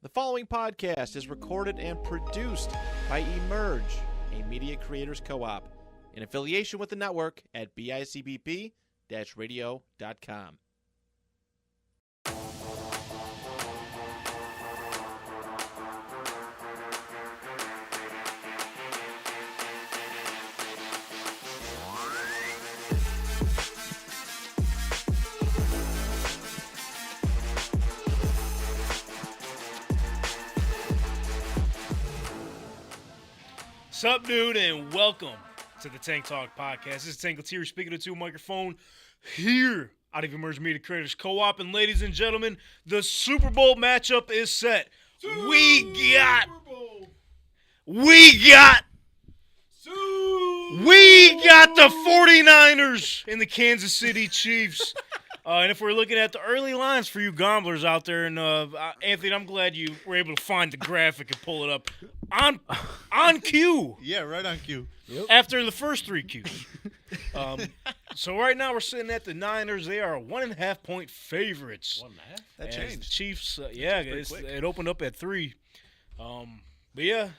The following podcast is recorded and produced by Emerge, a media creators co-op, in affiliation with the network at bicbp-radio.com. What's up, dude, and welcome to the Tank Talk Podcast. This is Tank here speaking to a microphone here out of Emerge Media Creators Co-op. And ladies and gentlemen, the Super Bowl matchup is set. We got the 49ers and the Kansas City Chiefs. And if we're looking at the early lines for you gamblers out there, and Anthony, I'm glad you were able to find the graphic and pull it up on cue. Yeah, right on cue. Yep. After the first three cues. So right now we're sitting at the Niners. They are 1.5 point favorites. 1.5? That As changed. the Chiefs, pretty quick. it opened up at 3. But yeah,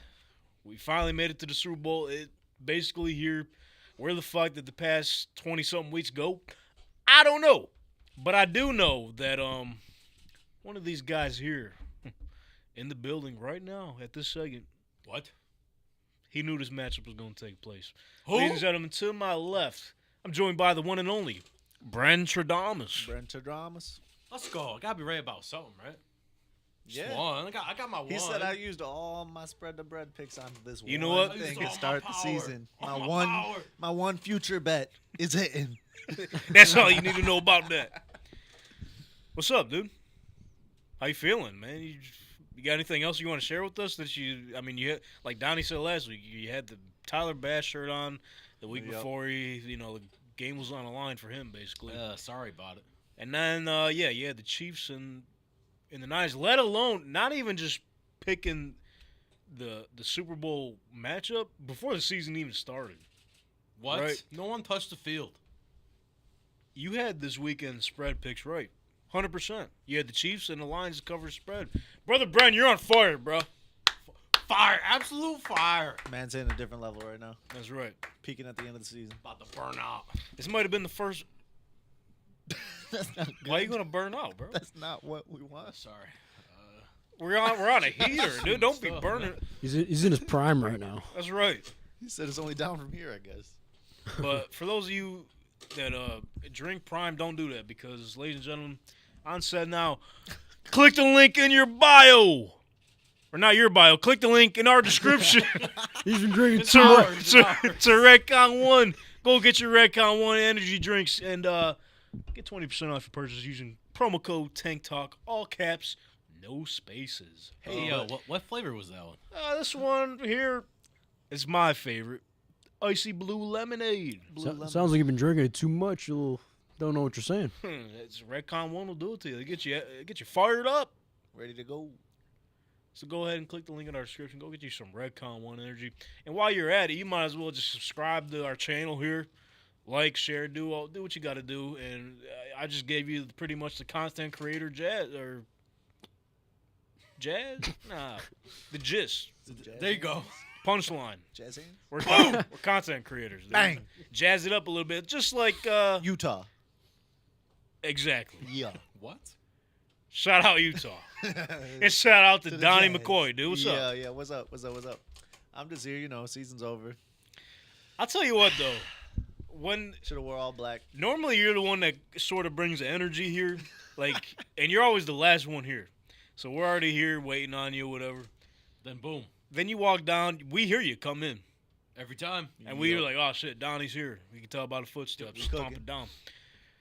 we finally made it to the Super Bowl. It basically here, where the fuck did the past 20-something weeks go? I don't know. But I do know that one of these guys here in the building right now at this second, What? he knew this matchup was going to take place. Who? Ladies and gentlemen, to my left, I'm joined by the one and only Brent Tradamus. Brent Dramas. Let's go. I gotta be right about something, right? Just Yeah. one. I got my one. He said I used all my spread the bread picks on this one. You know what? thing I used to all start my the power. season. All My my power. my one future bet is hitting. That's all you need to know about that. What's up, dude? How you feeling, man? You got anything else you want to share with us? That you had, like Donnie said last week, you had the Tyler Bass shirt on the week Yep. before the game was on the line for him, basically. Sorry about it. And then, you had the Chiefs and the Niners, let alone not even just picking the Super Bowl matchup before the season even started. What? Right. No one touched the field. You had this weekend spread picks right. 100%. You had the Chiefs and the Lions to cover spread. Brother Brian, you're on fire, bro. Fire. Absolute fire. Man's hitting a different level right now. That's right. Peaking at the end of the season. About to burn out. This might have been the first. That's not good. Why are you gonna burn out, bro? That's not what we want. Sorry. We're on a heater, dude. Don't be Stuff, burning. man. He's in his prime right now. That's right. He said it's only down from here, I guess. But for those of you that drink Prime, don't do that because, ladies and gentlemen, on set now. Click the link in your bio, or not your bio. Click the link in our description. He's been drinking It's too ours. much. It's to Redcon 1. Go get your Redcon 1 energy drinks and get 20% off your purchase using promo code TANKTALK, all caps, no spaces. Hey, what flavor was that one? This one here is my favorite. Icy Blue Lemonade. Sounds like you've been drinking it too much. You don't know what you're saying. It's Redcon 1 will do it to you. They get you fired up. Ready to go. So go ahead and click the link in our description. Go get you some Redcon 1 energy. And while you're at it, you might as well just subscribe to our channel here. Like, share, do what you got to do. And I just gave you pretty much the content creator jazz. Nah, the gist. There you go. Punchline. Jazz hands? We're content creators. Dude. Bang. Jazz it up a little bit. Just like, Utah. exactly. Yeah. What? Shout out Utah. And shout out to the Donnie Jazz. McCoy, dude. What's up? Yeah. What's up? I'm just here, season's over. I'll tell you what, though. When Should have wore all black. normally you're the one that sort of brings the energy here, and you're always the last one here. So we're already here waiting on you, whatever. Then boom. Then you walk down, we hear you come in, Every time. and we were like, "Oh shit, Donnie's here." We can tell by the footsteps, We stomping cooking. down.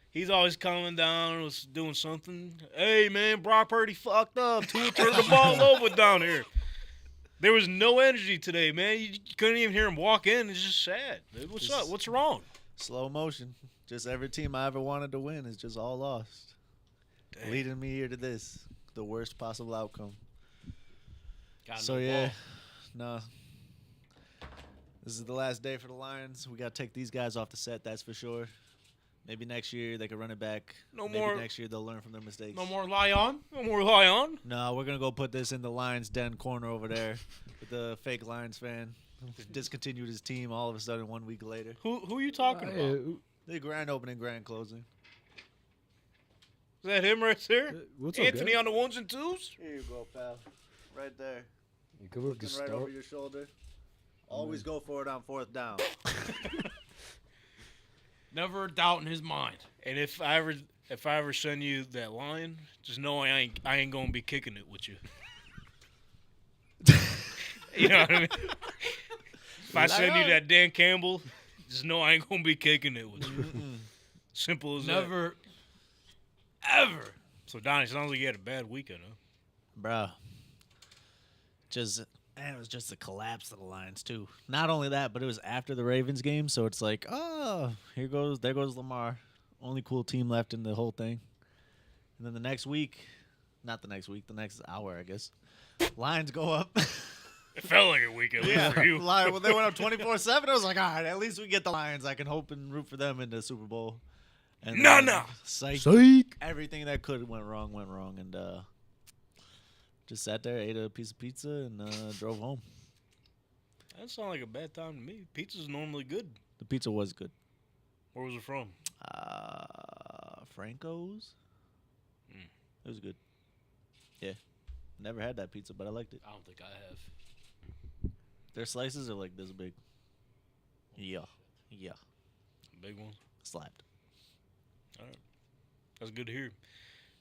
He's always coming down, was doing something. Hey man, Brock Purdy fucked up. Tua turned the ball over down here. There was no energy today, man. You couldn't even hear him walk in. It's just sad. Dude, what's Just- up? What's wrong? Slow motion. Just every team I ever wanted to win is just all lost. Damn. Leading me here to this. The worst possible outcome. Got So no yeah, ball. no. This is the last day for the Lions. We got to take these guys off the set, that's for sure. Maybe next year they could run it back. No Maybe more- next year they'll learn from their mistakes. No more lie on. No more lie on. No, we're gonna go put this in the Lions Den corner over there with the fake Lions fan. Discontinued his team all of a sudden 1 week later. Who are you talking about? The grand opening, grand closing. Is that him right there? What's up, Anthony guys? on the ones and twos? Here you go, pal. Right there. You cover up the Looking right start. over your shoulder. Always go for it on 4th down. Never a doubt in his mind. And if I ever send you that line, just know I ain't gonna be kicking it with you. You know what I mean? If I send you that Dan Campbell, just know I ain't gonna be kicking it with you. Simple as that. Never, ever. So Donnie, sounds like you had a bad weekend, huh? Bro. It was just the collapse of the Lions too. Not only that, but it was after the Ravens game, so it's like, oh, there goes Lamar. Only cool team left in the whole thing. And then the next hour, I guess. Lions go up. It felt like a weekend for you. Well, they went up 24-7. I was like, all right, at least we get the Lions. I can hope and root for them in the Super Bowl. And No. Psych. everything that could went wrong, and just sat there, ate a piece of pizza, and drove home. That sounds like a bad time to me. Pizza's normally good. The pizza was good. Where was it from? Franco's. It was good. Yeah, never had that pizza, but I liked it. I don't think I have. Their slices are like this big. Yeah, Big one. slapped. All right. That's good to hear.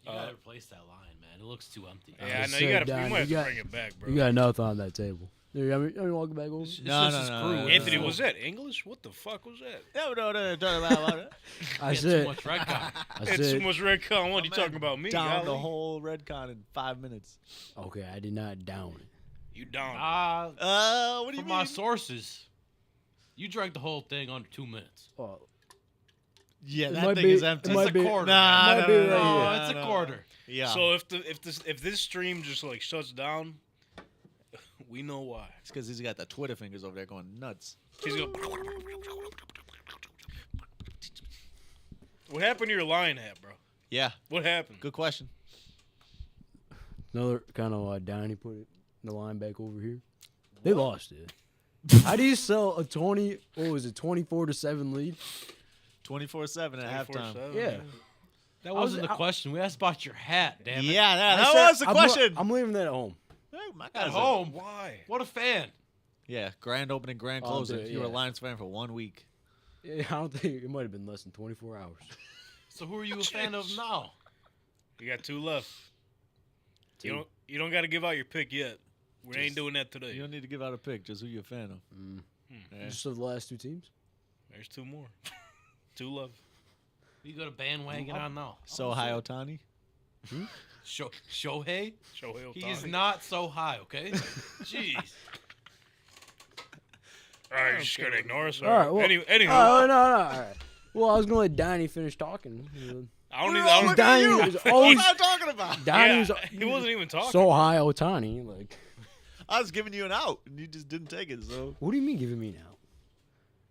You gotta replace that line, man. It looks too empty. Yeah, I just know you said, gotta. You Don, might have you to got- bring it back, bro. You got nothing on that table. Here, I mean, walk it back over. No. Anthony, was that English? What the fuck was that? No, don't about it. I Too said, much red guy. I It's too said, much red con. What are you My talking man about? Me? Down the golly? whole Redcon in 5 minutes. okay, I did not down it. You down? What do you From mean? my sources, you drank the whole thing under 2 minutes. Oh, Yeah, It that might thing be- is it empty. might It's a be- quarter. Nah, might no, be no, right no, Oh, here. no, it's a no. quarter. Yeah. So if this stream just like shuts down, we know why. It's because he's got the Twitter fingers over there going nuts. He's going. What happened to your lion hat, bro? Yeah, What happened? good question. another kind of down. He put it the line back over here. They lost it. How do you sell a 24-7 lead? 24/7 at halftime. 24/7. Yeah. That wasn't the question. We asked about your hat, damn it. Yeah, I that said, was the question. I'm leaving that at home. Hey, my At cousin. home. Why? What a fan. Yeah, grand opening, grand Oh, closing. dude, You were a yeah. Lions fan for 1 week. Yeah, I don't think it might have been less than 24 hours. So who are you a fan of now? You got two left. You don't got to give out your pick yet. We ain't doing that today. You don't need to give out a pick, just who you're a fan of. Yeah. Just of the last two teams. There's two more. Two left. You got a bandwagon on now. So high Otani. Shohei? Shohei He is Ohtani. not so high, okay? Jeez. All right, you're just gonna ignore us. All right. Well, Anywho, Oh, no. All right. Well, I was gonna let Donnie finish talking. I don't need. Oh, look at Donnie you. was What always am I talking about? Donnie Yeah, was he wasn't even talking. so high Otani. Like, I was giving you an out, and you just didn't take it. So what do you mean giving me now?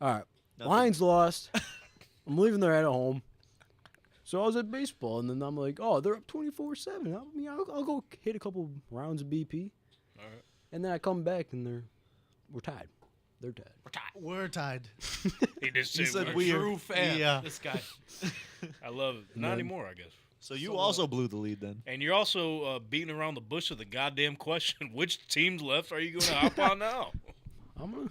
All right. Nothing. Lions lost. I'm leaving their head at home. So I was at baseball, and then I'm like, oh, they're up 24-7. I'll go hit a couple rounds of BP. All right. And then I come back, and we're tied. They're tied. we're tied. He just You said said we're- we are. True fan. Yeah. This guy. I love it. Not then- anymore, I guess. So you also blew the lead then. And you're also beating around the bush with the goddamn question: which teams left are you going to hop on now? I'm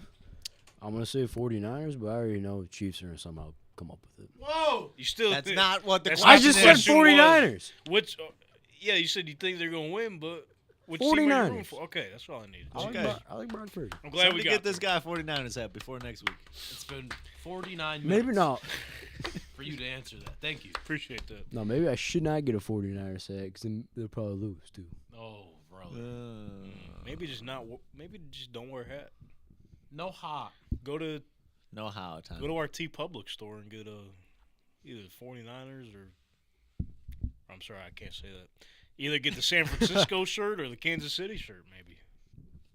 gonna say 49ers, but I already know the Chiefs are gonna somehow come up with it. Whoa! You still? That's not what the That's question I just is. said question was- 49ers. Which? Yeah, you said you think they're going to win, but which team are you rooting 49ers. for? Okay, that's all I needed. I like, Okay. I like Brock Purdy. I'm glad Time we to got get this there. guy 49ers hat before next week. It's been 49 minutes Maybe not. for you to answer that. Thank you. Appreciate that. No, maybe I should not get a 49ers hat because then they'll probably lose too. Oh, brother. Maybe just not. Maybe just don't wear a hat. No hot. Go to No how, Tom. our T Public store and get either 49ers or I'm sorry, I can't say that. Either get the San Francisco shirt or the Kansas City shirt, maybe.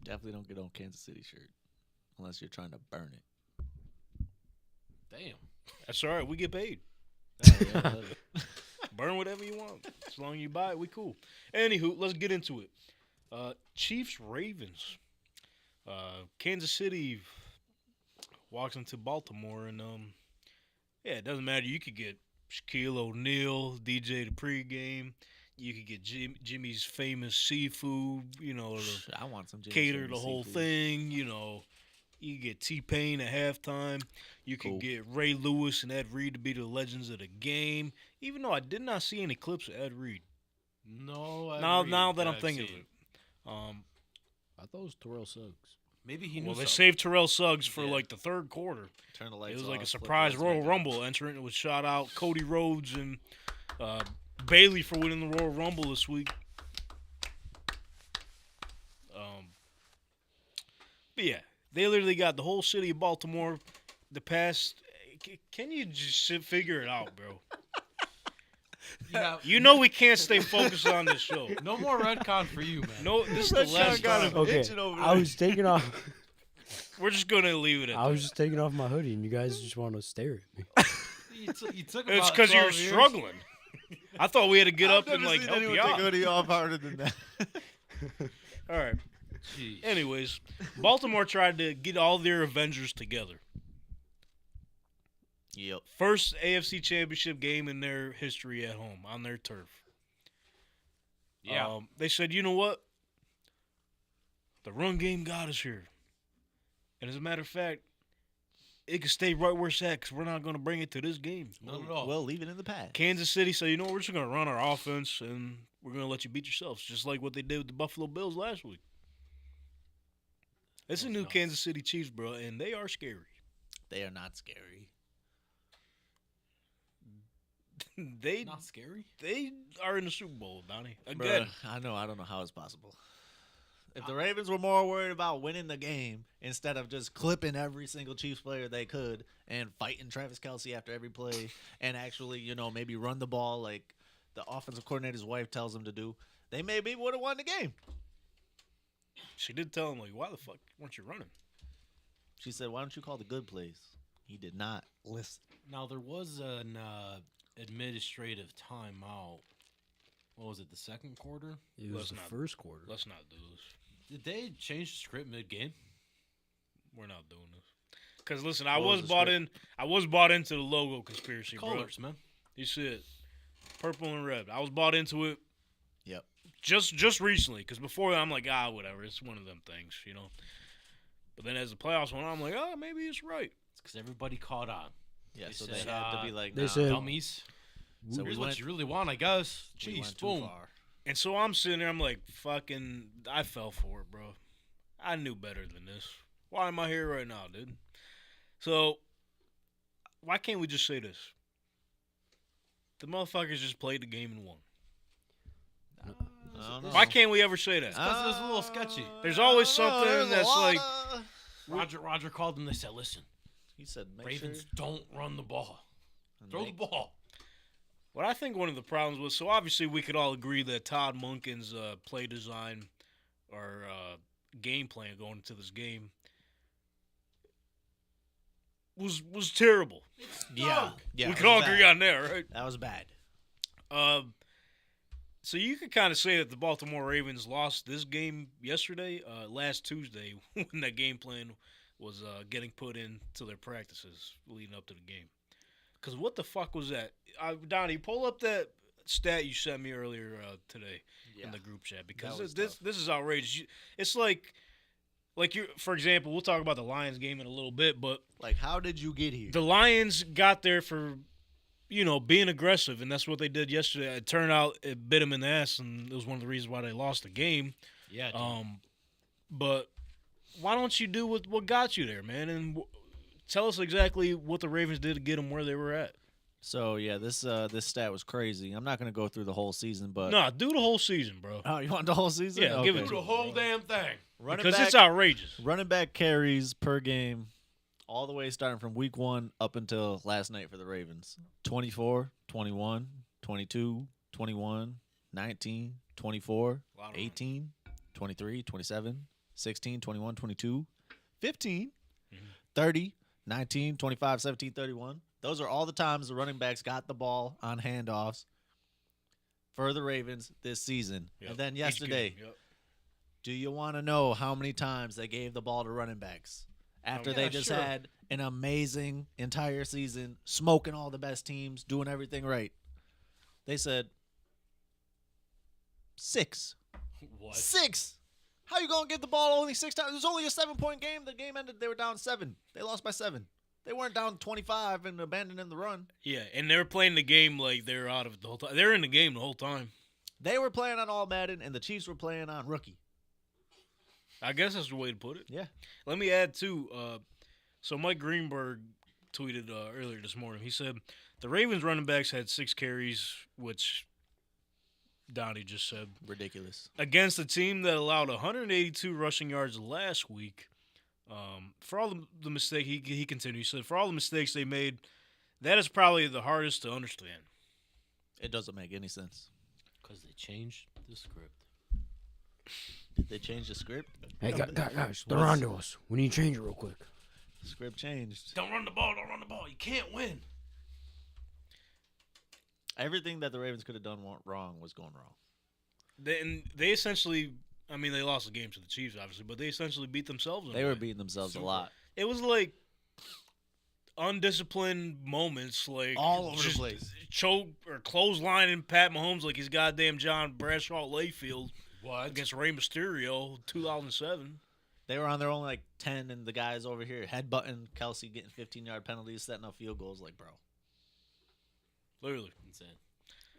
Definitely don't get on Kansas City shirt unless you're trying to burn it. Damn. That's all right. We get paid. Burn whatever you want. As long as you buy it, we cool. Anywho, let's get into it. Chiefs Ravens. Kansas City walks into Baltimore, and it doesn't matter. You could get Shaquille O'Neal, DJ the pregame. You could get Jimmy's famous seafood. I want some Jimmy's cater famous the whole seafood. thing. You get T-Pain at halftime. You could get Ray Lewis and Ed Reed to be the legends of the game. Even though I did not see any clips of Ed Reed. No. Now that I'm thinking of it. I thought it was Terrell Suggs. Maybe he knew. Well, they something. saved Terrell Suggs for like the third quarter. Turn the It lights was like off, a flip surprise lights Royal back on. Rumble entrant. It was shout out Cody Rhodes and Bailey for winning the Royal Rumble this week. But yeah, they literally got the whole city of Baltimore. The past, can you just figure it out, bro? Yeah. We can't stay focused on this show. No more Redcon for you, man. No, this is the last time. Okay, I was taking off. We're just gonna leave it at I was that. just taking off my hoodie, and you guys just want to stare at me. You took It's about because you were 12 years. struggling. I thought we had to get up and like seen help anyone you take out. hoodie off harder than that. All right. Jeez. Anyways, Baltimore tried to get all their Avengers together. Yep. First AFC Championship game in their history at home on their turf. Yeah. They said, you know what? The run game got us here. And as a matter of fact, it can stay right where it's at because we're not going to bring it to this game. Not at all. Well, leave it in the past. Kansas City said, you know what? We're just going to run our offense and we're going to let you beat yourselves, just like what they did with the Buffalo Bills last week. It's a new nuts. Kansas City Chiefs, bro, and they are scary. They are not scary. They Not scary. they are in the Super Bowl, Donnie. Bruh, Again. I don't know how it's possible. If the Ravens were more worried about winning the game instead of just clipping every single Chiefs player they could and fighting Travis Kelce after every play and actually, maybe run the ball like the offensive coordinator's wife tells them to do, they maybe would have won the game. She did tell him, like, why the fuck weren't you running? She said, why don't you call the good plays? He did not listen. Now there was an administrative timeout. What was it? The second quarter? It was Let's the not- first quarter. Let's not do this. Did they change the script mid-game? We're not doing this. Because, listen, I What was was the bought script? in. I was bought into the logo conspiracy, bro. Colors, man. You see it. Purple and red. I was bought into it Yep. just recently. Because before that, I'm like, whatever. It's one of them things, But then as the playoffs went on, I'm like, maybe it's right. It's because everybody caught on. Yeah, They so said, they had to be like, they nah. said- Dummies. So Here's we what went, you really want, I guess. we Jeez, went too boom. far. And so I'm sitting there, I'm like, fucking, I fell for it, bro. I knew better than this. Why am I here right now, dude? So, why can't we just say this? The motherfuckers just played the game and won. I don't know. Why can't we ever say that? Because it was a little sketchy. There's always something there's a that's lot like- of- Roger called them. They said, listen, He said, make Ravens sure don't run the ball. and Throw the make- ball. What I think one of the problems was, so obviously we could all agree that Todd Monken's play design or game plan going into this game was terrible. Yeah. Yeah. we it could all was agree bad. on that, right? That was bad. So you could kind of say that the Baltimore Ravens lost this game yesterday, last Tuesday, when that game plan was getting put into their practices leading up to the game. Because what the fuck was that? Donnie, pull up that stat you sent me earlier today in the group chat, because That was this is outrageous. It's like you, for example, we'll talk about the Lions game in a little bit, but Like, how did you get here? the Lions got there for, being aggressive, and that's what they did yesterday. It turned out it bit them in the ass, and it was one of the reasons why they lost the game. Yeah, dude. But why don't you do what got you there, man, and tell us exactly what the Ravens did to get them where they were at. So yeah, this stat was crazy. I'm not gonna go through the whole season, but No, do the whole season, bro, oh, you want the whole season? Yeah, give it Okay. to the whole damn thing. Running because back, it's outrageous. running back carries per game, all the way starting from week 1 up until last night for the Ravens. 24, 21, 22, 21, 19, 24, A lot of 18, 23, 27, 16, 21, 22, 15, 30, 19, 25, 17, 31, Those are all the times the running backs got the ball on handoffs for the Ravens this season. Yep. And then Each yesterday, game, yep. do you want to know how many times they gave the ball to running backs after Yeah, they just sure. had an amazing entire season, smoking all the best teams, doing everything right? They said 6. What? 6. How you gonna get the ball only 6 times? It was only a 7-point game. The game ended. They were down 7. They lost by 7. They weren't down 25 and abandoning the run. Yeah, and they were playing the game like they were out of it the whole time. They were in the game the whole time. They were playing on all Madden, and the Chiefs were playing on rookie. I guess that's the way to put it. Yeah. Let me add, too, so Mike Greenberg tweeted earlier this morning. He said, the Ravens running backs had 6 carries, which Donnie just said, Ridiculous. against a team that allowed 182 rushing yards last week. For all the mistake, he continued, he said, for all the mistakes they made, that is probably the hardest to understand. It doesn't make any sense. Because they changed the script. Did they change the script? Hey, guys, they're on to us. We need to change it real quick. The script changed. Don't run the ball. Don't run the ball. You can't win. Everything that the Ravens could have done wrong was going wrong. They essentially, I mean, they lost the game to the Chiefs, obviously, but they essentially beat themselves. They were beating themselves a lot. It was like undisciplined moments, like All over the just place. choke or clotheslining Pat Mahomes like he's goddamn John Bradshaw Layfield What? against Rey Mysterio, 2007. They were on their own like 10, and the guys over here headbutting Kelce, getting 15-yard penalties, setting up field goals. Like, bro. Literally. Insane.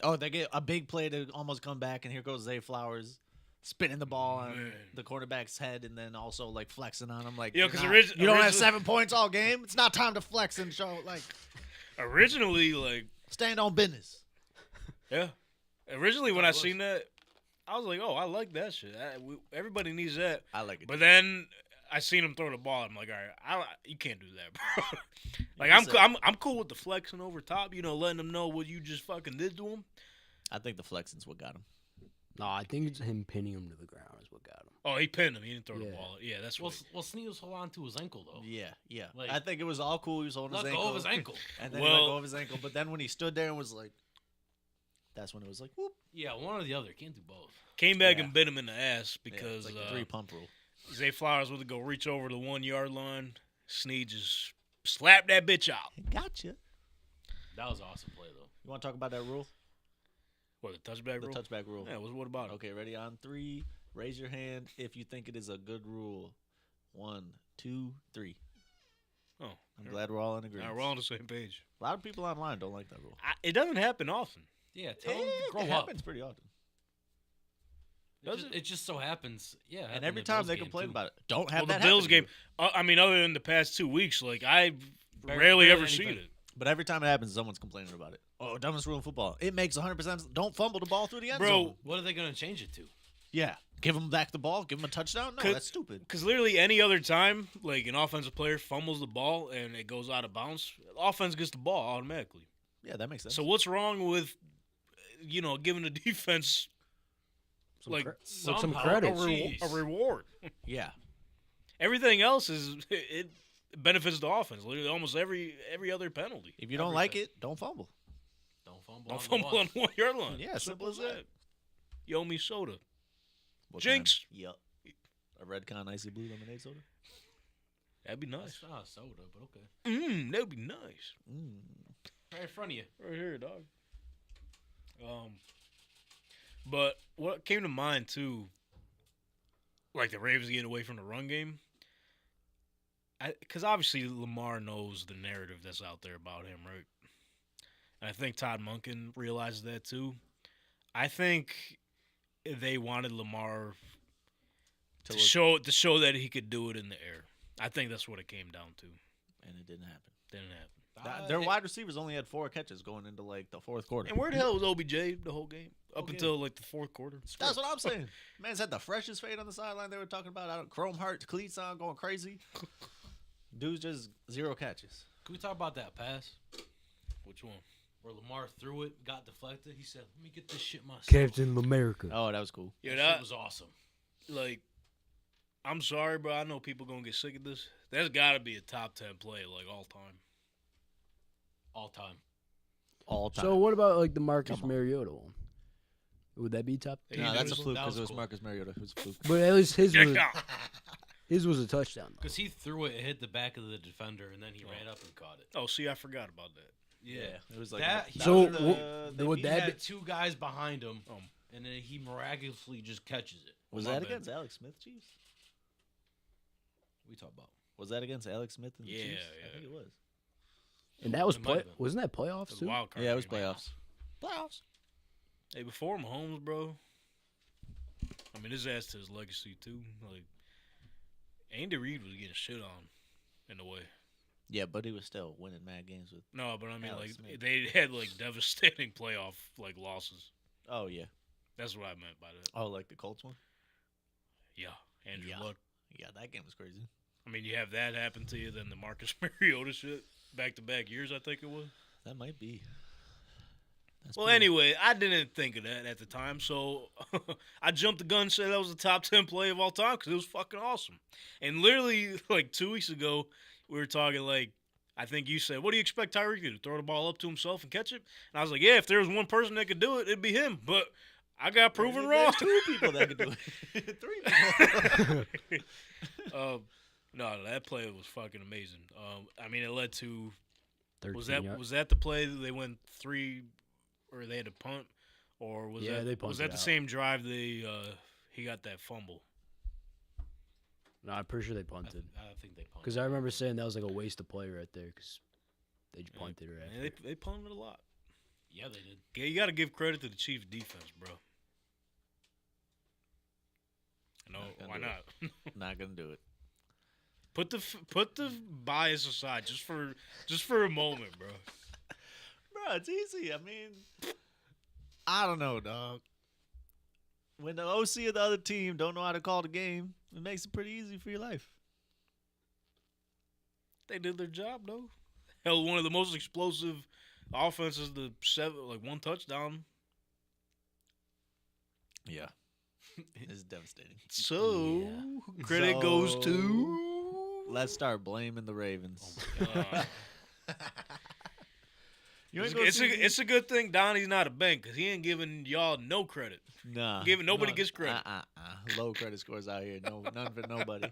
Oh, they get a big play to almost come back, and here goes Zay Flowers spinning the ball on Man. the quarterback's head, and then also like flexing on him. Like, Yeah, you're 'cause not- you don't have origi- 7 points all game. It's not time to flex and show. Like, Originally, like, stand on business. yeah. Originally, when I was. seen that, I was like, oh, I like that shit. Everybody needs that. I like it. But then I seen him throw the ball. I'm like, all right, you can't do that, bro. Like, He said- I'm cool with the flexing over top, letting them know what you just fucking did to him. I think the flexing's what got him. No, I think it's him pinning him to the ground is what got him. Oh, he pinned him. He didn't throw the Yeah. ball. Yeah, that's Well, what. Snead was holding on to his ankle, though. Yeah, yeah. Like, I think it was all cool. He was holding Let his go ankle. of his ankle. And then he Well- let go of his ankle. But then when he stood there and was like, that's when it was like, whoop. Yeah, one or the other. Can't do both. Came back Yeah. and bit him in the ass Yeah, because it's like the 3-pump rule. Zay Flowers went to go reach over the 1 yard line. Snead just slapped that bitch out. Gotcha. That was an awesome play, though. You want to talk about that rule? What, the touchback The rule? touchback rule. Yeah, what about it? Okay, ready? On 3, raise your hand if you think it is a good rule. 1, 2, 3. Oh, I'm glad we're all in agreement. we're all on the same page. A lot of people online don't like that rule. It doesn't happen often. Yeah, tell him to grow it up. happens pretty often. Does It just so happens. Yeah. it And happened every in the time Bills they game, complain too. about it. Don't have Well, that the Bills happen. game, I mean, other than the past 2 weeks, like, I Barely rarely ever anything. seen it. But every time it happens, someone's complaining about it. Oh, dumbest rule in football. It makes 100%. Don't fumble the ball through the end Bro, zone. What are they going to change it to? Yeah. Give them back the ball. Give them a touchdown. No, Could- that's stupid. Because literally any other time, like, an offensive player fumbles the ball and it goes out of bounds, offense gets the ball automatically. Yeah, that makes sense. So what's wrong with, giving the defense like, some somehow- credit. Jeez. a reward? yeah. Everything else it benefits the offense. Literally almost every other penalty. If you don't like it, don't fumble. Don't fumble. Don't on the fumble one. on 1 yard line. Yeah, simple as that. You owe me soda. What Jinx. kind? Yep. A Redcon Icy Blue Lemonade soda? That'd be nice. That's not a soda, but okay. That'd be nice. Right in front of you. Right here, dog. But what came to mind too, like the Ravens getting away from the run game, because obviously Lamar knows the narrative that's out there about him, right? And I think Todd Monken realizes that too. I think they wanted Lamar to show that he could do it in the air. I think that's what it came down to. And it didn't happen. Didn't happen. Their wide receivers only had 4 catches going into like the fourth quarter. And where the hell was OBJ the whole game? Up until like the fourth quarter. That's what I'm saying. Man's had the freshest fade on the sideline. They were talking about chrome heart cleats on, going crazy. Dude's just 0 catches. Can we talk about that pass Which one? where Lamar threw it, got deflected? He said, "Let me get this shit myself." Captain America. Oh, that was cool. Yeah, That that shit was awesome. like, I'm sorry, bro. I know people gonna get sick of this. That's got to be a top 10 play, like all time. All time. All time. So what about like the Marcus Mariota one? Would that be top? Yeah, no, that's a that fluke was because it was cool. Marcus Mariota who's a fluke. But at least his Get was, down. his was a touchdown. Though. Because he threw it, hit the back of the defender, and then he ran up and caught it. Oh, see, I forgot about that. Yeah. It was like That- So was would He that had be, 2 guys behind him, and then he miraculously just catches it. was My that bad. against Alex Smith Chiefs? We talk about. Was that against Alex Smith and the Yeah, Chiefs? yeah. I think it was. and that was It might have been. wasn't that playoffs It too? was wild card Yeah, it was game. playoffs. Playoffs. Hey, before Mahomes, bro. I mean, this adds to his legacy too. Like, Andy Reid was getting shit on, in a way. Yeah, but he was still winning mad games with. No, but I mean, Alex like, Smith. they had like devastating playoff like losses. Oh yeah. That's what I meant by that. Oh, like the Colts one. Yeah, Andrew Yeah. Luck. Yeah, that game was crazy. I mean, you have that happen to you, then the Marcus Mariota shit, back-to-back years, I think it was. That might be. That's Well, pretty- anyway, I didn't think of that at the time, so I jumped the gun and said that was the top 10 play of all time because it was fucking awesome. And literally, like 2 weeks ago, we were talking like, I think you said, what do you expect Tyreek to do? Throw the ball up to himself and catch it? And I was like, yeah, if there was one person that could do it, it'd be him. But I got proven wrong. There's 2 people that could do it. 3 people. No, that play was fucking amazing. I mean, it led to 13 yards. was that the play that they went 3 or they had to punt, or was Yeah, that they was punted that the out. same drive he got that fumble? No, I'm pretty sure they I, punted. I think they punted. Because I remember saying that was like a waste of play right there because they just Yeah. punted right Man, after. they punted a lot. Yeah, they did. Yeah, you got to give credit to the Chiefs' defense, bro. No, Not gonna why do not? Not gonna do it. Put the bias aside just for a moment, bro. Bro, it's easy. I mean, I don't know, dog. When the OC of the other team don't know how to call the game, it makes it pretty easy for your life. They did their job, though. Held one of the most explosive offenses to 1 touchdown. Yeah. It's devastating. So Yeah. credit goes So- to. Let's start blaming the Ravens. You ain't gonna see It's a good thing Donnie's not a bank because he ain't giving y'all no credit. Nah. Nobody None. gets credit. Low credit scores out here. No, none for nobody.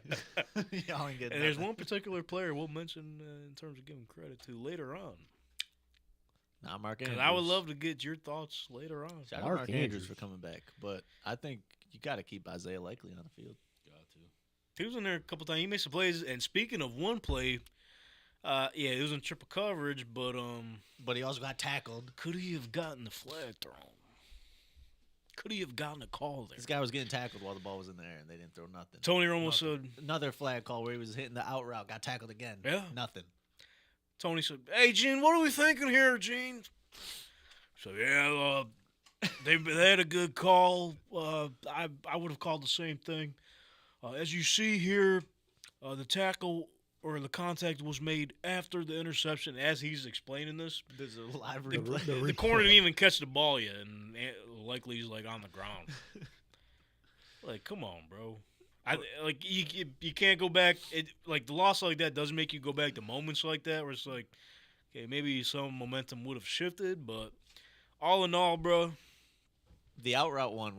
Y'all ain't getting And there's nothing. one particular player we'll mention in terms of giving credit to later on. Nah, Mark Because Andrews. I would love to get your thoughts later on. Shout out Mark Mark Andrews Andrews. for coming back, but I think you got to keep Isaiah Likely on the field. Got to. He was in there a couple times. He made some plays. And speaking of one play, yeah, it was in triple coverage, but But he also got tackled. could he have gotten the flag thrown? Could he have gotten a call there? This guy was getting tackled while the ball was in the air, and they didn't throw nothing. Tony Romo Nothing. said, Another flag call where he was hitting the out route, got tackled again. Yeah. Nothing. Tony said, hey, Gene, what are we thinking here, Gene? So, yeah, they had a good call. I would have called the same thing. As you see here, the tackle or the contact was made after the interception. As he's explaining this, There's a live The- replay. the corner didn't even catch the ball yet, and likely he's like on the ground. Like, come on, bro. Like you can't go back. Like the loss like that doesn't make you go back to moments like that where it's like, okay, maybe some momentum would have shifted, but all in all, bro, The out route one,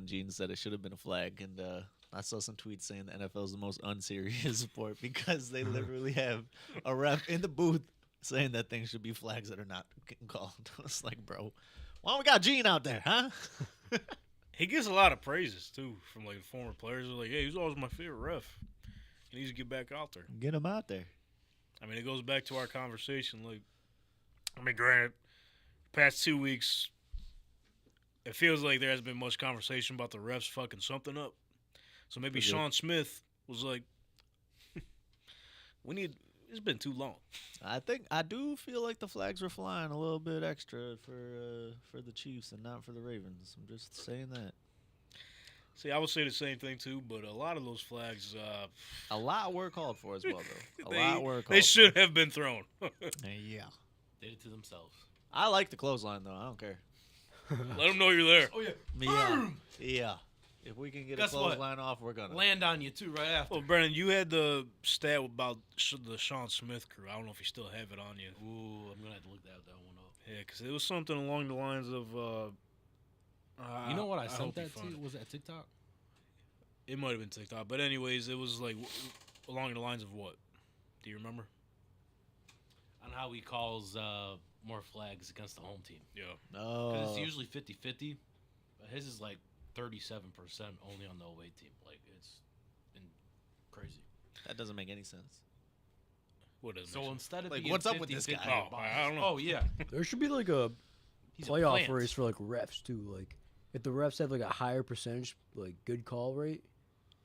Gene said it should have been a flag, and I saw some tweets saying the NFL is the most unserious sport because they literally have a ref in the booth saying that things should be flags that are not getting called. I was like, bro, why don't we got Gene out there, huh? he gets a lot of praises too from like former players. They're like, hey, he's always my favorite ref. He needs to get back out there. Get him out there. I mean, it goes back to our conversation. Like, I mean, granted, past 2 weeks, it feels like there hasn't been much conversation about the refs fucking something up. So maybe Pretty good. Sean Smith was like, it's been too long. I do feel like the flags were flying a little bit extra for the Chiefs and not for the Ravens. I'm just saying that. See, I would say the same thing too, but a lot of those flags, A lot were called for as well, though. A they, lot were called they for. should have been thrown. Yeah. Did it to themselves. I like the clothesline, though. I don't care. Let them know you're there. Oh, yeah. Yeah. Yeah. If we can get Guess a what? clothesline off, we're gonna. Land on you too right after. Well, Brennan, you had the stat about the Sean Smith crew. I don't know if you still have it on you. Ooh, I'm gonna have to look that one up. Yeah, because it was something along the lines of. You know what I hope sent you that find to? it. Was that TikTok? It might have been TikTok, but anyways, it was like along the lines of what? Do you remember? On how he calls more flags against the home team. Yeah. Because Oh, it's usually 50-50, but his is like 37% only on the away team. Like, it's been crazy. that doesn't make any sense. What is So instead of Like, being what's up with this 50-50 guy? Oh, I don't know. Oh, yeah. There should be like a He's a playoff plant. race for like refs too. Like if the refs have like a higher percentage like good call rate,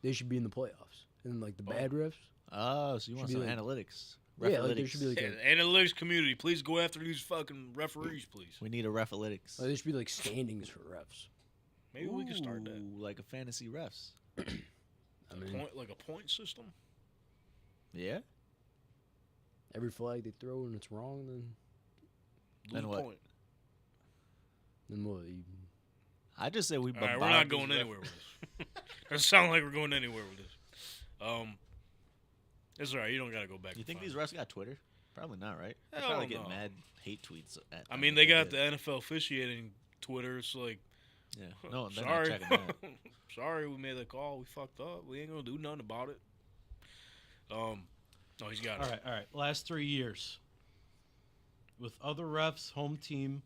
they should be in the playoffs. And like the bad refs, Oh, so you want Should some be like- analytics? yeah, like there Refalytics. should be like Yeah, a, the analytics community, please go after these fucking referees, please. We need a refalytics. there should be like standings for refs. Maybe we can start that. Ooh, like a fantasy refs. I mean, Like a point system. Yeah. every flag they throw and it's wrong, Then Lose what? point. then what? You, I just say we. All right, we're bombard not these going ref- anywhere with this. Doesn't sound like we're going anywhere with this. It's all right. You don't got to go back. You and think find these it. refs got Twitter? Probably not, right? They're Hell probably getting no. mad hate tweets. At I them mean, if they got did. the NFL officiating Twitter. It's like, Yeah. No, they're sorry, not checking that. sorry, we made that call. We fucked up. We ain't gonna do nothing about it. No, he's got it. All right. Last 3 years. With other refs, home team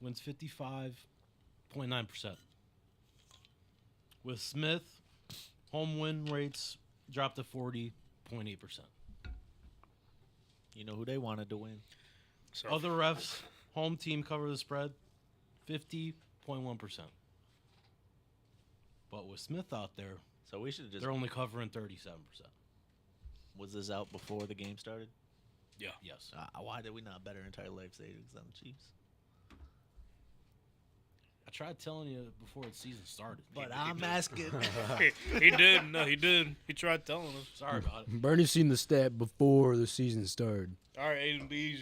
wins 55.9%. With Smith, home win rates dropped to 40.8%. You know who they wanted to win? So, Other refs, home team cover the spread, 50.1%. But with Smith out there, So we should just. they're only covering 37%. Was this out before the game started? Yes. Why did we not bet our entire life savings on the Chiefs? I tried telling you before the season started. But I'm asking. he did. No, he did. He tried telling us. Sorry about it. Bernie's seen the stat before the season started. All right, Aiden, be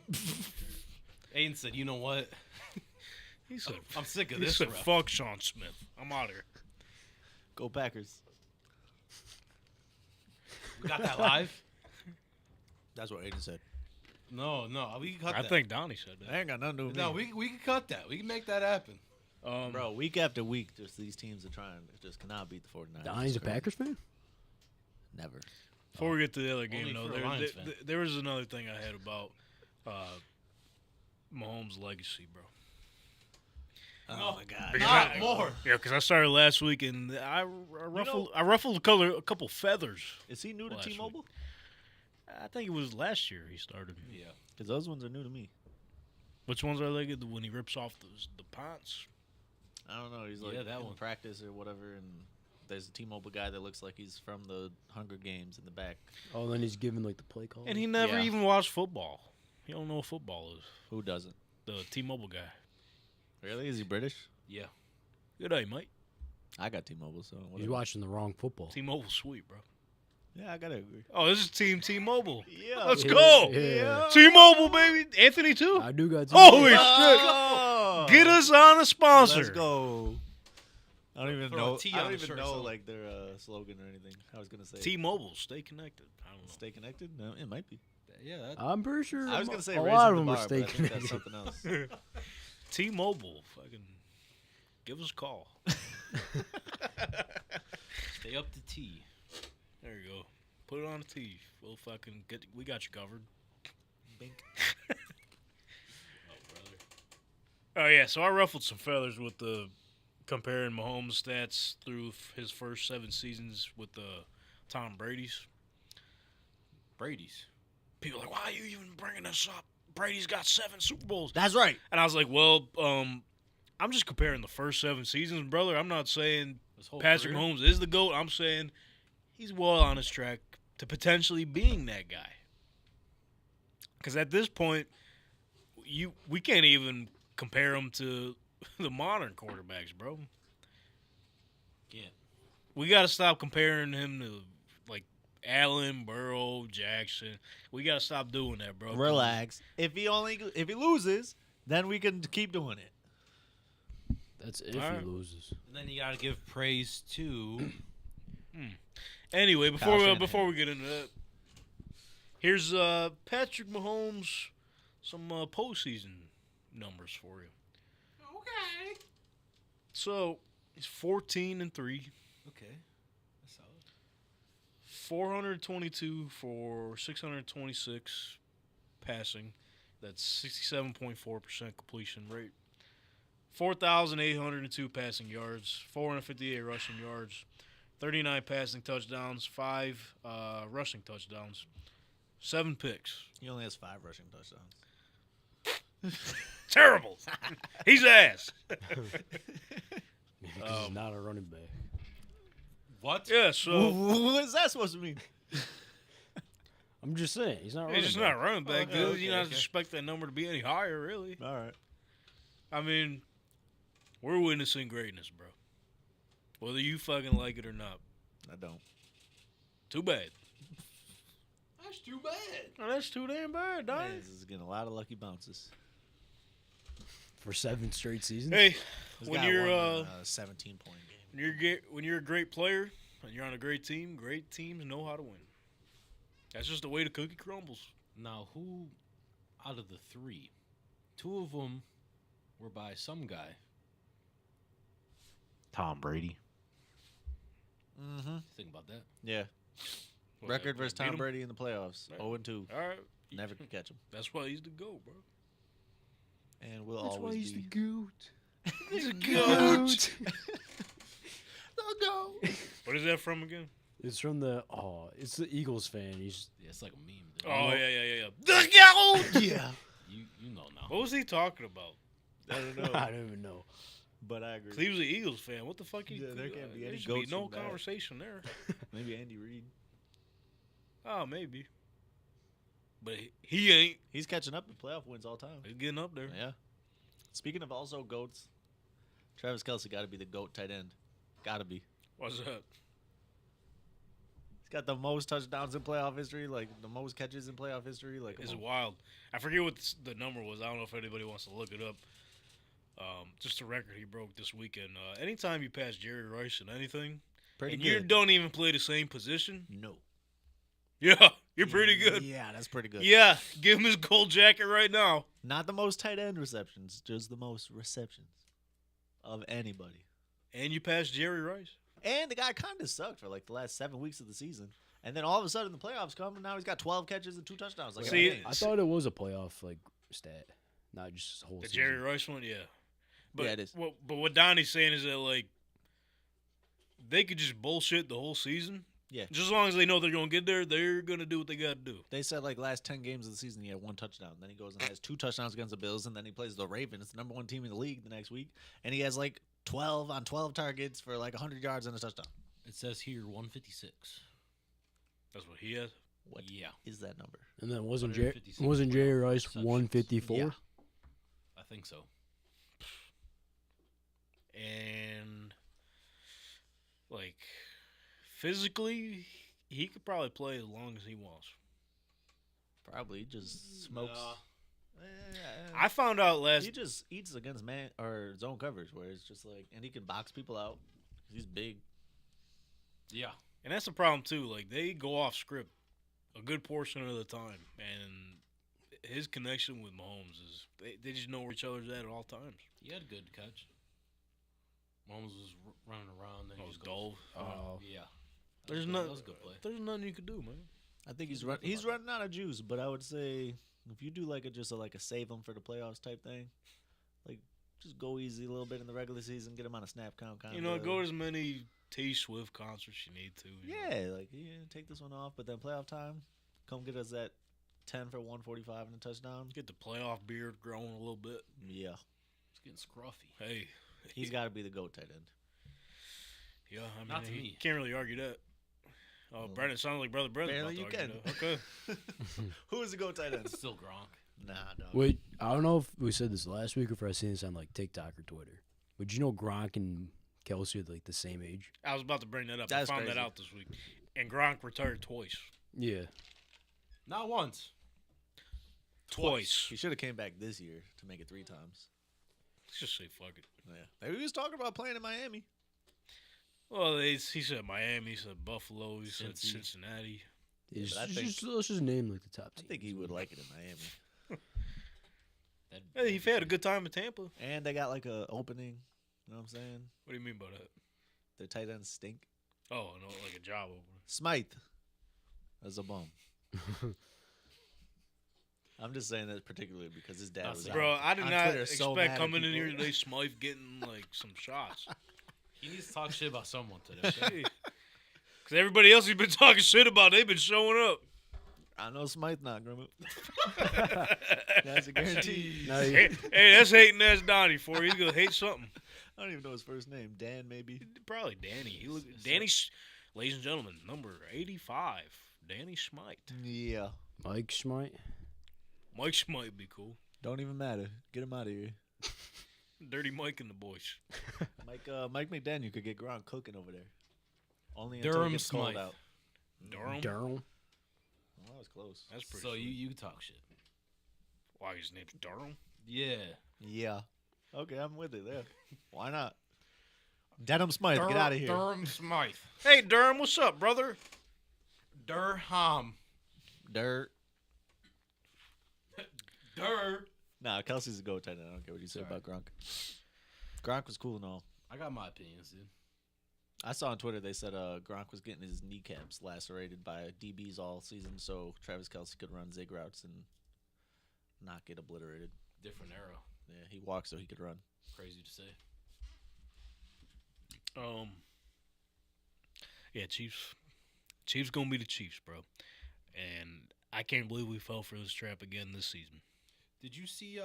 easy. Aiden said, you know what? He said, I'm sick of he this said, ref. fuck Sean Smith. I'm out here. Go Packers. We got that live? That's what Aiden said. No, we can cut I that. think Donnie said that. That ain't got nothing to do with No, me. we can cut that. We can make that happen. Bro, week after week, just these teams are trying. Just cannot beat the 49ers. Donnie's a It's crazy. Packers fan. Never. Before we get to the other game, Only though, for a there, Lions there, fan. there was another thing I had about Mahomes' legacy, bro. Oh my God. Because Not I- more. Yeah, because I started last week and I ruffled a couple feathers. Is he new to Last week. T-Mobile? I think it was last year he started. Yeah. Because those ones are new to me. Which ones are they? When he rips off the pants? I don't know. He's like Yeah, that in one. practice or whatever, and there's a T-Mobile guy that looks like he's from the Hunger Games in the back. Oh, then he's giving like the play call. And he never Yeah. even watched football. He don't know what football is. Who doesn't? The T-Mobile guy. Really? Is he British? Yeah. Good day, mate. I got T-Mobile, so He's whatever. watching the wrong football. T-Mobile's sweet, bro. Yeah, I gotta agree. Oh, this is Team T-Mobile. Yeah. Let's Yeah, go. yeah. T-Mobile, baby. Anthony, too. I do got. Holy Oh! shit. Get us on a sponsor. Let's go. I don't even Throw a know. T I on don't the even shirt, know so- like their slogan or anything. I was gonna say T-Mobile, stay connected. I don't know. stay connected. No, it might be. Yeah. I'm pretty sure. I was gonna say a raising lot of the them are bar, but I staying think that's connected. something else. T-Mobile, fucking give us a call. Stay up to T. There you go. Put it on a T. We'll fucking we got you covered. Bink. Oh yeah, so I ruffled some feathers with the comparing Mahomes' stats through his first 7 seasons with the Tom Brady's. Brady's. People are like, why are you even bringing this up? Brady's got 7 Super Bowls. That's right. And I was like, well, I'm just comparing the first 7 seasons, brother. I'm not saying His whole Patrick career? Mahomes is the GOAT. I'm saying he's well on his track to potentially being that guy. Because at this point, we can't even compare him to the modern quarterbacks, bro. Yeah. We got to stop comparing him to, like, Allen, Burrow, Jackson. We got to stop doing that, bro. Relax. If he loses, then we can keep doing it. That's if All he right. loses. And then you gotta give praise to. Anyway, Kyle before we get into that, here's Patrick Mahomes, some postseason numbers for you. Okay. So he's 14-3, Okay. That's solid. 422 for 626 passing. That's 67.4% completion rate. 4,802 passing yards, 458 rushing yards, 39 passing touchdowns, 5 rushing touchdowns, 7 picks. He only has 5 rushing touchdowns. Terrible. He's ass. Because he's not a running back. What? Yeah, so What is that supposed to mean? I'm just saying, he's not running he's just back. not running back, Okay, dude. okay, You don't okay. expect that number to be any higher, really. All right. I mean, we're witnessing greatness, bro. Whether you fucking like it or not. I don't. Too bad. That's too bad. Oh, that's too damn bad, dog. Man, this is getting a lot of lucky bounces. For 7 straight seasons. Hey, This when guy you're won a 17-point game. when you're a great player and you're on a great teams know how to win. That's just the way the cookie crumbles. Now, who out of the 3, 2 of them were by some guy? Tom Brady. Mm-hmm. Think about that. Yeah. What, Record versus beat Tom him? Brady in the playoffs. Right. 0-2. All right, Never could catch him. that's why he's the GOAT, bro. And will That's why always he's be. the goat. He's a GOAT. The GOAT. What is that from again? It's from it's the Eagles fan. He's Yeah, it's like a meme. Dude. Oh yeah. The GOAT. Yeah. You know now. What was he talking about? I don't know. I don't even know. But I agree. He was an Eagles fan. What the fuck? Yeah, there can't be any should be goats no from that. conversation there. Maybe Andy Reid. Oh, maybe. But he ain't. He's catching up in playoff wins all time. He's getting up there. Yeah. Speaking of also GOATs, Travis Kelce got to be the GOAT tight end. Got to be. What's that? He's got the most touchdowns in playoff history, like the most catches in playoff history. Like, It's come on. wild. I forget what the number was. I don't know if anybody wants to look it up. Just a record he broke this weekend. Anytime you pass Jerry Rice in anything, Pretty and good. you don't even play the same position, No. yeah, you're pretty good. Yeah, that's pretty good. Yeah, give him his gold jacket right now. Not the most tight end receptions, just the most receptions of anybody. And you pass Jerry Rice. And the guy kind of sucked for like the last 7 weeks of the season. And then all of a sudden the playoffs come, and now he's got 12 catches and 2 touchdowns. Like, See, okay. I thought it was a playoff stat, not just whole The season. Jerry Rice one, yeah. But, Yeah, it is. But what Donnie's saying is that, like, they could just bullshit the whole season. Yeah. Just as long as they know they're going to get there, they're going to do what they got to do. They said like last 10 games of the season he had 1 touchdown. Then he goes and has 2 touchdowns against the Bills, and then he plays the Ravens, the number 1 team in the league, the next week, and he has like 12 on 12 targets for like 100 yards and a touchdown. It says here 156. That's what he has. What is Yeah. that number? And then wasn't 156 Jerry Rice receptions. 154? Yeah. I think so. And, like, physically, he could probably play as long as he wants. Probably just smokes. I found out He just eats against man or zone coverage, where it's just like, and he can box people out. He's big. Yeah. and that's the problem, too. Like, they go off script a good portion of the time. And his connection with Mahomes is they just know where each other's at all times. He had a good catch. Mahomes was running around. Then That he was just goes. dull. Yeah. There's That not- was a good play. There's nothing you could do, man. I think he's Nothing he's about running out of juice, but I would say if you do like a save him for the playoffs type thing, like just go easy a little bit in the regular season, get him on a snap count kind You of. know, go to as many T Swift concerts you need to. you know. Yeah, like take this one off, but then playoff time, come get us that 10 for 145 and a touchdown. Get the playoff beard growing a little bit. Yeah, It's getting scruffy. Hey, he's got to be the GOAT tight end. yeah, I mean, Not to you me. can't really argue that. Oh, Well, Brendan sounds like Brother Brendan. apparently about to you argue that. Okay. Who is the GOAT tight end? It's still Gronk. Nah, dog. Wait, I don't know if we said this last week or if I seen this on like TikTok or Twitter. But you know Gronk and Kelce are like the same age? I was about to bring that up. That's I found crazy. that out this week. And Gronk retired twice. Yeah. Not once. Twice. He should have came back this year to make it 3 times. Let's just say fuck it. Yeah. He was talking about playing in Miami. Well, he said Miami, he said Buffalo, he said Cincy. Cincinnati. It's but I just, let's just name like the top I teams. think he would like it in Miami. Hey, he had a good time in Tampa. What And they got like a opening. You know what I'm saying? do you mean by that? Their tight ends stink. Oh, no, like a job opener. Smythe. That's a bum. I'm just saying that particularly because his dad That's was it. out Bro, I did on not Twitter so mad expect at coming in people. here today, Smythe getting like some shots. He needs to talk shit about someone today. Okay? Because everybody else he's been talking shit about, they've been showing up. I know Smythe not, Grandma. That's a guarantee. Now you- Hey, that's hating ass Donnie for you. He's going to hate something. I don't even know his first name. Dan, maybe. Probably Danny. Danny, ladies and gentlemen, number 85, Danny Smythe. Yeah. Mike Schmidt. Mike Smythe would be cool. Don't even matter. Get him out of here. Dirty Mike and the boys. Mike McDaniel could get Gronk cooking over there. Only until Durham it gets cold Smythe. out. Durham? Durham. Well, that was close. That's pretty So sweet. you talk shit. Why, his name's Durham? Yeah. Yeah. Okay, I'm with it there. Why not? Denham Smythe, get out of here. Durham Smythe. Hey, Durham, what's up, brother? Durham. Dirt. Nah, Kelsey's a go tight end. I don't care what you say Sorry. about Gronk. Gronk was cool and all. I got my opinions, dude. I saw on Twitter they said Gronk was getting his kneecaps lacerated by DBs all season, so Travis Kelce could run zig routes and not get obliterated. Different era. Yeah, he walked so he could run. Crazy to say. Yeah, Chiefs. Chiefs gonna be the Chiefs, bro. And I can't believe we fell for this trap again this season. Did you see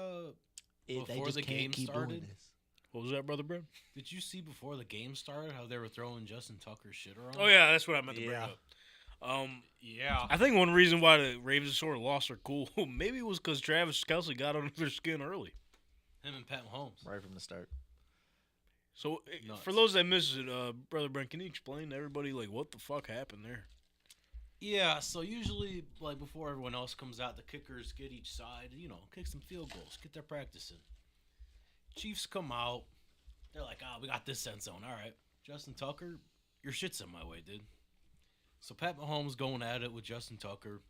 They Before just the can't game keep doing started? this. What was that, brother, Brad? Did you see before the game started how they were throwing Justin Tucker's shit around? Oh yeah, that's what I meant to bring Yeah. up. Yeah. I think one reason why the Ravens sort of lost their cool maybe it was because Travis Kelce got under their skin early. Him and Pat Mahomes. Right from the start. So Nuts. for those that missed it, brother Brent, can you explain to everybody like what the fuck happened there? Yeah, so usually, like, before everyone else comes out, the kickers get each side, kick some field goals, get their practice in. Chiefs come out. They're like, we got this end zone. All right. Justin Tucker, your shit's in my way, dude. So Pat Mahomes going at it with Justin Tucker.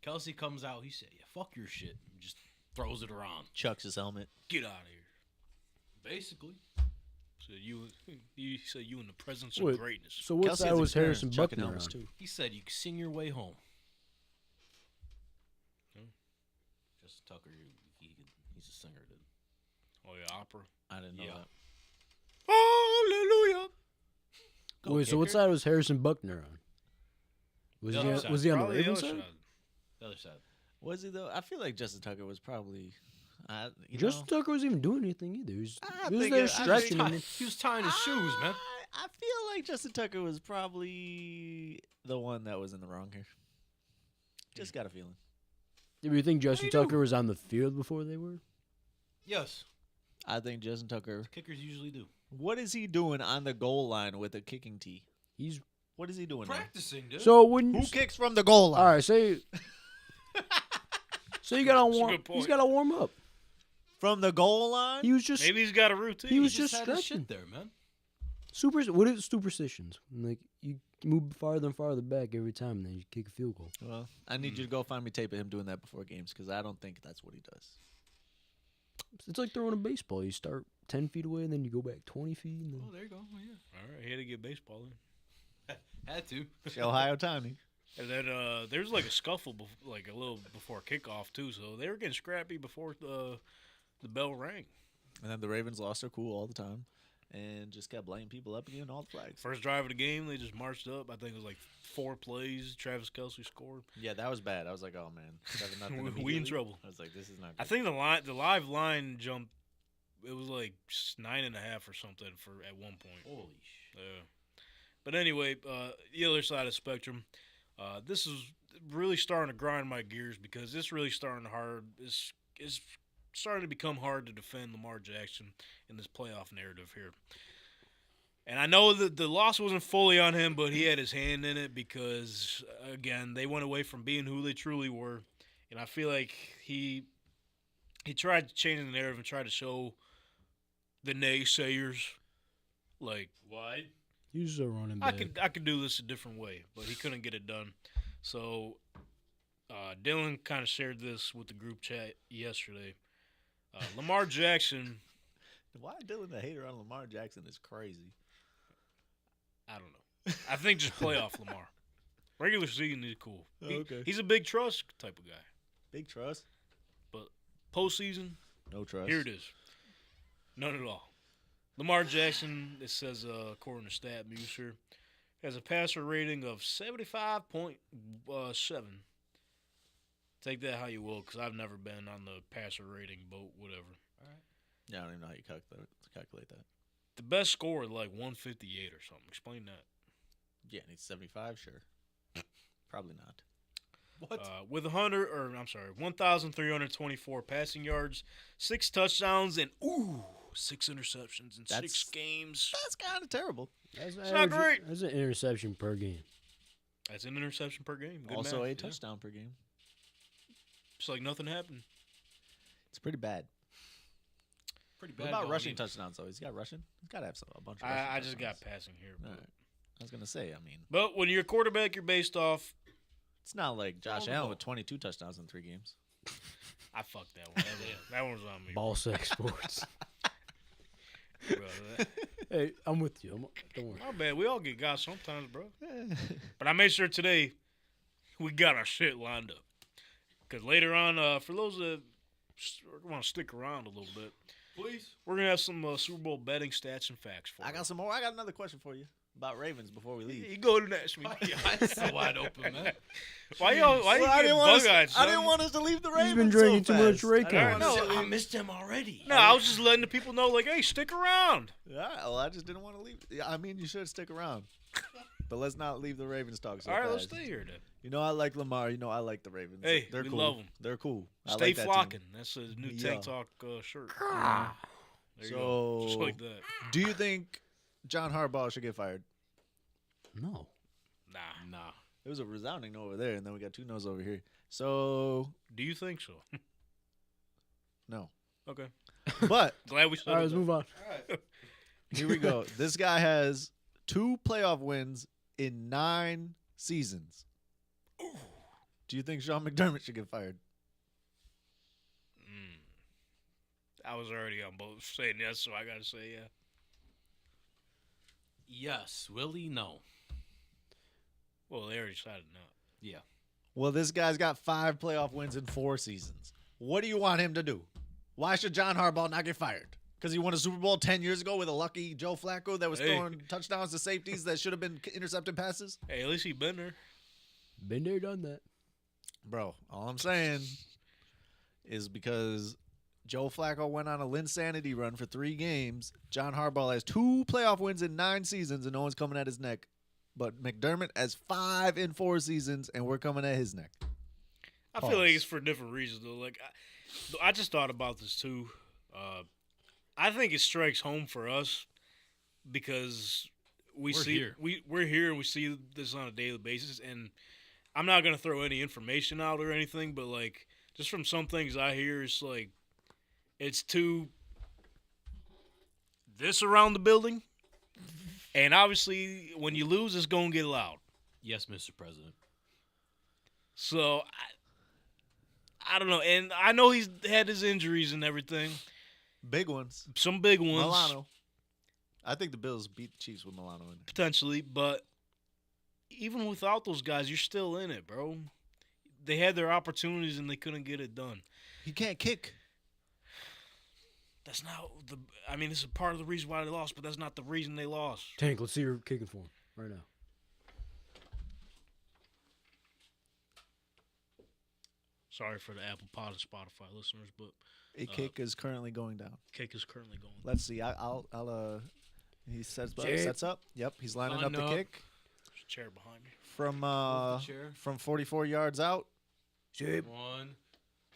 Kelce comes out. He said, yeah, fuck your shit. And just throws it around. Chucks his helmet. Get out of here. Basically. So you said you in the presence Wait, of greatness. So what Kelsey side has was experience Harrison chucking Buckner helmets, on? too. He said, you can sing your way home. Hmm. Justin Tucker, he's a singer, dude. Oh yeah, opera. I didn't know Yeah. that. Hallelujah. Go Wait, so what kicker. side was Harrison Buckner on? Was The he other on, side. was he on the Probably Ravens other side? The other side. Was he though? I feel like Justin Tucker was probably. Justin Tucker wasn't even doing anything either. He was, I he was think there it- I stretching. think- and He was tying his shoes, man. I feel like Justin Tucker was probably the one that was in the wrong here. Just got a feeling. Did you think Justin you do? Tucker was on the field before they were? Yes. I think Justin Tucker. Kickers usually do. What is he doing on the goal line with a kicking tee? He's What is he doing there? Practicing, dude. so when Who kicks from the goal line? all right, say so you got to That's a warm. good point. He's got to warm up. From the goal line? He was just Maybe he's got a routine. He was He just just had his stretching. shit there, man. What is superstitions? Like you move farther and farther back every time, and then you kick a field goal. Well, I need you to go find me tape of him doing that before games because I don't think that's what he does. It's like throwing a baseball. You start 10 feet away, and then you go back 20 feet. And then Oh, there you go. Oh, yeah. All right, he had to get baseball in. Had to. Ohio Tommy. And then there was like a scuffle, like a little before kickoff too. So they were getting scrappy before the bell rang. And then the Ravens lost their cool all the time and just kept lighting people up and getting all the flags. First drive of the game, they just marched up. I think it was like 4 plays. Travis Kelce scored. Yeah, that was bad. I was like, oh, man. 7-0 We in immediately. trouble. I was like, this is not good. I think the live line jumped. It was like 9.5 or something at one point. Holy shit. Yeah. But anyway, the other side of the spectrum, this is really starting to grind my gears because it's really starting hard. It's starting to become hard to defend Lamar Jackson in this playoff narrative here. And I know that the loss wasn't fully on him, but he had his hand in it because, again, they went away from being who they truly were. And I feel like he tried to change the narrative and tried to show the naysayers. Like, What? He's a running back. I could do this a different way, but he couldn't get it done. So Dylan kind of shared this with the group chat yesterday. Lamar Jackson, Why Dylan the hater on Lamar Jackson is crazy. I don't know. I think just playoff Lamar. Regular season is cool. Okay. He's a big trust type of guy. Big trust. But postseason, No trust. here it is. None at all. Lamar Jackson, it says according to StatMuser, has a passer rating of 75.7. Take that how you will, because I've never been on the passer rating boat, whatever. Yeah, I don't even know how you calculate that. The best score is like 158 or something. Explain that. Yeah, needs 75, sure. Probably not. What? With 1,324 passing yards, 6 touchdowns, and 6 interceptions in 6 games. That's kind of terrible. That's not great. That's an interception per game. That's an interception per game. Good Also math, a yeah. touchdown per game. It's like nothing happened. It's pretty bad. Pretty What bad. about doggy. rushing touchdowns, though? He's got rushing? He's got to have a bunch of rushing I just got touchdowns. passing here. All But, right. I was going to say, but when you're a quarterback, you're based off. it's not like Josh the Allen ball. with 22 touchdowns in 3 games. I fucked that one. That one was on me. Ball sack sports. Bro, Hey, I'm with you. Don't worry. my bad. We all get got sometimes, bro. But I made sure today we got our shit lined up. Because later on, for those that want to stick around a little bit, Please. we're going to have some Super Bowl betting stats and facts for I you. got some more. I got another question for you about Ravens before we leave. You go ahead and ask me. Your eyes so wide open, man. Why you Well, getting I bug-eyed, son? didn't want us to leave the Ravens. He's been drinking so too much fast. Raycon. No, I missed him already. No, I was just letting the people know, like, hey, stick around. All right, well, I just didn't want to leave. Yeah, I mean, you should stick around. But let's not leave the Ravens talk so All right, fast. let's stay here then. You know I like Lamar. You know I like the Ravens. Hey, They're we cool. love 'em. They're cool. I Stay like that team. flocking. That's a new Yeah. Tank Talk shirt. There you go. So, Just like that. do you think John Harbaugh should get fired? No. Nah. It was a resounding no over there, and then we got 2 no's over here. So, Do you think so? no. Okay. But Glad we said All right, let's move on. here we go. This guy has 2 playoff wins in 9 seasons. Do you think Sean McDermott should get fired? I was already on both saying yes, so I got to say yeah. Yes. Willie, no. Well, they already decided no. Yeah. Well, this guy's got 5 playoff wins in 4 seasons. What do you want him to do? Why should John Harbaugh not get fired? Because he won a Super Bowl 10 years ago with a lucky Joe Flacco that was Hey. throwing touchdowns to safeties that should have been intercepted passes? Hey, at least he been there. Been there, done that. Bro, all I'm saying is because Joe Flacco went on a Linsanity run for 3 games, John Harbaugh has 2 playoff wins in 9 seasons, and no one's coming at his neck. But McDermott has 5 in 4 seasons, and we're coming at his neck. I feel like it's for different reasons though. Like, I just thought about this too. I think it strikes home for us because we're here. we're here and we see this on a daily basis. And I'm not gonna throw any information out or anything, but like just from some things I hear, it's like it's too this around the building, and obviously when you lose, it's gonna get loud. Yes, Mr. President. So I don't know, and I know he's had his injuries and everything, Big ones. some big ones Milano. I think the Bills beat the Chiefs with Milano in there. potentially, but even without those guys, you're still in it, bro. They had their opportunities and they couldn't get it done. He can't kick. That's not the. I mean, this is part of the reason why they lost, but that's not the reason they lost. Tank, let's see your kicking form right now. Sorry for the Apple Pod and Spotify listeners, but A kick is currently going down. Cake is currently going. Let's see. I'll he sets Jab. up. Yep, he's lining up Line the up. kick There's a chair behind me. from Move the chair. from 44 yards out. 1, 2.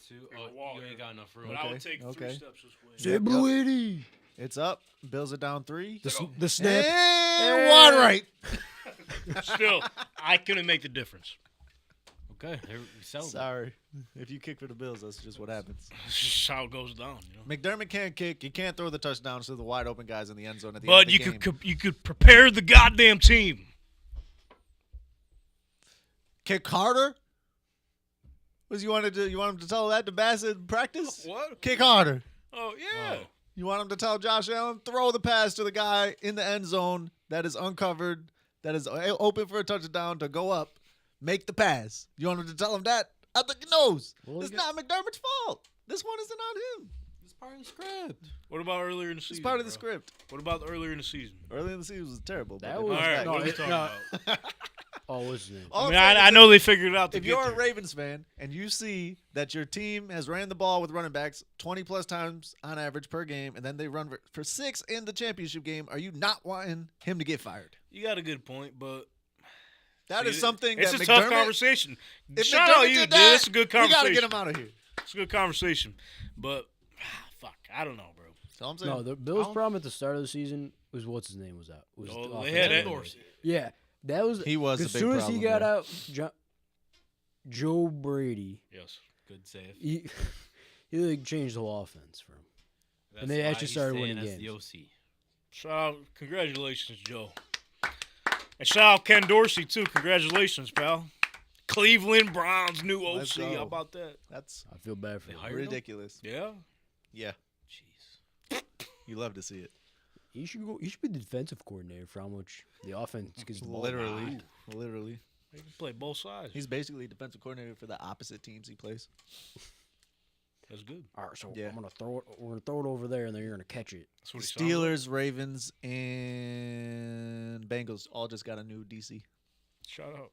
There's Oh, a wall you ain't here. got enough room. But I would Okay, take 3 okay. steps this way. Say Bluey. It's up. Bills are down 3. The snap. And one right. Still, I couldn't make the difference. Okay, there we settled. Sorry. If you kick for the Bills, that's just what happens. That's just how it goes down, you know. McDermott can't kick. You can't throw the touchdowns to the wide open guys in the end zone at the But end of the game. you could prepare the goddamn team. Kick harder? You want him to tell that to Bassett in practice? What? Kick harder. Oh yeah. You want him to tell Josh Allen, throw the pass to the guy in the end zone that is uncovered, that is open for a touchdown to go up, make the pass. You want him to tell him that? I think he knows. Well, It's not McDermott's fault. This one isn't on him. It's part of the script. What about earlier in the season? It's part of the bro? script. What about earlier in the season? Early in the season was terrible. but That they was- bounced All right, back. no, what are we it- talking no. about? Oh, what's his name? All I I'm mean, saying I is know they figured it out to if get you're there. a Ravens fan and you see that your team has ran the ball with running backs 20-plus times on average per game, and then they run for 6 in the championship game, are you not wanting him to get fired? You got a good point, but That is See, something it's that a McDermott, tough conversation. if Shout McDermott out you, did dude. that, It's a good you got to conversation. get him out of here. It's a good conversation, but fuck, I don't know, bro. That's all I'm saying. No, the Bills' problem at the start of the season was what's his name was out. Was Oh, the they offensive had it. coordinator. Yeah, that was. He was the as big soon as he problem got there. out, Joe Brady, Yes. Good save. he like changed the whole offense for him. That's they why actually he's started staying winning as the games. OC. Shout out, congratulations, Joe. And shout out Ken Dorsey too. Congratulations, pal. Cleveland Browns new Let's OC. go. How about that? That's I feel bad for They him. hired him? ridiculous. Yeah. Yeah, Jeez. you love to see it. He should go. He should be the defensive coordinator for how much the offense gets the ball. Literally. Literally. They can play both sides. He's basically defensive coordinator for the opposite teams he plays. That's good. All right, so Yeah. I'm gonna throw it. We're gonna throw it over there, and then you're gonna catch it. That's what he sounds like. Steelers, Ravens, and Bengals all just got a new DC. Shout out.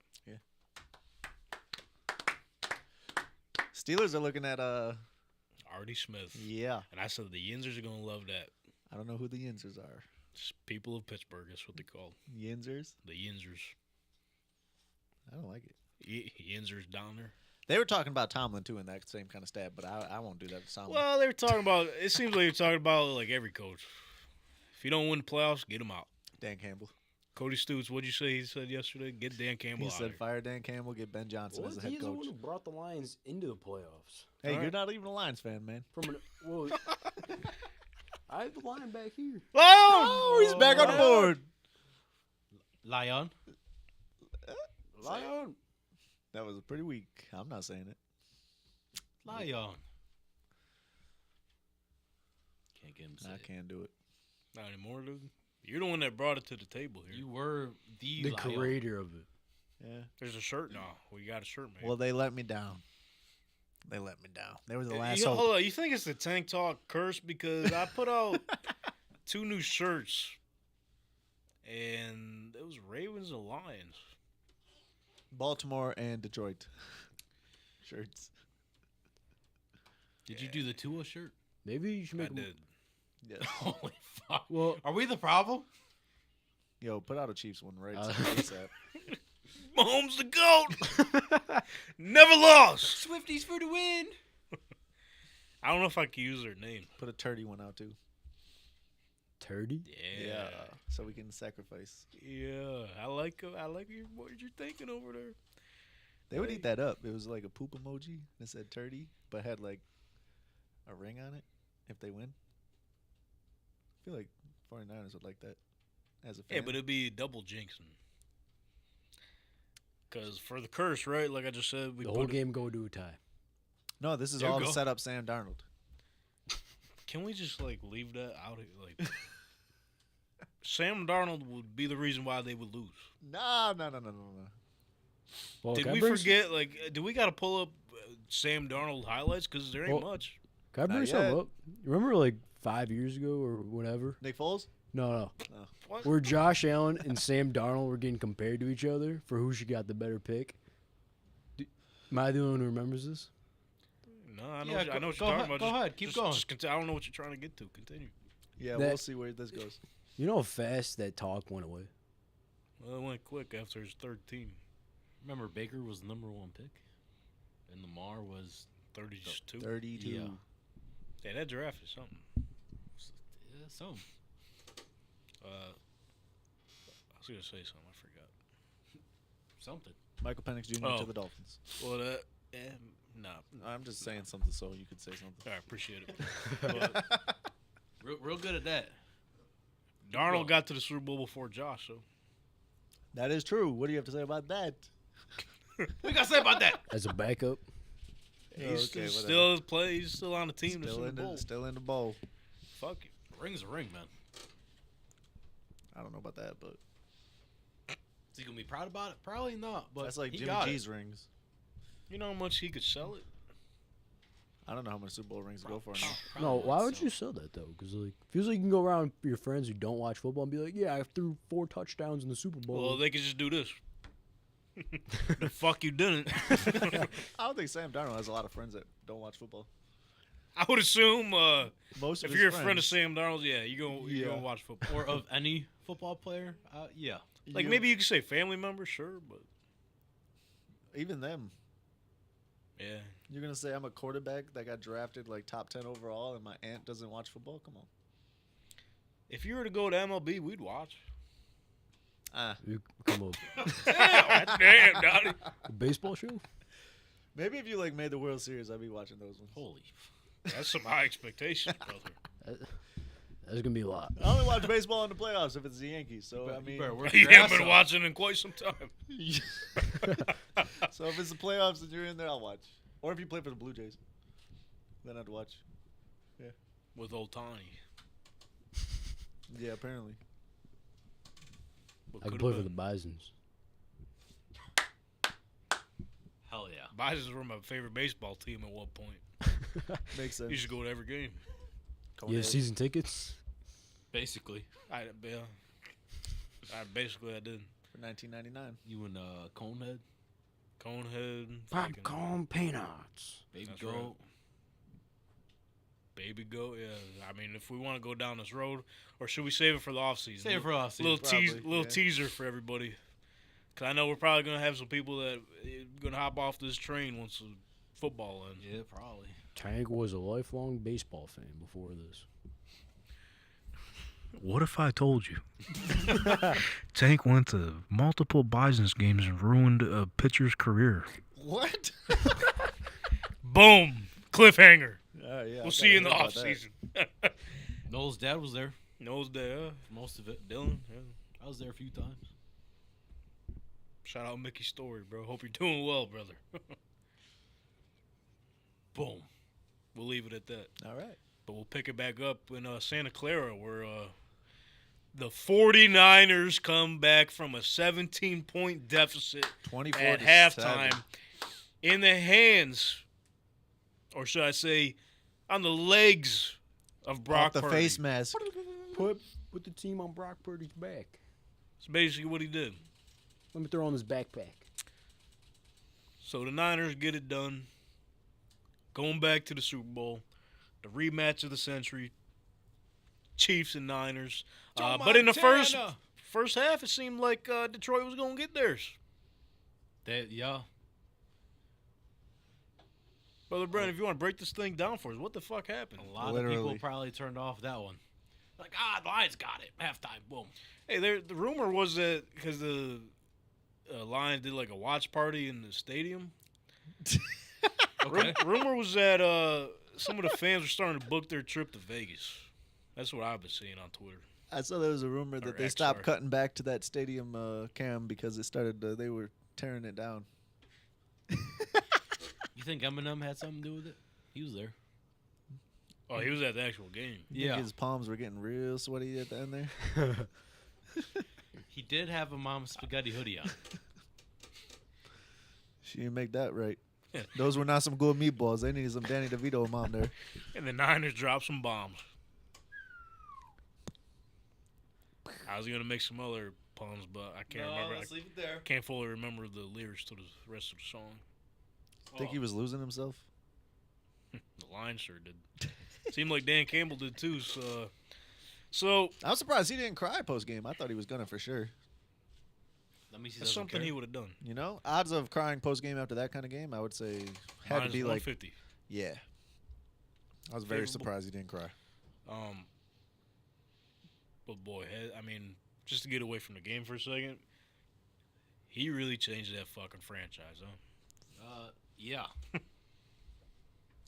Steelers are looking at Artie Smith. yeah. And I said the Yinzers are gonna love that. I don't know who the Yinzers are. Just people of Pittsburgh. That's what they call Yinzers? the Yinzers. I don't like it. Yinzers down there. They were talking about Tomlin too in that same kind of stab, but I won't do that to Tomlin. Well, they were talking about. It seems like they're talking about like every coach. If you don't win the playoffs, get him out. Dan Campbell. Cody Stutes, what'd you say? He said yesterday, get Dan Campbell He out. said Here. fire Dan Campbell, get Ben Johnson as the head He's the coach. one who brought the Lions into the playoffs. Hey, All you're right. not even a Lions fan, man. From an well, I have the line back here. Oh, he's back on the board. Lion. Lion. That was pretty weak. I'm not saying it. Lion. Can't get him to say I it. can't do it. Not anymore, dude. You're the one that brought it to the table here. You were the The Lion. creator of it. Yeah. There's a shirt now. We got a shirt made. Well, they let me down. They let me down. They were the last you, hope. hold on. You think it's the Tank Talk curse because I put out 2 new shirts, and it was Ravens and Lions. Baltimore and Detroit shirts. Did you do the Tua shirt? Maybe you should I make. did. Yes. Holy fuck. Well, Are we the problem? Yo, put out a Chiefs one right Uh, ASAP. Mahomes the GOAT. Never lost. Swifties for the win. I don't know if I can use their name. Put a turdy one out too. Turdy. Yeah. So we can sacrifice. Yeah. I like what you're thinking over there. They would eat that up. It was like a poop emoji that said turdy, but had like a ring on it if they win. I feel like 49ers would like that as a fan. Yeah, but it'd be double jinxing. Because for the curse, right? Like I just said, we The whole put game go to a tie. no, this is There you all to go. set up Sam Darnold. Can we just like leave that out? Like Sam Darnold would be the reason why they would lose. No. Well, Did can I we bring forget? Like, do we got to pull up Sam Darnold highlights? Because there ain't Well- much. Can I bring Not something yet. up? Remember, like 5 years ago or whatever? Nick Foles? No. What? Where Josh Allen and Sam Darnold were getting compared to each other for who should got the better pick. Am I the only one who remembers this? No, I know. Yeah, I know what go you're ahead, talking about. go ahead, keep going. I don't know what you're trying to get to. Continue. Yeah, That- we'll see where this goes. You know how fast that talk went away? Well, it went quick after his third team. Remember, Baker was the #1 pick, and Lamar was 32. 32. Yeah. Yeah, that draft is something. Some. I was gonna say something. I forgot. Something. Michael Penix Jr. Oh. to the Dolphins. Well, nah. I'm just saying something so you could say something. I appreciate it. But Real good at that. Darnold got to the Super Bowl before Josh, so. That is true. What do you have to say about that? What you got to say about that? As a backup. He's Okay, whatever. still plays. He's still on the team. Still in the bowl. Fuck it. Ring's a ring, man. I don't know about that, but Is he gonna be proud about it? Probably not. But that's like he Jimmy got G's rings. You know how much he could sell it? I don't know how much Super Bowl rings go for now. No, why would you sell that though? Because like, feels like you can go around your friends who don't watch football and be like, "Yeah, I threw 4 touchdowns in the Super Bowl." Well, they could just do this. The fuck you didn't. I don't think Sam Darnold has a lot of friends that don't watch football. I would assume Most of if his you're a friends, friend of Sam Darnold, yeah, you're gonna watch football. Or of any football player? Yeah. Like maybe you could say family members, sure, but even them. yeah. You're gonna say I'm a quarterback that got drafted like top 10 overall, and my aunt doesn't watch football? Come on. If you were to go to MLB, we'd watch. You come up Damn, Dottie. a baseball show. Maybe if you like made the World Series, I'd be watching those ones. Holy. That's some high expectations, brother. That's gonna be a lot. I only watch baseball in the playoffs if it's the Yankees. So I mean, You haven't been watching in quite some time. so if it's the playoffs and you're in there, I'll watch. Or if you play for the Blue Jays, then I'd watch. With old Tawny. Yeah, apparently. What I can could've play for been. the Bisons. Hell yeah. Bisons were my favorite baseball team at one point. Makes sense. You should go to every game. Yeah, season tickets. Basically. I basically did. For 1999. You and Conehead. Conehead. fucking Popcorn peanuts. Baby That's Goat. right. Baby Goat, yeah. I mean, if we want to go down this road, or should we save it for the offseason? Save it for us. Little Probably, yeah. teaser for everybody. Because I know we're probably going to have some people that are going to hop off this train once the football ends. Yeah, probably. Tank was a lifelong baseball fan before this. What if I told you? Tank went to multiple Bisons games and ruined a pitcher's career. What? Boom! Cliffhanger. Yeah, We'll see you in the offseason. Noel's dad was there Knows that. for most of it. Dylan, yeah. I was there a few times. Shout out Mickey Story, bro. Hope you're doing well, brother. Boom. We'll leave it at that. All right. But we'll pick it back up in Santa Clara, where the 49ers come back from a 17-point deficit 24 at to halftime 7. in the hands, or should I say, on the legs of Brock Off the Purdy. face mask. Put the team on Brock Purdy's back. That's basically what he did. Let me throw on his backpack. So the Niners get it done, going back to the Super Bowl, the rematch of the century, Chiefs and Niners. But in the first half, it seemed like Detroit was going to get theirs. Yeah. Brother Brent, if you want to break this thing down for us, what the fuck happened? A lot of Literally. people probably turned off that one. Like, the Lions got it. Halftime. Boom. Hey, the rumor was that because the Lions did like a watch party in the stadium. Okay. Rumor was that some of the fans were starting to book their trip to Vegas. That's what I've been seeing on Twitter. I saw there was a rumor Or that they X, stopped sorry. cutting back to that stadium cam because it started. They were tearing it down. You think Eminem had something to do with it? He was there. Oh, he was at the actual game. I think his palms were getting real sweaty at the end there. He did have a Mom Spaghetti hoodie on. She didn't make that right. Those were not some good meatballs. They needed some Danny DeVito mom there. And the Niners dropped some bombs. I was gonna make some other puns, but I can't remember. I leave it there. can't fully remember the lyrics to the rest of the song. Think he was losing himself? The line sure did. Seemed like Dan Campbell did too. So I'm surprised he didn't cry post game. I thought he was gonna for sure. Let me see. that's something he would have done. You know, odds of crying post game after that kind of game, I would say had Minus to be like 150. yeah. I was very Favorable. surprised he didn't cry. But boy, I mean, just to get away from the game for a second, He really changed that fucking franchise, huh? Yeah.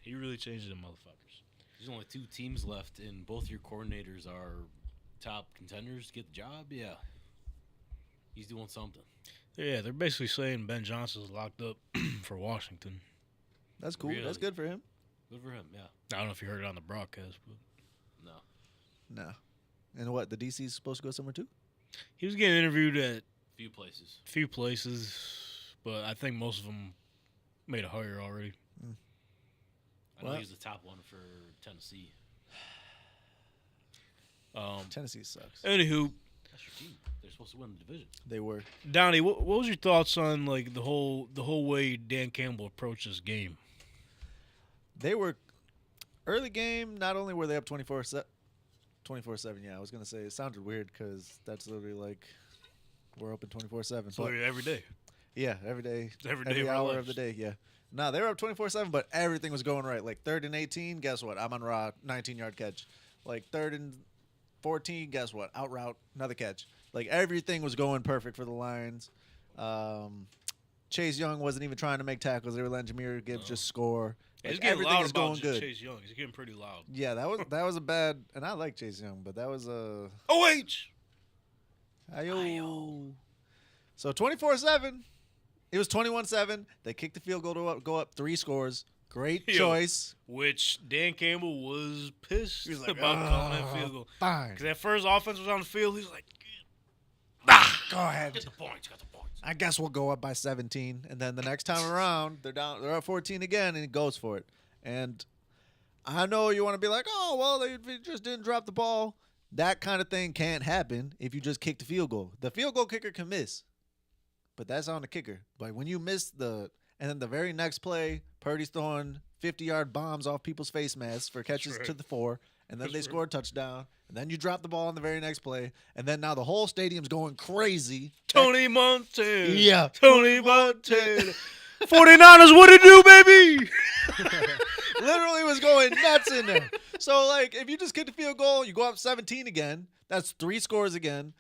He really changed them motherfuckers. There's only 2 teams left, and both your coordinators are top contenders to get the job. Yeah. He's doing something. Yeah, they're basically saying Ben Johnson's locked up for Washington. That's cool. Really? That's good for him. Good for him, yeah. I don't know if you heard it on the broadcast, but No. No. And what? The DC's supposed to go somewhere too? he was getting interviewed at Few places. a few places, but I think most of them made a hire already. I know What? he was the top one for Tennessee. Tennessee sucks. Anywho, That's your team. They're supposed to win the division. They were. Donnie, what was your thoughts on like the whole way Dan Campbell approached this game? They were early game. Not only were they up 24-7. Yeah, I was gonna say it sounded weird because that's literally like we're open 24/7. So every day. Yeah, every day, Every day every of our hour lives. of the day. Yeah. No, they were up 24/7, but everything was going right. Like 3rd and 18, guess what? I'm on route, 19-yard catch. Like 3rd and 14, guess what? Out route, another catch. Like everything was going perfect for the Lions. Chase Young wasn't even trying to make tackles. They were letting Jameer Gibbs just score. He's Like, getting everything loud is about going good. Chase Young. He's getting pretty loud. Yeah, that was a bad. And I like Chase Young, but that was a. OH! Ayo. So 24/7. It was 21-7. They kicked the field goal to go up 3 scores. Great Yo. choice. Which Dan Campbell was pissed He was like, about calling that field goal. Fine. Because that first offense was on the field, he's like, Go ahead. Get the points. Got the points. I guess we'll go up by 17. And then the next time around, they're up 14 again, and he goes for it. And I know you want to be like, oh, well, they just didn't drop the ball. That kind of thing can't happen if you just kick the field goal. The field goal kicker can miss, but that's on the kicker. But when you miss and then the very next play, Purdy's throwing 50-yard bombs off people's face masks for catches right. to the 4, and then That's they right. score a touchdown, and then you drop the ball on the very next play, and then now the whole stadium's going crazy. Tony Montana. Yeah. Tony Montana. 49ers, what it do, baby? Literally was going nuts in there. So, like, if you just kick the field goal, you go up 17 again. That's 3 scores again.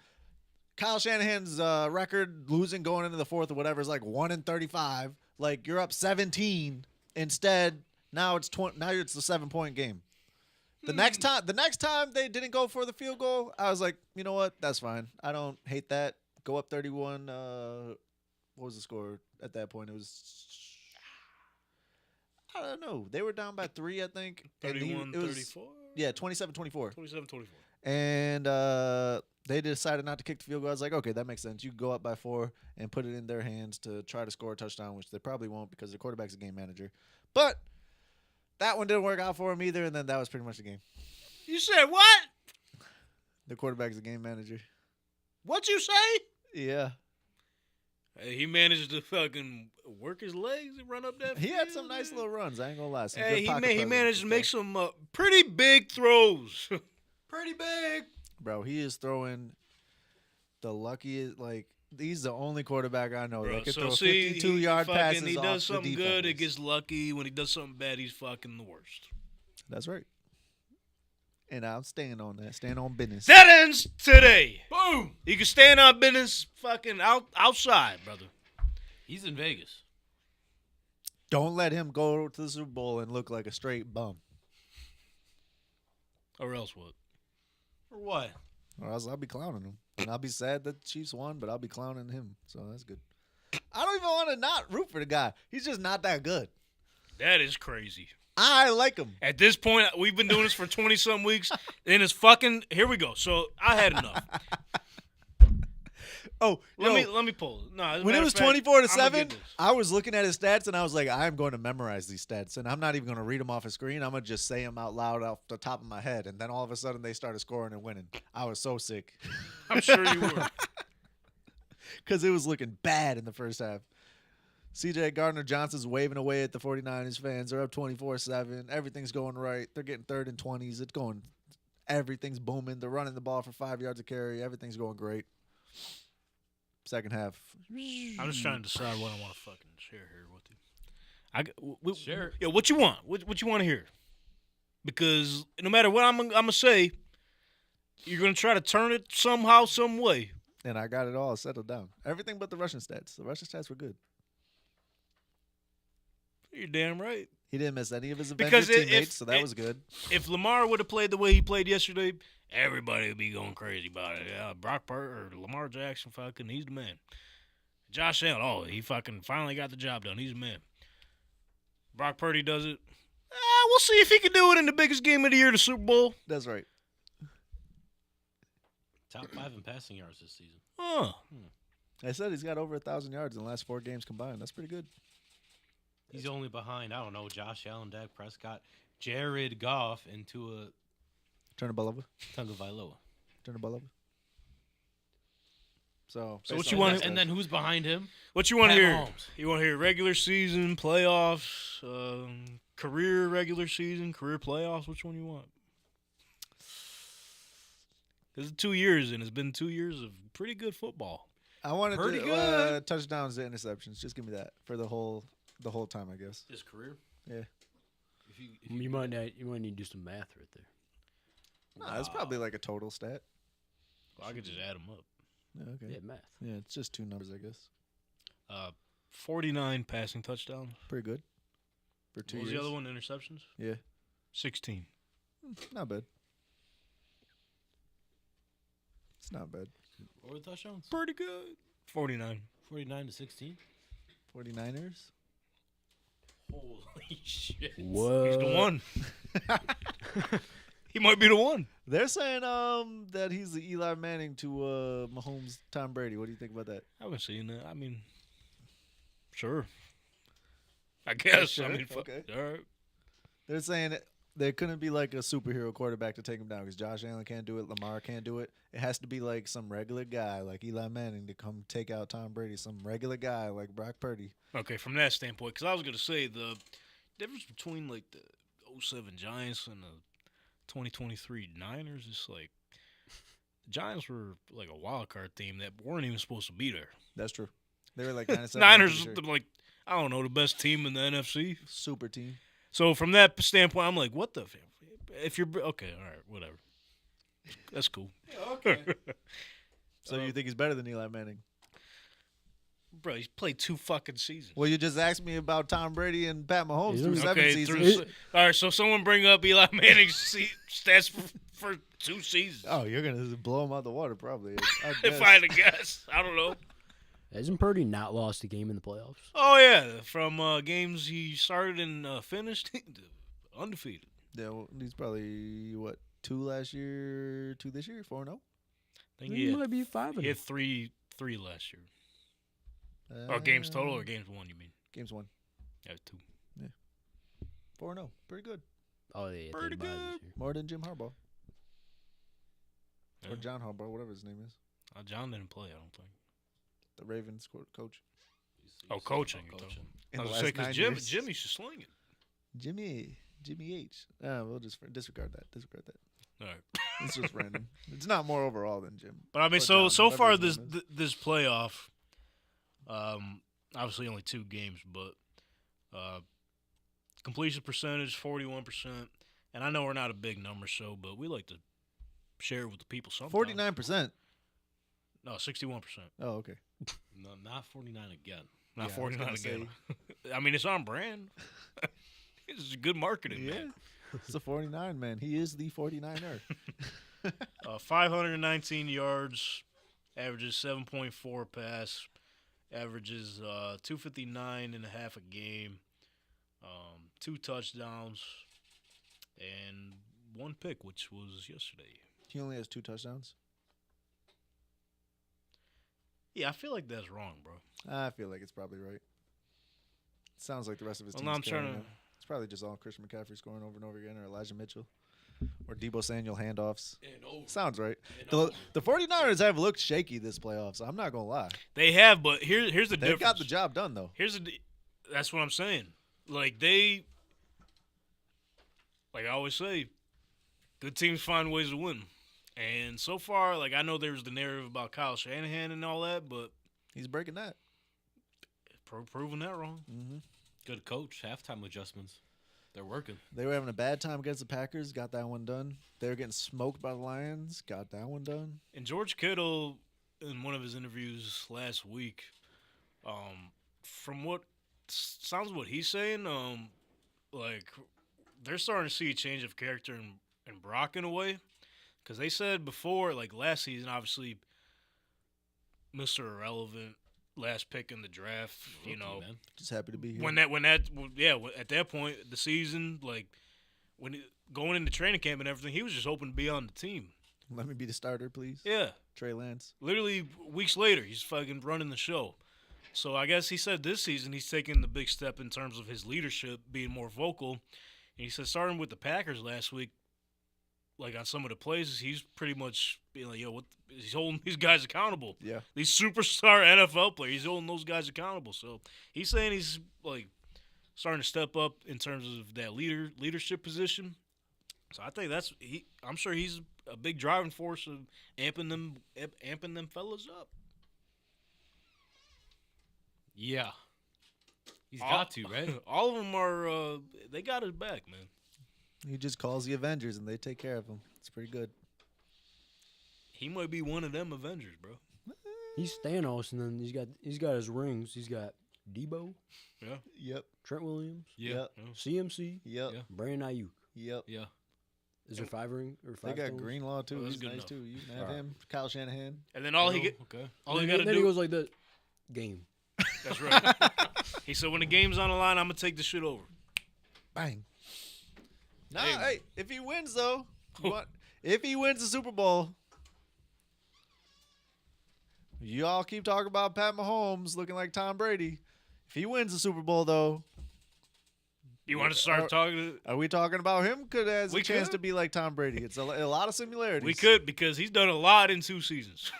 Kyle Shanahan's record losing going into the 4th or whatever is like 1-35. Like, you're up 17. Instead, now it's the 7-point game. The next time they didn't go for the field goal, I was like, you know what? That's fine. I don't hate that. Go up 31. What was the score at that point? It was, I don't know. They were down by 3, I think. And 31-34? Yeah, 27-24. 27-24. And they decided not to kick the field goal. I was like, okay, that makes sense. You can go up by 4 and put it in their hands to try to score a touchdown, which they probably won't because their quarterback's a game manager. But that one didn't work out for him either, and then that was pretty much the game. You said what? The quarterback's a game manager. What you say? Yeah. Hey, he managed to fucking work his legs and run up that He had field, some nice man. little runs. I ain't going to lie. Some Hey, good pocket he presence managed to and make stuff. some pretty big throws. Pretty big. Bro, he is throwing the luckiest, like, he's the only quarterback I know Bro, that can so throw see, 52-yard he passes he off does the something good, it defenders. gets lucky. When he does something bad, he's fucking the worst. That's right. And I'm staying on that. Staying on business. That ends today. Boom. You can stand on business fucking outside, brother. He's in Vegas. Don't let him go to the Super Bowl and look like a straight bum. Or else what? Or what? Or else I'll be clowning him. And I'll be sad that the Chiefs won, but I'll be clowning him. So that's good. I don't even want to not root for the guy. He's just not that good. That is crazy. I like him. At this point, we've been doing this for 20-some weeks, and it's fucking. Here we go. So I had enough. Oh, Let me pull it. No, as a when it matter was of fact, 24-7, I'ma get this. I was looking at his stats and I was like, I'm going to memorize these stats, and I'm not even going to read them off a screen. I'm going to just say them out loud off the top of my head, and then all of a sudden they started scoring and winning. I was so sick I'm sure you were. because it was looking bad in the first half. CJ Gardner-Johnson's waving away at the 49ers fans. They're up 24-7. Everything's going right. They're getting 3rd and 20s. It's going. Everything's booming. They're running the ball for 5 yards of carry. Everything's going great. Second half. I'm just trying to decide what I want to fucking share here with you. Share. Yeah, what you want? What you want to hear? Because no matter what I'm gonna say, you're gonna try to turn it somehow, some way. And I got it all settled down. Everything but the rushing stats. The rushing stats were good. You're damn right. He didn't miss any of his Because Avengers teammates, so that was good. If Lamar would have played the way he played yesterday, everybody would be going crazy about it. Brock Purdy or Lamar Jackson, fucking, he's the man. Josh Allen, he fucking finally got the job done. He's the man. Brock Purdy does it. We'll see if he can do it in the biggest game of the year, the Super Bowl. That's right. Top 5 in passing yards this season. Huh. I said he's got over 1,000 yards in the last 4 games combined. That's pretty good. He's only behind, I don't know, Josh Allen, Dak Prescott, Jared Goff, into a Turn the ball over. Tagovailoa. Turn the ball over. So what you want? And then who's behind him? What you want to Pat hear? Mahomes. You want to hear regular season, playoffs, career regular season, career playoffs? Which one you want? This is 2 years, and it's been 2 years of pretty good football. I wanted Pretty to good. touchdowns to interceptions. Just give me that for the whole time, I guess. His career? Yeah. You might need to do some math right there. Nah, it's probably like a total stat. Well, I could just add them up. Yeah, okay. Yeah, math. Yeah, it's just 2 numbers, I guess. 49 passing touchdowns. Pretty good. For 2 What years. was the other one? Interceptions? Yeah. 16. Not bad. It's not bad. What were the touchdowns? Pretty good. 49. 49 to 16? 49ers? Holy shit. Whoa. He's the one. He might be the one. They're saying that he's the Eli Manning to Mahomes, Tom Brady. What do you think about that? I haven't seen that. I mean, sure. I guess. Sure? I mean, fuck. Okay. All right. They're saying there couldn't be like a superhero quarterback to take him down because Josh Allen can't do it, Lamar can't do it. It has to be like some regular guy like Eli Manning to come take out Tom Brady, some regular guy like Brock Purdy. Okay, from that standpoint, because I was going to say the difference between like the 07 Giants and the 2023 Niners is like the Giants were like a wild card team that weren't even supposed to be there. That's true. They were like 9-7. Niners, I'm pretty like, I don't know, the best team in the NFC. sure. Super team. So from that standpoint, I'm like, what the? If you're okay, all right, whatever. That's cool. Okay. So you think he's better than Eli Manning? Bro, he's played 2 fucking seasons. Well, you just asked me about Tom Brady and Pat Mahomes He's through okay, 7 seasons. All right, so someone bring up Eli Manning's stats for 2 seasons. Oh, you're gonna blow him out the water, probably. If I had to guess, I don't know. Hasn't Purdy not lost a game in the playoffs? Oh yeah, from games he started and finished, undefeated. Yeah, well, he's probably what 2 last year, 2 this year, 4-0. I think He might be 5. he had three last year. Or games total, or games won? You mean? Games 1, Yeah, 2. 4-0, pretty good. Oh, yeah. Pretty they bought good. this year. More than Jim Harbaugh Yeah. or John Harbaugh, whatever his name is, John didn't play, I don't think. the Ravens coach. Oh, coaching. you're talking. In I the was gonna say last 9 because years. Jimmy should sling it. Jimmy H. We'll just disregard that. Disregard that. All right. It's just random. It's not more overall than Jim. But I mean, Or so John, whatever far his this name is. this playoff, obviously only 2 games, but completion percentage 41%, and I know we're not a big number, but we like to share it with the people sometimes. 49%. No, 61%. Oh, okay. No, not 49 again. Not Yeah, I was 49 gonna again. I mean, it's on brand. It's good marketing, Yeah. man. It's a 49 man. He is the 49er. 519 yards, averages 7.4 pass, averages 259 and a half a game, 2 touchdowns, and 1 pick, which was yesterday. He only has 2 touchdowns. Yeah, I feel like that's wrong, bro. I feel like it's probably right. Sounds like the rest of his Well, team's now I'm trying carrying to- him. It's probably just all Christian McCaffrey scoring over and over again, or Elijah Mitchell, or Debo Samuel handoffs. And over. Sounds right. And The, over. the 49ers have looked shaky this playoffs. I'm not going to lie. They have, but here's the They've difference. got the job done, though. That's what I'm saying. Like like I always say, good teams find ways to win. And so far, like I know there's the narrative about Kyle Shanahan and all that, but He's breaking that. proving that wrong. Mm-hmm. Good coach. Halftime adjustments. They're working. They were having a bad time against the Packers. Got that one done. They were getting smoked by the Lions. Got that one done. And George Kittle in one of his interviews last week. From what sounds what he's saying, like they're starting to see a change of character in Brock in a way, because they said before, like last season, obviously, Mr. Irrelevant, last pick in the draft. You know, man. Just happy to be here. At that point, the season, like going into training camp and everything, he was just hoping to be on the team. Let me be the starter, please. Yeah. Trey Lance. Literally weeks later, he's fucking running the show. So I guess he said this season he's taking the big step in terms of his leadership, being more vocal. And he said starting with the Packers last week, like on some of the plays, he's pretty much being like, he's holding these guys accountable. Yeah. These superstar NFL players, he's holding those guys accountable. So he's saying he's like starting to step up in terms of that leadership position. So I think I'm sure he's a big driving force of amping them fellas up. Yeah. He's got to, right? All of them are, they got his back, man. He just calls the Avengers and they take care of him. It's pretty good. He might be one of them Avengers, bro. He's Thanos, and then he's got his rings. He's got Debo, Yeah. Yep. Trent Williams, Yeah. Yep. CMC, Yep. Yeah. Brandon Ayuk. Yep. Yeah. Is there 5 ring or 5? They got stones? Greenlaw too. Oh, that's He's good nice enough. too. You can have Alright. him. Kyle Shanahan. And then all he Okay. got to Then he do. goes like the game. That's right. He said, when the game's on the line, I'm gonna take the shit over. Bang. Nah, Hey. hey, if he wins though, if he wins the Super Bowl, you all keep talking about Pat Mahomes looking like Tom Brady. If he wins the Super Bowl though, You want to start talking? are we talking about him? Could has We a chance could. to be like Tom Brady? It's a lot of similarities. We could, because he's done a lot in 2 seasons.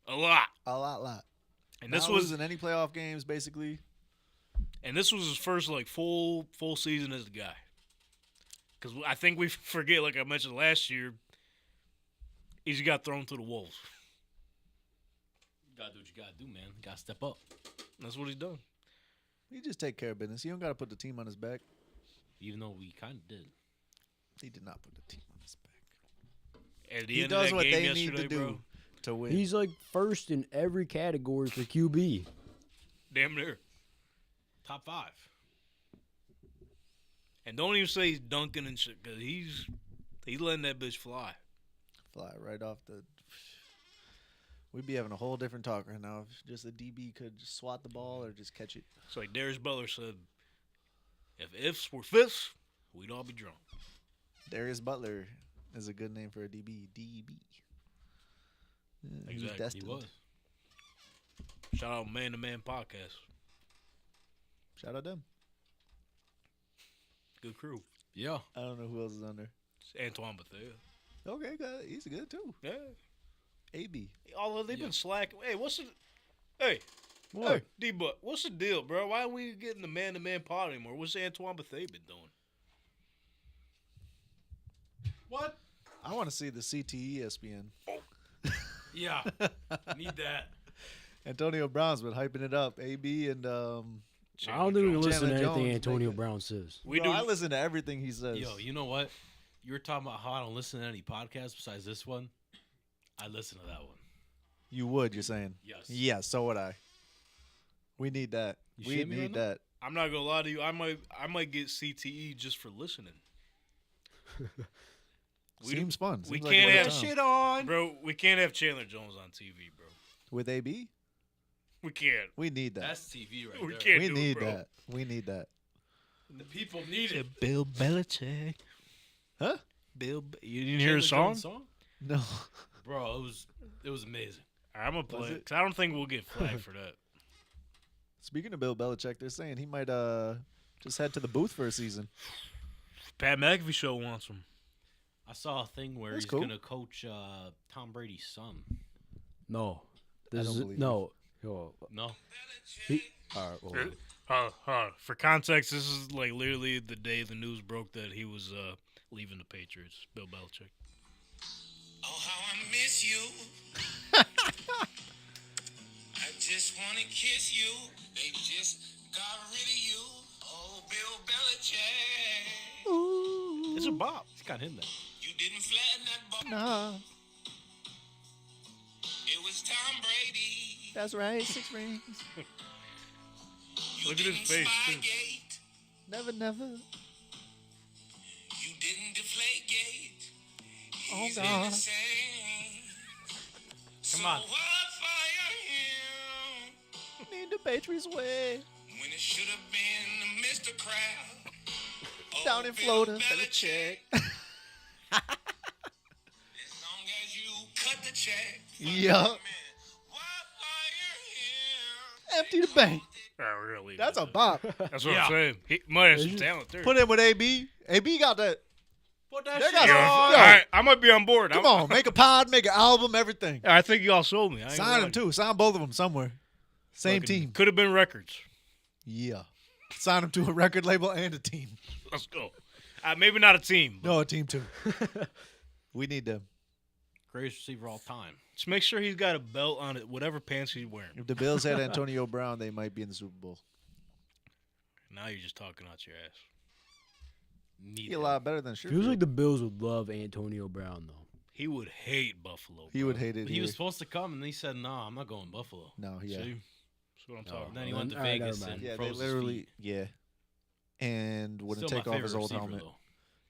A lot. a lot. And this Not was losing any playoff games basically. his first like full season as the guy. Because I think we forget, like I mentioned last year, he's got thrown to the wolves. You gotta do what you gotta do, man. You gotta step up. That's what he's done. He just take care of business. You don't got to put the team on his back. Even though we kind of did. He did not put the team on his back. At the He end does of that what game they yesterday, need to do bro, to win. He's like first in every category for QB. damn near. Top 5. And don't even say he's dunking and shit, because he's letting that bitch fly. Fly right off the. We'd be having a whole different talk right now if just a DB could just swat the ball or just catch it. It's like Darius Butler said, if ifs were fifths, we'd all be drunk. Darius Butler is a good name for a DB. DB. Yeah, he was Exactly, he destined. He was. Shout out Man to Man Podcast. Shout out them. Good crew. Yeah. I don't know who else is on there. It's Antoine Bethea. Okay, good. He's good too. Yeah. AB. Although they've Yeah. been slacking. Hey, Hey, D-Buck, what's the deal, bro? Why are we getting the man-to-man pod anymore? What's Antoine Bethea been doing? What? I want to see the CTE-SPN. Yeah. Need that. Antonio Brown's been hyping it up. AB and I don't think we can listen to Chandler anything Jones Antonio make it. Brown says. We Bro, do. I listen to everything he says. Yo, you know what? You were talking about how I don't listen to any podcasts besides this one. I listen to that one. You would, you're saying? Yes. Yes, so would I. We need that. You We shit me need on that. I'm not gonna lie to you. I might get CTE just for listening. Seems fun. we Seems like can't a have good time. shit on. Bro, we can't have Chandler Jones on TV, bro. With AB? We can't. We need that. That's TV right We there. can't We do need it, bro. that. We need that. The people need it. Bill Belichick. Huh? You didn't hear his song? No. Bro, it was amazing. All right, I'm gonna play Was it. it? 'Cause I don't think we'll get flagged for that. Speaking of Bill Belichick, they're saying he might just head to the booth for a season. Pat McAfee show wants him. I saw a thing where That's he's cool. gonna coach Tom Brady's son. No. I This don't is believe no. Yo, No, all right, For context, this is like literally the day the news broke that he was leaving the Patriots. Bill Belichick. Oh, how I miss you. I just want to kiss you. They just got rid of you. Oh, Bill Belichick. It's a bop. it's got him there. You didn't flatten that ball. Nah. It was That's right, 6 rings. Look at his face, too. Never, never. You didn't deflate gate. Oh, He's God. insane. Come on. So what fire him Need the Patriots way. when it should have been Mr. Crab? Down in Florida. Belichick. As long as you cut the check. Yeah. What fire him? Empty the bank. Oh, really? That's a bop. That's what I'm saying. He might have some talent there. Put in with AB. AB got that. Put that They shit got Yeah, some- all Yo. right, I might be on board. Come on, make a pod, make an album, everything. I think y'all sold me. I ain't Sign gonna them too. Sign both of them somewhere. Same team. Could have been records. Yeah. Sign them to a record label and a team. Let's go. Maybe not a team. But No, a team too. We need them. Greatest receiver all time. just make sure he's got a belt on it, whatever pants he's wearing. If the Bills had Antonio Brown, they might be in the Super Bowl. Now you're just talking out your ass. He a lot better than Sherfield. Feels like the Bills would love Antonio Brown though. He would hate Buffalo. He bro. would hate it. He here. was supposed to come, and he said, "No, I'm not going Buffalo." No, yeah. See? That's what I'm talking Then he about. went to All right, Vegas never mind. and Yeah, froze they his literally, feet. yeah. And wouldn't Still take my off his favorite old receiver, helmet. though,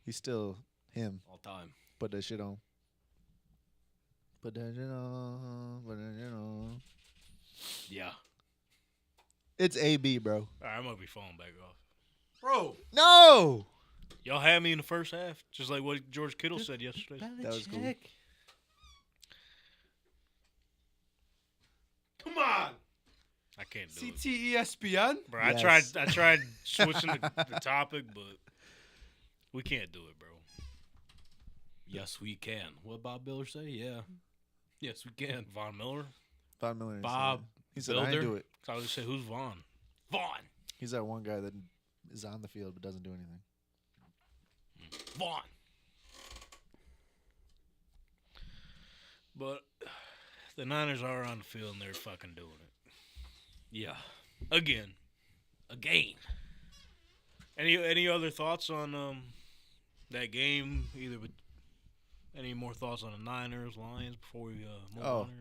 He's still him. all time. Put that shit on. Put that shit on. Put that shit on. Yeah, It's AB, bro. All right, I might be falling back off. bro. No! Y'all had me in the first half, just like what George Kittle said yesterday. That was cool. Come on, I can't do it. CTE-SPN. Bro, Yes. I tried switching the topic, but we can't do it, bro. Yes, we can. What Bob Miller say? Yeah. Yes, we can. Von Miller? $5 million. Bob He said, I Builder? ain't do it. So I was just say, who's Von? Vaughn. He's that one guy that is on the field but doesn't do anything. Vaughn. But the Niners are on the field and they're fucking doing it. Yeah. Again. Any other thoughts on that game? Any more thoughts on the Niners, Lions before we move Oh. on here?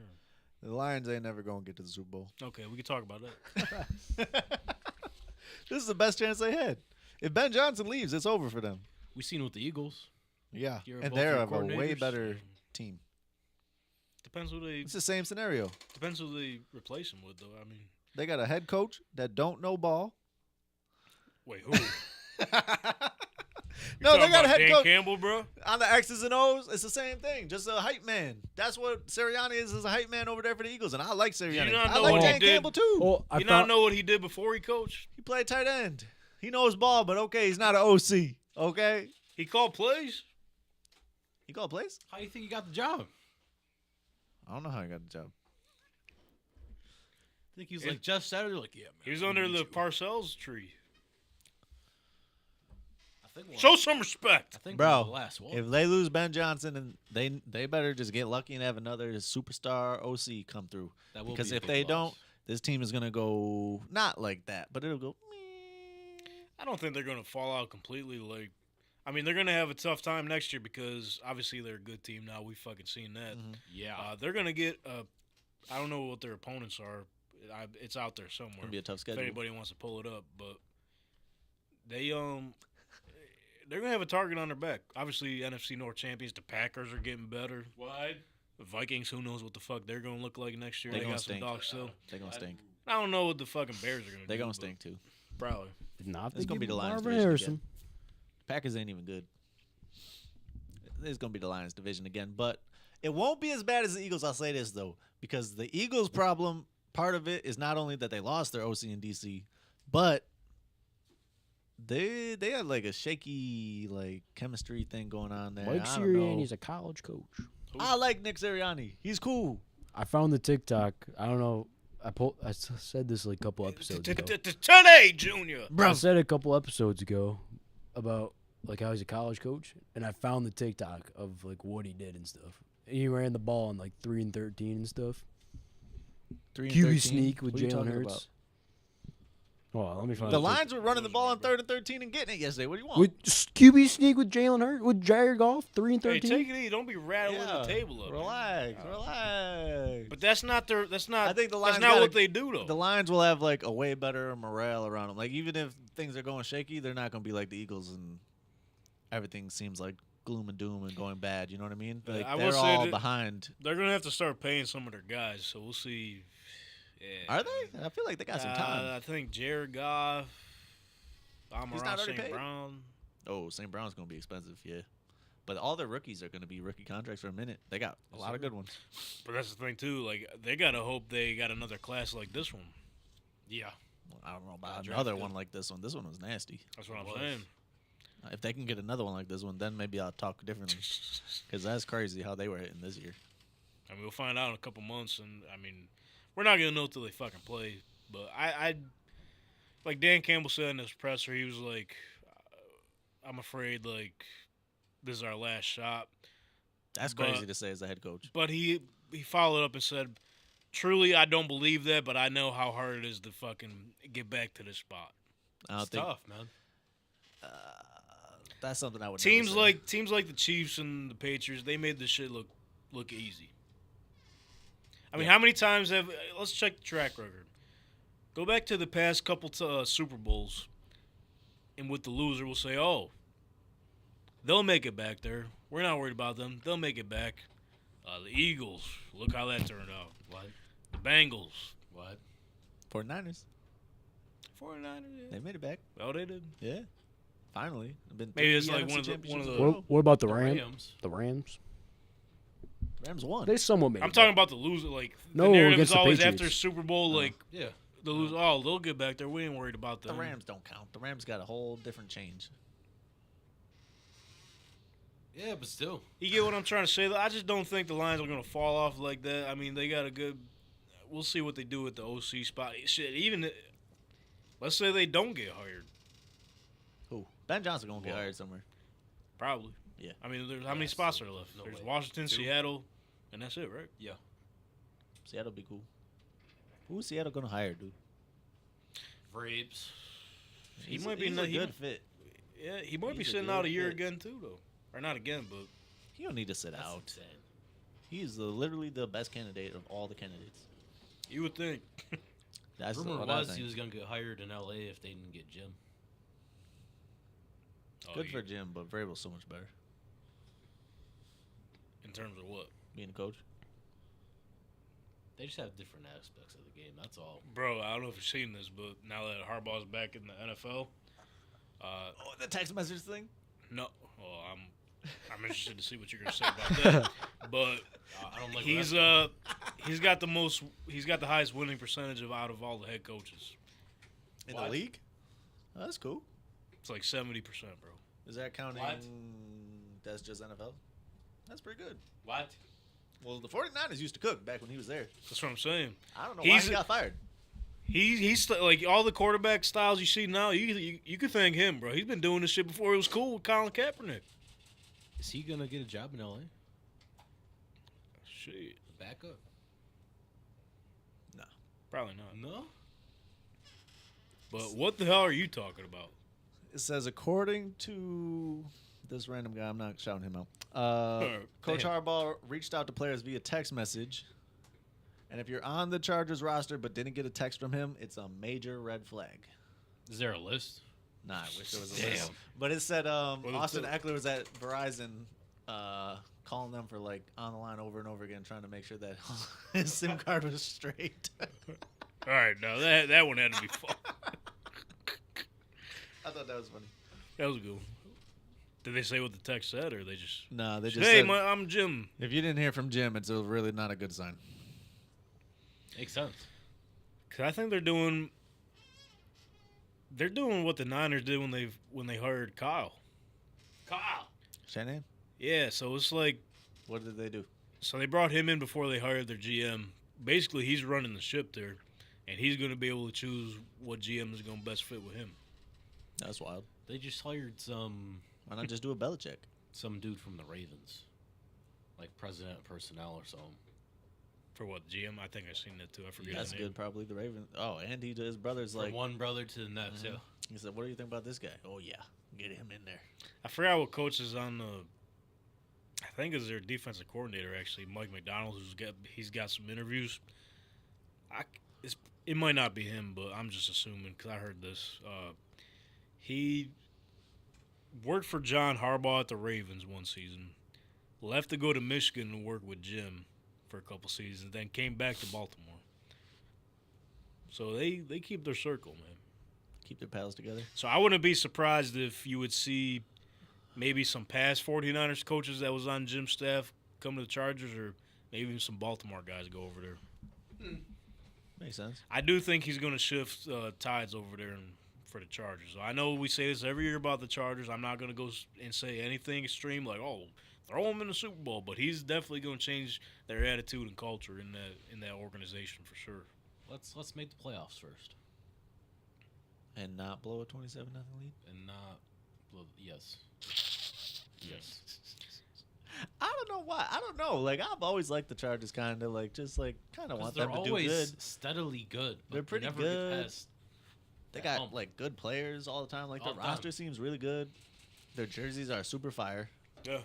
The Lions ain't never going to get to the Super Bowl. Okay, we can talk about that. This is the best chance they had. If Ben Johnson leaves, it's over for them. We seen with the Eagles. Yeah. You're And both they're your a way coordinators? better team. Depends who they It's the same scenario. replace him with, though. I mean, They got a head coach that don't know ball. wait, who? No, they Talking got a about head Dan coach Campbell, bro. on the X's and O's. It's the same thing. Just a hype man. That's what Sirianni is a hype man over there for the Eagles. And I like Sirianni. not I know like what he Dan did? Campbell too. Oh, I You found, not know what he did before he coached? He played tight end. He knows ball, but okay, he's not an OC. Okay? He called plays. He called plays? How do you think he got the job? I don't know how he got the job. I think he's like Jeff Saturday. Like, yeah, man. He was we under need the you. Parcells tree. I think Show some respect. I think Bro, the last one. if they lose Ben Johnson, and they better just get lucky and have another superstar OC come through. That will Because be a if big they loss. don't, this team is going to go not like that, but it'll go. I don't think they're going to fall out completely. Like, I mean, they're going to have a tough time next year because obviously they're a good team now. We've fucking seen that. yeah, They're going to get. I don't know what their opponents are. It's out there somewhere. It'll be a tough If schedule. anybody wants to pull it up, but they're gonna have a target on their back. Obviously, NFC North champions. The Packers are getting better. wide. The Vikings, who knows what the fuck they're gonna look like next year? They They gonna got some stink. dogs still. They're going to stink. I don't know what the fucking Bears are gonna do. They're going but to stink too. Probably. not It's gonna be the Lions Marvin division Harrison. Packers ain't even good. It's going to be the Lions division again, but it won't be as bad as the Eagles. I'll say this though, because the Eagles' problem, part of it is not only that they lost their OC in DC, but they had like a shaky like chemistry thing going on there. Mike I don't know. Sirianni's a college coach. I like Nick Sirianni. He's cool. I found the TikTok. I don't know. I said this like a couple episodes ago. Today, Junior. I said a couple episodes ago about like how he's a college coach, and I found the TikTok of like what he did and stuff. He ran the ball in like 3 and 13 and stuff. 3 and QB 13. sneak with Who you Jalen talking Hurts. about? Well, let me find The out. Lions were running the ball on 3rd and 13 and getting it yesterday. What do you want? With QB sneak with Jalen Hurts with Jared Goff 3 and Hey, 13. take it easy. Don't be rattling the table up. Relax, man. relax. But that's not their. That's not. I think the that's Lions not gotta- what they do though. The Lions will have like a way better morale around them. Like even if things are going shaky, they're not going to be like the Eagles and everything seems like gloom and doom and going bad. You know what I mean? Like I will they're say all that- behind. They're gonna have to start paying some of their guys, so we'll see. Yeah. Are they? I feel like they got some time. I think Jared Goff, He's not already St. paid? Brown. Oh, St. Brown's going to be expensive, yeah. But all their rookies are going to be rookie contracts for a minute. They got a lot of good ones. But that's the thing too. Like they gotta hope they got another class like this one. Yeah. Well, I don't know about Got another drafted. one like this one. This one was nasty. That's what I'm Was. saying. If they can get another one like this one, then maybe I'll talk differently. Because that's crazy how they were hitting this year. I mean, we'll find out in a couple months, and I mean, we're not gonna know till they fucking play. But I like Dan Campbell said in his presser, he was like, "I'm afraid like this is our last shot." That's But- crazy to say as a head coach. But he followed up and said, "Truly, I don't believe that, but I know how hard it is to fucking get back to this spot." I don't It's think tough, man. that's something I would Teams never say. teams like the Chiefs and the Patriots, they made this shit look easy. I mean, how many times have let's check the track record. Go back to the past couple Super Bowls, and with the loser, we'll say, "Oh, they'll make it back there. We're not worried about them. They'll make it back." The Eagles, look how that turned out. What? The Bengals, What? 49ers. 49ers. They made it back. Oh, they did. Yeah. Finally. Been Maybe three it's like NFC one of the championships in a row. What about the The Rams? Rams. The Rams? Rams won. They somewhat made I'm it talking back. about the loser. Like No, the narrative against is the always Patriots. after Super Bowl. Like Yeah. the loser. Oh, they'll get back there. We ain't worried about The them. Rams don't count. The Rams got a whole different change. Yeah, but still. You get what I'm trying to say? I just don't think the Lions are going to fall off like that. I mean, they got a good. We'll see what they do with the OC spot. Shit, even let's say they don't get hired. Who? Ben Johnson going to get Well, hired somewhere. Probably. Yeah. I mean, how many Yeah, spots so are left? no There's way. Washington, 2. Seattle, and that's it, right? Yeah. Seattle be cool. Who's Seattle going to hire, dude? Vrabes. He might be he's no- a he good might- fit. Yeah, he might be He's a sitting good out a year fit. again too, though, or not again, but He don't need to sit That's out. insane. He's literally the best candidate of all the candidates. you would think. That's Rumor what I was think. he was going to get hired in LA if they didn't get Jim. Good Oh, for yeah. Jim, but Vrabel's so much better. In terms of what, Being a coach. They just have different aspects of the game. That's all. bro? I don't know if you've seen this, but now that Harbaugh's back in the NFL, Oh, the text message thing? no, well, I'm interested to see what you're gonna say about that. But I don't like he's got the highest winning percentage out of all the head coaches. In What? the league? Oh, that's cool. It's like 70%, bro. Is that counting? What? That's just NFL? That's pretty good. What? Well, the 49ers used to cook back when he was there. That's what I'm saying. I don't know why He's- he got fired. He's like all the quarterback styles you see now. You could thank him, bro. He's been doing this shit before it was cool with Colin Kaepernick. Is he going to get a job in LA? Shit, Backup? probably not. No? But what the hell are you talking about? It says, according to this random guy, I'm not shouting him out. Coach Damn. Harbaugh reached out to players via text message. And if you're on the Chargers roster but didn't get a text from him, it's a major red flag. Is there a list? Nah, I wish there was a Damn. list. But it said Well, Austin it's Eckler was at Verizon calling them for like on the line over and over again, trying to make sure that his SIM card was straight. All right, now that one had to be fun. I thought that was funny. That was a good one. Did they say what the text said, or they just? No, they just Hey, said, I'm Jim. if you didn't hear from Jim, it's really not a good sign. Makes sense. 'Cause I think they're doing what the Niners did when they hired Kyle. Kyle! Shanahan, Yeah, so it's like what did they do? so they brought him in before they hired their GM. Basically, he's running the ship there, and he's going to be able to choose what GM is going to best fit with him. That's wild. They just hired some Why not just do a Belichick? dude from the Ravens. Like president of personnel or something. For what, GM? I think I've seen that too. I forget That's his name. good, probably the Ravens. Oh, and his brother's From like, one brother to the next. Yeah. he said, "What do you think about this guy?" Oh yeah, get him in there. I forgot what coach is on the. I think it's their defensive coordinator actually, Mike McDonald. He's got some interviews. It might not be him, but I'm just assuming because I heard this. He worked for John Harbaugh at the Ravens one season, left to go to Michigan and work with Jim for a couple seasons, then came back to Baltimore. So they keep their circle, man. Keep their pals together. So I wouldn't be surprised if you would see maybe some past 49ers coaches that was on Jim's staff come to the Chargers, or maybe even some Baltimore guys go over there. Makes sense. I do think he's going to shift tides over there for the Chargers. So I know we say this every year about the Chargers. I'm not going to go and say anything extreme like, oh, throw them in the Super Bowl. But he's definitely going to change their attitude and culture in that organization for sure. Let's make the playoffs first. And not blow a 27-0 lead. And not. Well, yes. Yes. I don't know why. I don't know. Like, I've always liked the Chargers, kind of like, just like, kind of want They're them to do always good. steadily good. But They're pretty never good. Get past They that got hump. like good players all the time. Like All their the roster time. seems really good. Their jerseys are super fire. Yeah.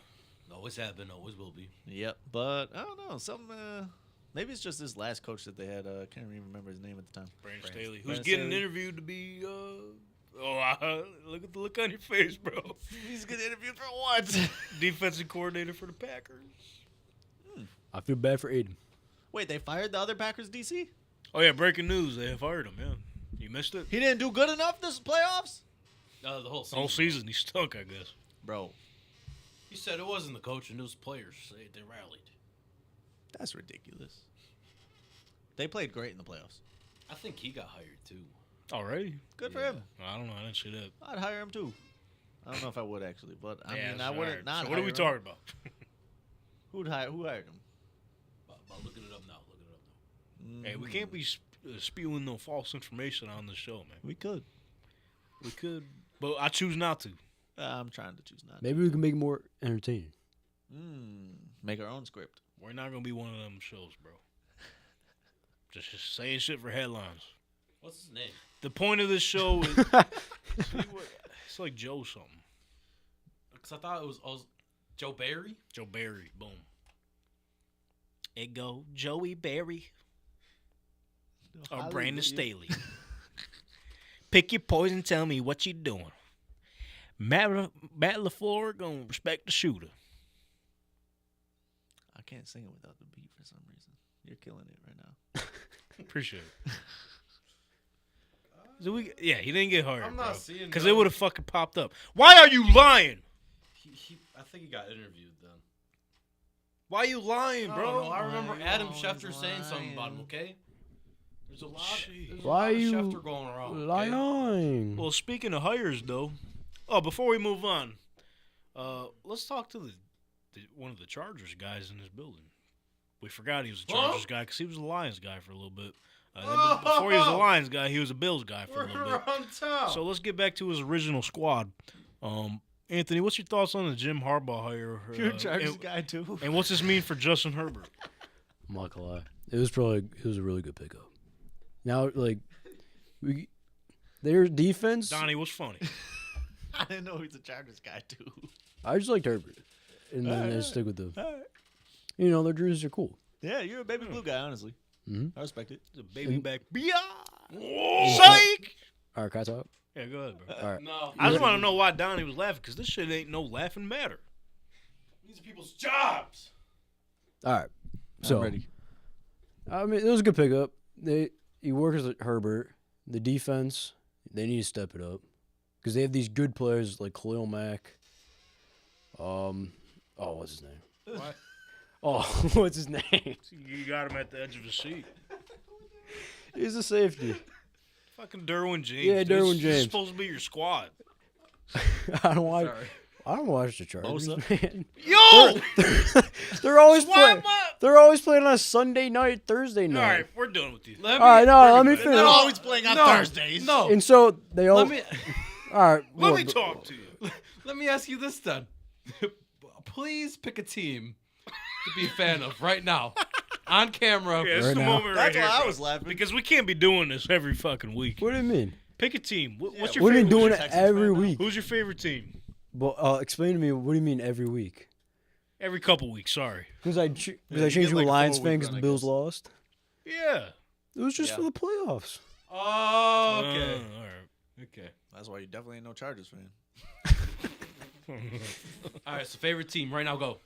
Always have been, always will be. Yep. But I don't know. Maybe it's just this last coach that they had. I can't even remember his name at the time. Brandon Brandon Staley, who's Staley. getting interviewed to be. Look at the look on your face, bro. He's getting interviewed for what? Defensive coordinator for the Packers. I feel bad for Aiden. Wait, they fired the other Packers DC? Oh yeah, breaking news! They have fired him. Yeah, you missed it. He didn't do good enough this playoffs? The whole The season. whole season he stunk, I guess. Bro, He said it wasn't the coach and it was players. They rallied. that's ridiculous. They played great in the playoffs. I think he got hired too. Already? Good for Yeah. him. I don't know. I didn't see that. I'd hire him too. I don't know if I would actually, but I mean, that's I wouldn't right. not. So what are we hire him. talking about? Who hired him? About looking it up now. Looking it up now. Hey, we can't be spewing no false information on the show, man. We could. We could, but I choose not to. I'm trying to choose not. Maybe we can make it more entertaining. Make our own script. We're not gonna be one of them shows, bro. Just saying shit for headlines. What's his name? The point of this show is it's like Joe something. Because I thought it was Joe Barry. Joe Barry, boom. It go Joey Barry or Brandon Staley. Pick your poison. Tell me what you doing. Matt LaFleur gonna respect the shooter. I can't sing it without the beat for some reason. You're killing it right now. Appreciate it. Yeah, he didn't get hired. I'm not seeing because no- it would have fucking popped up. Why are you lying? I think he got interviewed then. Why are you lying, Bro, bro? I remember Adam always Schefter saying something about him. lying. Okay. There's a lot. There's a Why lot of you Schefter going around. Okay? Lying. Well, speaking of hires, though. Oh, before we move on, let's talk to the one of the Chargers guys in this building. We forgot he was a Chargers guy because he was a Lions guy for a little bit. Then before he was a Lions guy, he was a Bills guy for a little bit. on top. So let's get back to his original squad. Anthony, what's your thoughts on the Jim Harbaugh hire? You're a Chargers guy too. And what's this mean for Justin Herbert? I'm not gonna lie. It was a really good pickup. Now, like, their defense. Donnie, what's funny? I didn't know he's a Chargers guy too. I just liked Herbert, and then they stick with the. You know, their jerseys are cool. Yeah, you're a baby blue guy, honestly. Mhm. I respect it. The baby back. Psych! All right, can I talk? Yeah, go ahead, bro. All right. No. I just want to know why Donnie was laughing because this shit ain't no laughing matter. These are people's jobs. All right. So, I'm ready. I mean, it was a good pickup. He works with Herbert. The defense, they need to step it up because they have these good players like Khalil Mack. What's his name? What? Oh, what's his name? You got him at the edge of the seat. He's a safety. Fucking Derwin James. Yeah, dude. Derwin This is James. supposed to be your squad. I don't watch the Chargers, Bosa? man. Yo! They're always Swap playing. him up! They're always playing on a Sunday night, Thursday All night. right, we're done with you. All right, no, let me They're finish. always playing on Thursdays. No. And so they all. Let me All right, Let what, me talk to you. let me ask you this then. Please pick a team to be a fan of right now. on camera. Yeah, it's Right the now. moment That's right why here, I bro. was laughing. Because we can't be doing this every fucking week. What do you mean? Pick a team. What's Yeah, your What do you favorite? doing your it Texans every fan now? week? Who's your favorite team? Well, explain to me. What do you mean every week? Every couple weeks. Sorry. Because I you changed get to like a a Lions 4-week fan because run, the I Bills guess. lost. Yeah. It was just Yeah. for the playoffs. Oh, okay. All right. Okay. That's why you definitely ain't no Chargers fan. All right. So favorite team right now. Go.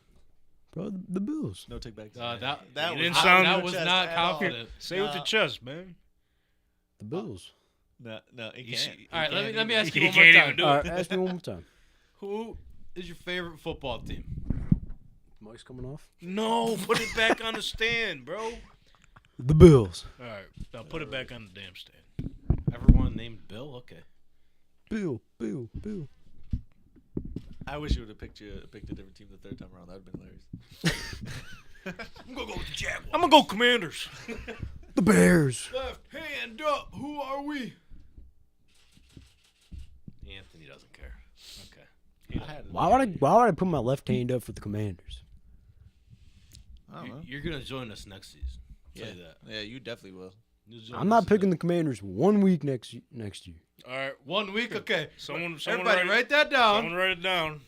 Bro, the Bills. No take backs. That That You didn't was sound- that was chest not at all. confident. Say it with your chest, man. The Bills. No, he You can't. see- All right. Let me can't ask He you one more can't time. even do All it. right, ask me one more time. Who is your favorite football team? Mike's coming off. No, put it back on the stand, bro. The Bills. All right, now put it back on the damn stand. Everyone named Bill. Okay. Bill. I wish you would have picked a different team the third time around. That would have been hilarious. I'm gonna go with the Jaguars. I'm gonna go Commanders. The Bears. Left hand up. Who are we? Anthony doesn't care. Okay. I had it. Why would I put my left hand up for the Commanders? I don't know. You're gonna join us next season. Tell Yeah, you that. yeah, you definitely will. You'll join I'm us not picking the Commanders 1 week next year. All right, 1 week. Okay. someone Everybody, write write that down. Someone write it down.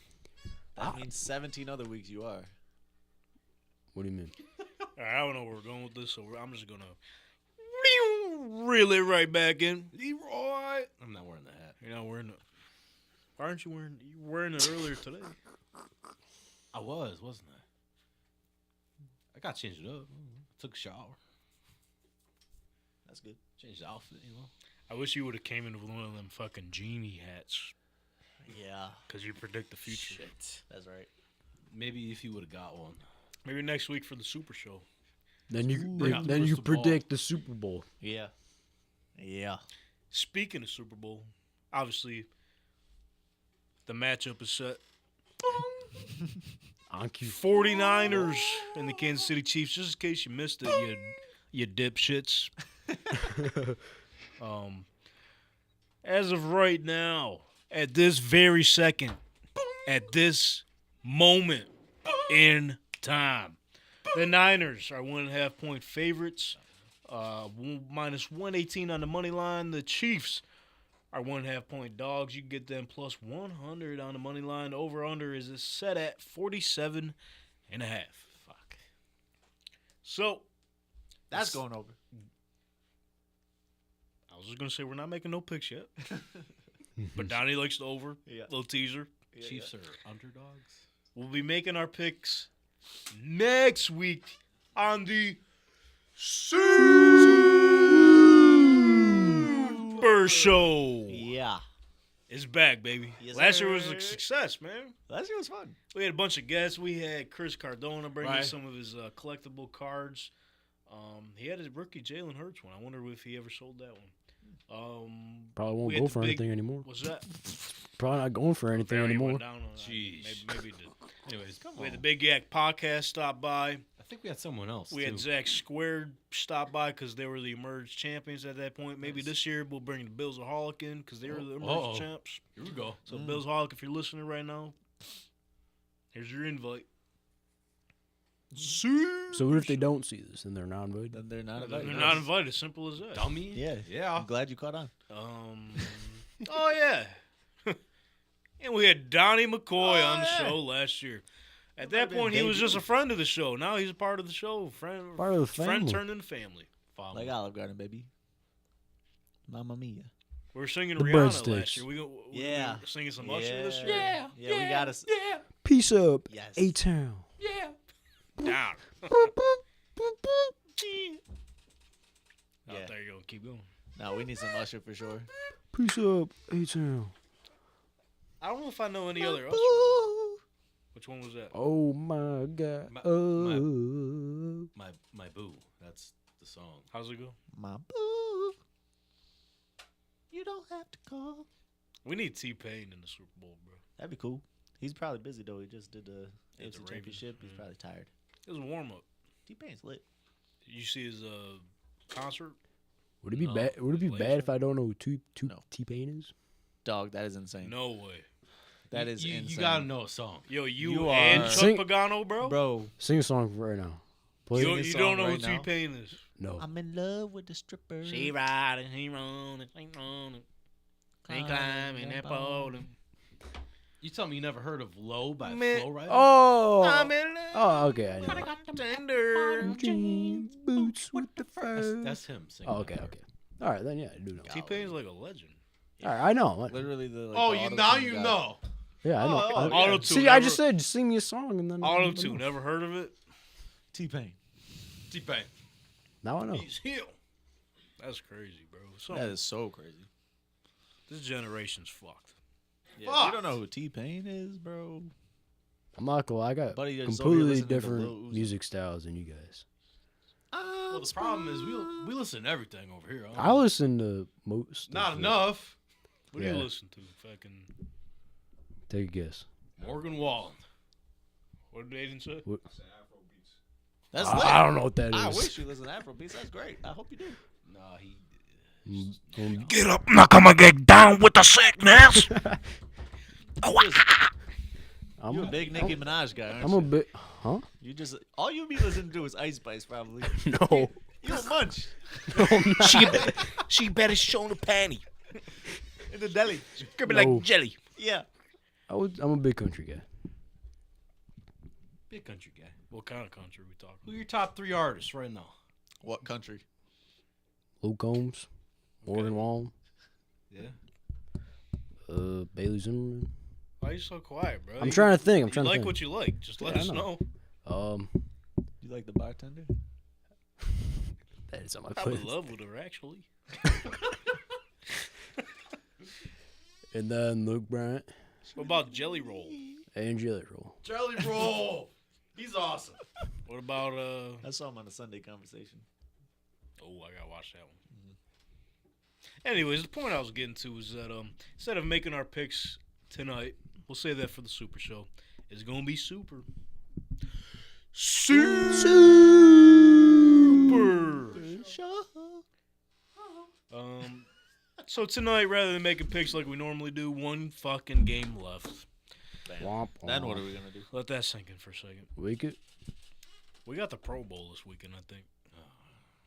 That means 17 other weeks you are. What do you mean? All right, I don't know where we're going with this, so I'm just gonna reel it right back in. Leroy, I'm not wearing the hat. you're not wearing it. Why aren't you wearing? You were wearing it earlier today. I wasn't I? I got to change it up. Took a shower. That's good. Changed the outfit, you know. I wish you would have came in with one of them fucking genie hats, Yeah. because you predict the future. Shit. That's right. Maybe if you would have got one. Maybe next week for the Super Show. Then you Bring out the then you crystal ball. predict the Super Bowl. Yeah. Yeah. Speaking of Super Bowl, obviously the matchup is set. On cue. 49ers and the Kansas City Chiefs. Just in case you missed it, you dipshits. As of right now, at this very second, at this moment in time, the Niners are 1.5 point favorites. Minus 118 on the money line. The Chiefs are 1.5 point dogs. You can get them plus 100 on the money line. Over under is set at 47.5. Fuck. So That's going over. I was just gonna say we're not making no picks yet, but Donnie likes the over. Yeah. Little teaser. Chiefs are underdogs. We'll be making our picks next week on the Super Show. Yeah. It's back, baby. Yes, Last year was sir. a success, man. Last year was fun. We had a bunch of guests. We had Chris Cardona bring Right. us some of his collectible cards. He had his rookie Jalen Hurts one. I wonder if he ever sold that one. Probably We won't had go the for big- anything anymore. What's that? Probably not going for anything Value anymore. went down on that. Jeez. Maybe he did. Anyways, come We had on. the Big Yak podcast stop by. I think we had someone else. We had too. Zach Squared stop by because they were the Emerged champions at that point. Maybe Nice. this year we'll bring the Bills of Holic in because they were the Emerged uh-oh. champs. Here we go. So Bills of Holic, if you're listening right now, here's your invite. So what if they don't see this and they're not invited? Then they're not They're invited. not invited. Simple as that. Dummy. Yeah. Yeah. I'm glad you caught on. Oh yeah. And we had Donnie McCoy on the yeah. show last year. At might that have been point, he was debut. just a friend of the show. Now he's a part of the show. Friend Part of the Friend family. turned into family. Follow. Like Olive Garden, baby. Mamma mia. We were singing The Rihanna breadsticks. last year. We Yeah. were singing some Usher this year. Yeah, we got to. Yeah. Peace up, Yes. A-Town. Yeah. Down. Yeah. Oh, there you go. Keep going. No, we need some Usher for sure. Peace up, A-Town. I don't know if I know any other Usher. Which one was that? Oh my God. My- Oh. My boo. That's the song. How's it go? My boo. You don't have to call. We need T-Pain in the Super Bowl, bro. That'd be cool. He's probably busy though. He just did the Did the AFC Ravens, Championship. He's yeah. probably tired. It was a warm-up. T-Pain's lit. Did you see his concert? Would it be No. bad? Would it be bad if I don't know who No. T-Pain is? Dog, that is insane. No way. That is insane. You gotta know a song. Yo, you You and are- Chuck Sing- Pagano, bro? Bro, Sing a song right now. Play You, this you song don't know right who now? T-Pain is. No. I'm in love with the stripper. She riding, he rolling, he rolling. He climbing that pole. You tell me you never heard of "Low" by Man. Flo Rida? Oh. I'm in love. Oh, okay. I know. Tender. Jeans, boots with the fur. That's him singing. Oh, okay. All right, then yeah, I do know. T-Pain's like a legend. All right, I know. Literally the. Like, Oh, the you auto-tune now you guy. know. Yeah, I know. Oh, I- Auto-tune. See, I never- just said sing me a song and then Auto-tune. Never heard of it? T-Pain. T-Pain. Now I know. He's here. That's crazy, bro. That is so crazy. This generation's fucked. Yeah, Fuck. you don't know who T-Pain is, bro. I'm not gonna lie, I got Buddy is over here completely listening to Lil different Uzi. music styles than you guys. Well, the problem is we listen to everything over here. I listen to most. Not of it. enough. What do you Yeah. listen to? Fucking Take a guess. Morgan Wallen. What did Aiden say? That's I don't know what that is. I wish you listen to Afrobeats. That's great. I hope you do. Nah, he. Get up, now come and get down with the sickness. I'm, You're a big Nicki Minaj guy, aren't I'm you? a bit. Huh? You just all you be listening to is Ice Spice, probably. No. You a munch She better show the panty. in the deli. Could be No. like jelly. Yeah. I'm a big country guy. Big country guy. What kind of country are we talking Who are your top 3 artists right now? What country? Luke Combs, Morgan Wallen, Yeah. Bailey Zimmerman. Why are you so quiet, bro? I'm trying to think. I'm You trying to like think. what you like. Just let Yeah, I us know. know. You like the bartender? That is on my I'm in playlist. love with her, actually. And then Luke Bryant What about Jelly Roll? and Jelly Roll. Jelly Roll. He's awesome. What about I saw him on a Sunday Conversation. Oh, I gotta watch that one. Anyways, the point I was getting to is that instead of making our picks tonight, we'll save that for the Super Show. It's gonna be super. Super. So tonight, rather than making picks like we normally do, one fucking game left. Womp, Then womp. what are we gonna do? Let that sink in for a second. Wicked. We got the Pro Bowl this weekend, I think.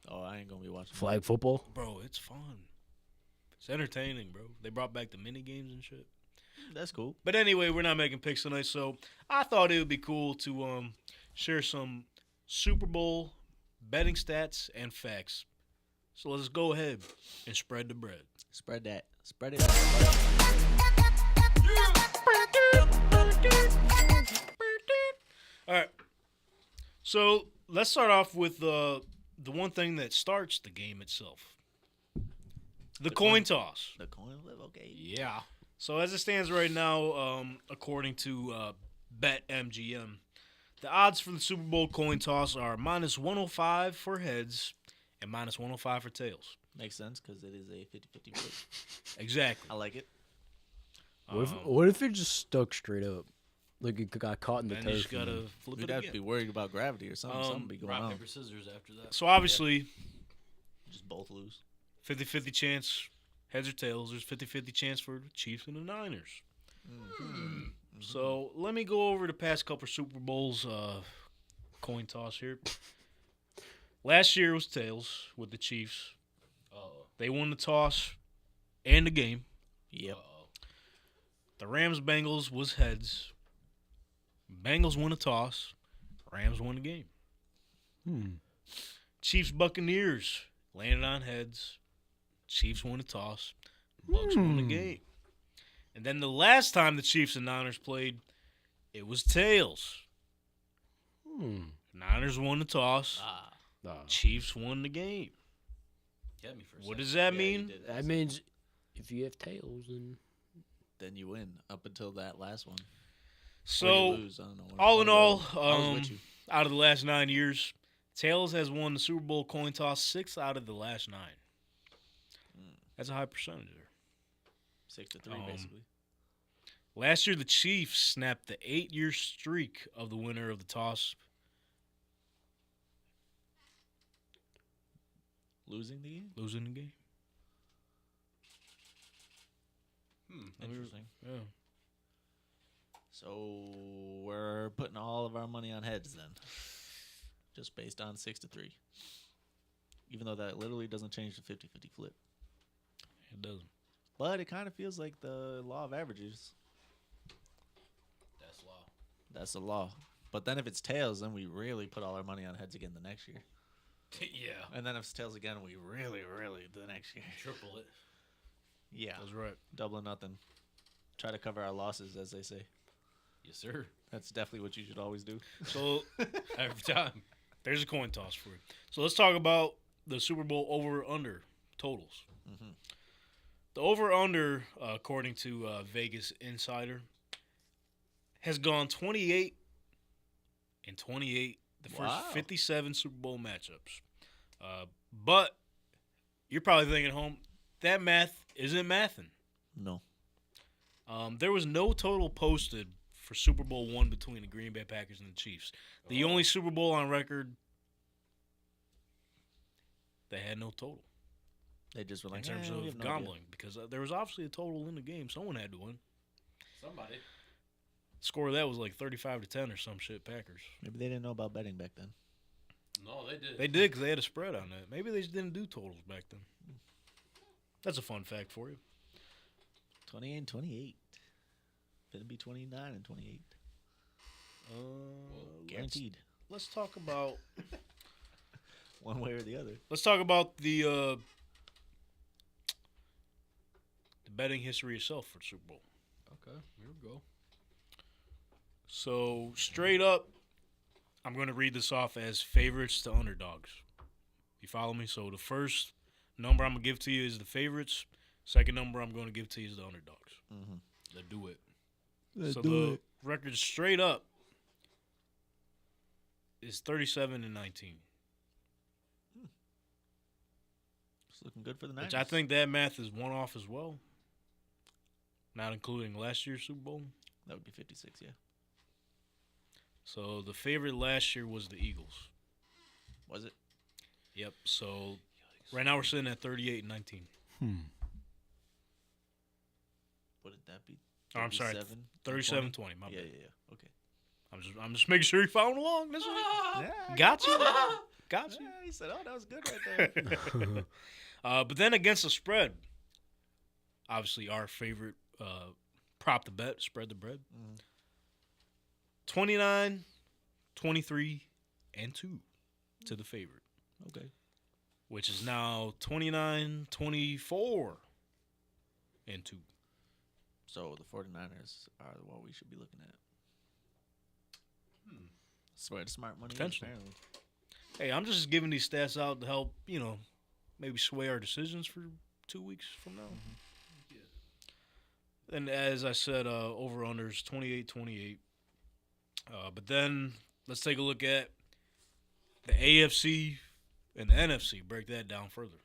Oh, I ain't gonna be watching. Flag football. Bro, it's fun. It's entertaining, bro. They brought back the mini games and shit. That's cool. But anyway, we're not making picks tonight, so I thought it would be cool to share some Super Bowl betting stats and facts. So let's go ahead and spread the bread. Spread that. Spread it out. All right. So let's start off with the one thing that starts the game itself. The coin toss. The coin flip. Okay. Yeah. So as it stands right now, according to BetMGM, the odds for the Super Bowl coin toss are -105 for heads and -105 for tails. Makes sense because it is a 50-50 flip. Exactly. I like it. What if it just stuck straight up? Like it got caught in the Then you turf. just gotta flip We'd it have to be again. worried about gravity or something. Something be going Rock, on. paper, scissors after that. So obviously, Just both lose. 50-50 chance, heads or tails. There's 50-50 chance for the Chiefs and the Niners. So let me go over the past couple Super Bowls coin toss here. Last year was tails with the Chiefs. They won the toss and the game. Yep. The Rams-Bengals was heads. Bengals won the toss. Rams won the game. Chiefs-Buccaneers landed on heads. Chiefs won the toss. Bucks won the game. And then the last time the Chiefs and Niners played, it was tails. Niners won the toss. Chiefs won the game. Get me for a What second. does that Yeah, mean? you did. That means if you have tails, then You win up until that last one. Or So, you lose. I don't know. all in all, I was with you. out of the last 9 years, tails has won the Super Bowl coin toss 6 out of the last 9. That's a high percentage there. 6-3, basically. Last year, the Chiefs snapped the 8-year streak of the winner of the toss. Losing the game. Losing the game. Interesting. Yeah. So we're putting all of our money on heads then. just based on 6-3. Even though that literally doesn't change the 50-50 flip. It doesn't. But it kind of feels like the law of averages. That's law. That's the law. But then if it's tails, then we really put all our money on heads again the next year. Yeah. And then if it's tails again, we really the next year. Triple it. Yeah. That's right. Double or nothing. Try to cover our losses, as they say. Yes, sir. That's definitely what you should always do. So Every time. there's a coin toss for you. So let's talk about the Super Bowl over/under totals. Mhm. The over/under, according to Vegas Insider, has gone 28 and 28 the first Wow. 57 Super Bowl matchups. But you're probably thinking at home, that math isn't mathing. No. There was no total posted for Super Bowl I between the Green Bay Packers and the Chiefs. The only Super Bowl on record that had no total They just were in like, terms we of have no idea." gambling because there was obviously a total in the game. Someone had to win. Somebody. Score of that was like 35-10 or some shit. Packers. Maybe they didn't know about betting back then. No, they did. They did because they had a spread on that. Maybe they just didn't do totals back then. That's a fun fact for you. 28 and 28. Gonna be 29 and 28. Guaranteed. Let's talk about One way or the other. the betting history itself for the Super Bowl. Okay, here we go. So straight up, I'm going to read this off as favorites to underdogs. You follow me? So the first number I'm going to give to you is the favorites. Second number I'm going to give to you is the underdogs. Mm-hmm. Let's do it. Let's So do the it. record straight up is 37 and 19, It's looking good for the Niners. which I think that math is one off as well, not including last year's Super Bowl. that would be 56. Yeah. So the favorite last year was the Eagles. Was it? Yep. So right now we're sitting at 38 and 19. Wouldn't that be? Oh, I'm sorry, 37 37-20. My Yeah, bad. yeah. Okay. I'm just making sure you following along. That's right. Yeah. Got you. Got you. Yeah, he said, "Oh, that was good right there." But then against the spread, obviously our favorite prop to bet, spread the bread. 29, 23, and 2 to the favorite, Okay. which is now 29, 24, and 2. So the 49ers are the one we should be looking at. Swear to smart money. Potentially. Apparently. Hey, I'm just giving these stats out to help, maybe sway our decisions for 2 weeks from now. And as I said, over-unders 28-28. But then let's take a look at the AFC and the NFC. Break that down further.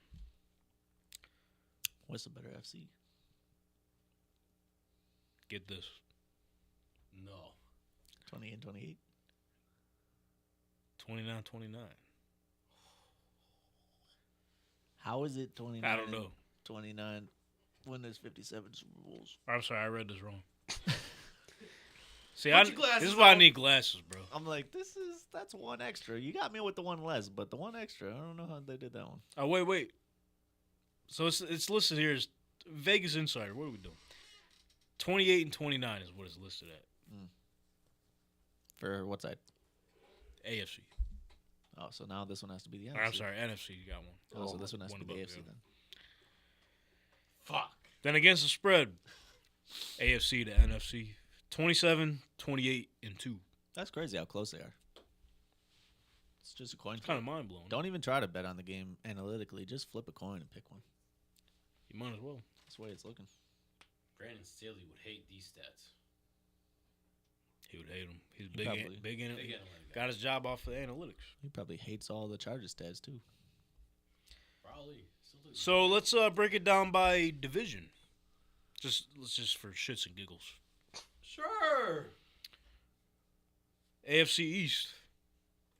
What's the better FC? Get this. No. 20 and 28. 29-29. How is it 29? I don't know. 29 when there's 57 Super Bowls. I'm sorry, I read this wrong. See, Put your glasses this is why I on. need glasses, bro. I'm like, that's one extra. You got me with the one less, but the one extra, I don't know how they did that one. Oh, wait. So it's listed here as Vegas Insider. What are we doing? 28 and 29 is what it's listed at. For what side? AFC. Oh, so now this one has to be the NFC. Or, I'm sorry, NFC. You got one. Oh, so this one has One to be the above, AFC yeah. then. Fuck. Then against the spread, AFC to NFC, 27, 28, and 2. That's crazy how close they are. It's just a coin It's kind of flip. mind blowing. Don't even try to bet on the game analytically. Just flip a coin and pick one. You might as well. That's the way it's looking. Brandon Staley would hate these stats. He would hate him. He's He big, probably- big in it. Big analytic guy. Got his job off of analytics. He probably hates all the Chargers stats too. Probably. Still looks So let's break it down by division. Let's just for shits and giggles. Sure. AFC East.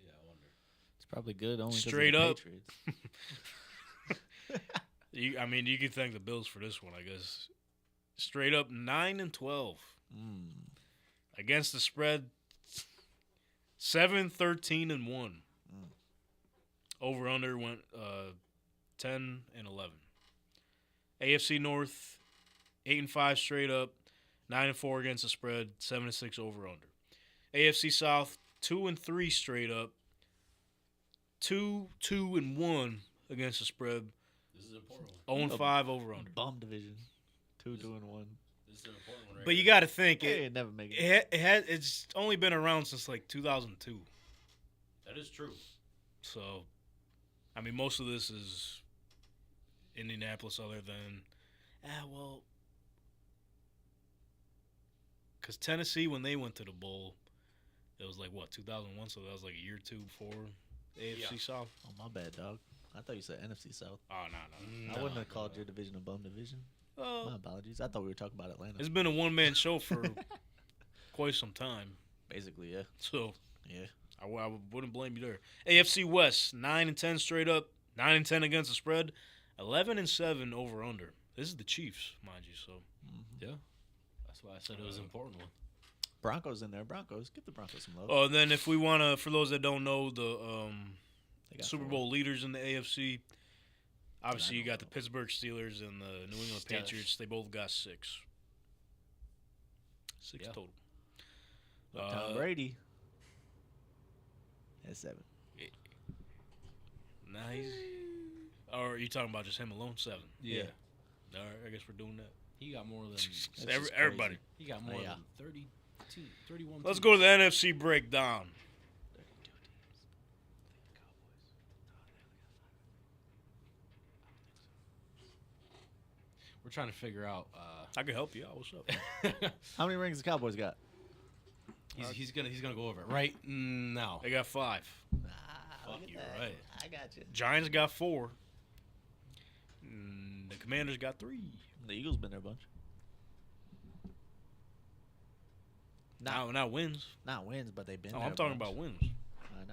Yeah, I wonder. It's probably good only 'cause Straight of the up. Patriots. You could thank the Bills for this one, I guess. Straight up 9 and 12 against the spread. 7, 13 and 1. Over under went 10 and 11. AFC North 8-5 straight up, 9-4 against the spread, 7-6 over under. AFC South 2-3 straight up, 2-1 against the spread, This is an important one. 0-5 over under. Bum division. 2-1. This is an important one right But you here. got to think Hey, it. never make it. It's only been around since like 2002. That is true. So, I mean, most of this is Indianapolis, other than, because Tennessee, when they went to the bowl, it was like, 2001? So that was like a year or two before AFC Yeah. South. Oh, my bad, dog. I thought you said NFC South. Oh, no. I wouldn't have called your division a bum division. My apologies. I thought we were talking about Atlanta. It's been a one-man show for quite some time. Basically, yeah. So, Yeah. I wouldn't blame you there. AFC West, 9-10 straight up, 9-10 against the spread, 11-7 over under. This is the Chiefs, mind you. So, Yeah. That's why I said it was an important one. Broncos in there. Broncos. Give the Broncos some love. oh, and then if we want to, for those that don't know, the They got Super 4. Bowl leaders in the AFC, obviously I you got the don't know. Pittsburgh Steelers and the New England Steelers. Patriots. They both got 6. 6 Yeah. total. But Tom Brady has 7. Nice. Or are you talking about just him alone? 7. Yeah. All right, I guess we're doing that. He got more than. That's just Everybody. He got more Yeah. than 31. Let's teams. go to the NFC breakdown. We're trying to figure out. I can help you out. What's up? How many rings the Cowboys got? He's gonna go over it right now. They got 5. Fuck, you're right. I got you. Giants got 4. The Commanders got 3. The Eagles been there a bunch. Not wins. Not wins, but they've been Oh, there I'm a talking bunch. about wins.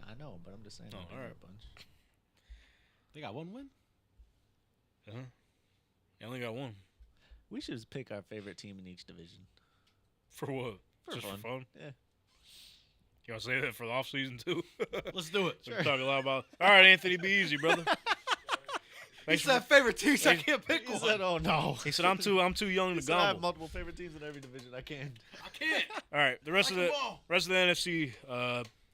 I know, but I'm just saying. Oh, they've been all there right. a bunch. They got 1 win. Uh-huh. They only got 1. We should just pick our favorite team in each division. For what? For Just fun. for fun? Yeah. You want to say that for the offseason, too? Let's do it. We talk a lot about. All right, Anthony, be easy, brother. Thanks for- favorite teams. I can't pick He said, "Oh no." he said, I'm too young to He said, I have gobble. multiple favorite teams in every division. I can't. I can't. All right, the rest of the NFC,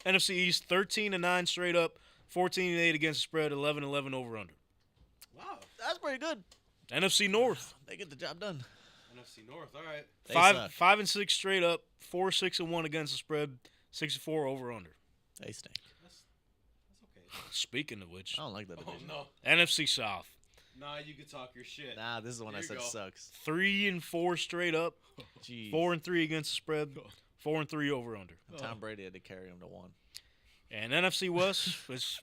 NFC East, 13-9 straight up, 14-8 against the spread, 11-11 over under. Wow. That's pretty good. NFC North, They get the job done. NFC North. All right. They suck. 5-6 straight up, 4-6-1 against the spread, 6-4 over under. They stink. That's okay. Speaking of which, I don't like that Oh division. no. NFC South, Nah, you can talk your shit. Nah, this is the one I Here said you go. sucks. 3-4 straight up, Jeez. 4-3 against the spread, 4-3 over under. Tom Brady had to carry him to 1. And NFC West, it's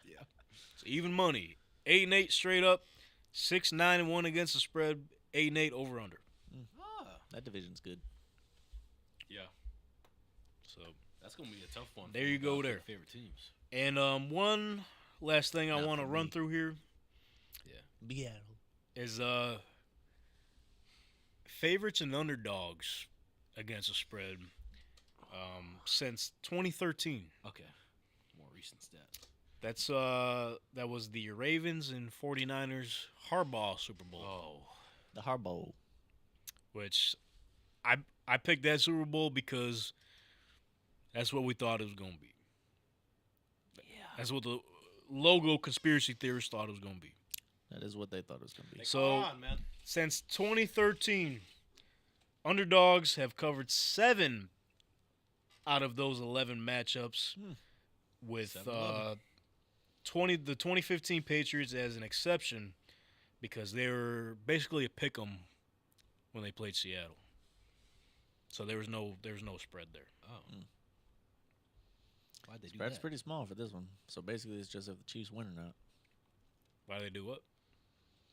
even money, 8-8 straight up, 6-9-1 against the spread, 8-8 over under. Ah. That division's good. Yeah. So, That's gonna be a tough one. There for you go our there. Favorite teams. and one last thing I Not want to for run me. through here Seattle. is favorites and underdogs against the spread since 2013. Okay. More recent stats. That's that was the Ravens and 49ers Harbaugh Super Bowl. Oh. The Harbaugh. Which I picked that Super Bowl because that's what we thought it was going to be. Yeah. That's what the logo conspiracy theorists thought it was going to be. That is what they thought it was going to be. Hey, So- come on, man. Since 2013, underdogs have covered 7 out of those 11 matchups, with 7-11. the 2015 Patriots as an exception because they were basically a pick 'em when they played Seattle. So there was no spread there. Oh. Why'd they do Spread's that? pretty small for this one. So basically, it's just if the Chiefs win or not. Why they do what?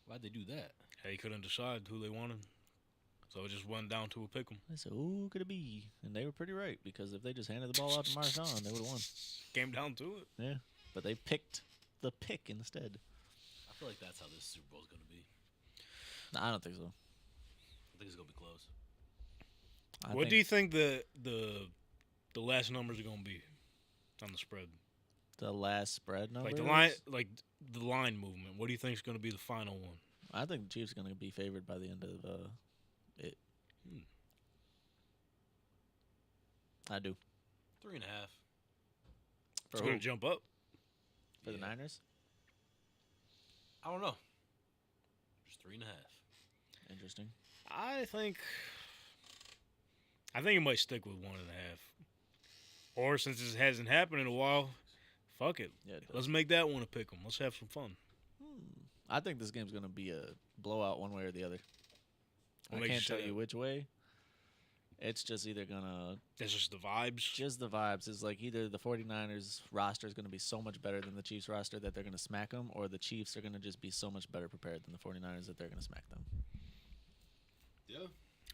Why'd they do that? They couldn't decide who they wanted, so it just went down to a pick 'em. They said, "Who could it be?" And they were pretty right because if they just handed the ball out to Marshawn, they would have won. Came down to it. Yeah, but they picked the pick instead. I feel like that's how this Super Bowl is gonna be. No, I don't think so. I think it's gonna be close. What do you think the last numbers are gonna be on the spread? The last spread number. Like the line, like the line movement. What do you think is going to be the final one? I think the Chiefs are going to be favored by the end of it. I do. 3.5. It's going to jump up. For the Niners? I don't know. Just 3.5. Interesting. I think it might stick with 1.5. Or since this hasn't happened in a while, fuck it. Yeah, it does. Let's make that one a pick 'em. Let's have some fun. I think this game's going to be a blowout one way or the other. What I makes can't you tell say you that? which way. It's just either going to... That's just the vibes. Just the vibes. It's like either the 49ers roster is going to be so much better than the Chiefs roster that they're going to smack them, or the Chiefs are going to just be so much better prepared than the 49ers that they're going to smack them. Yeah.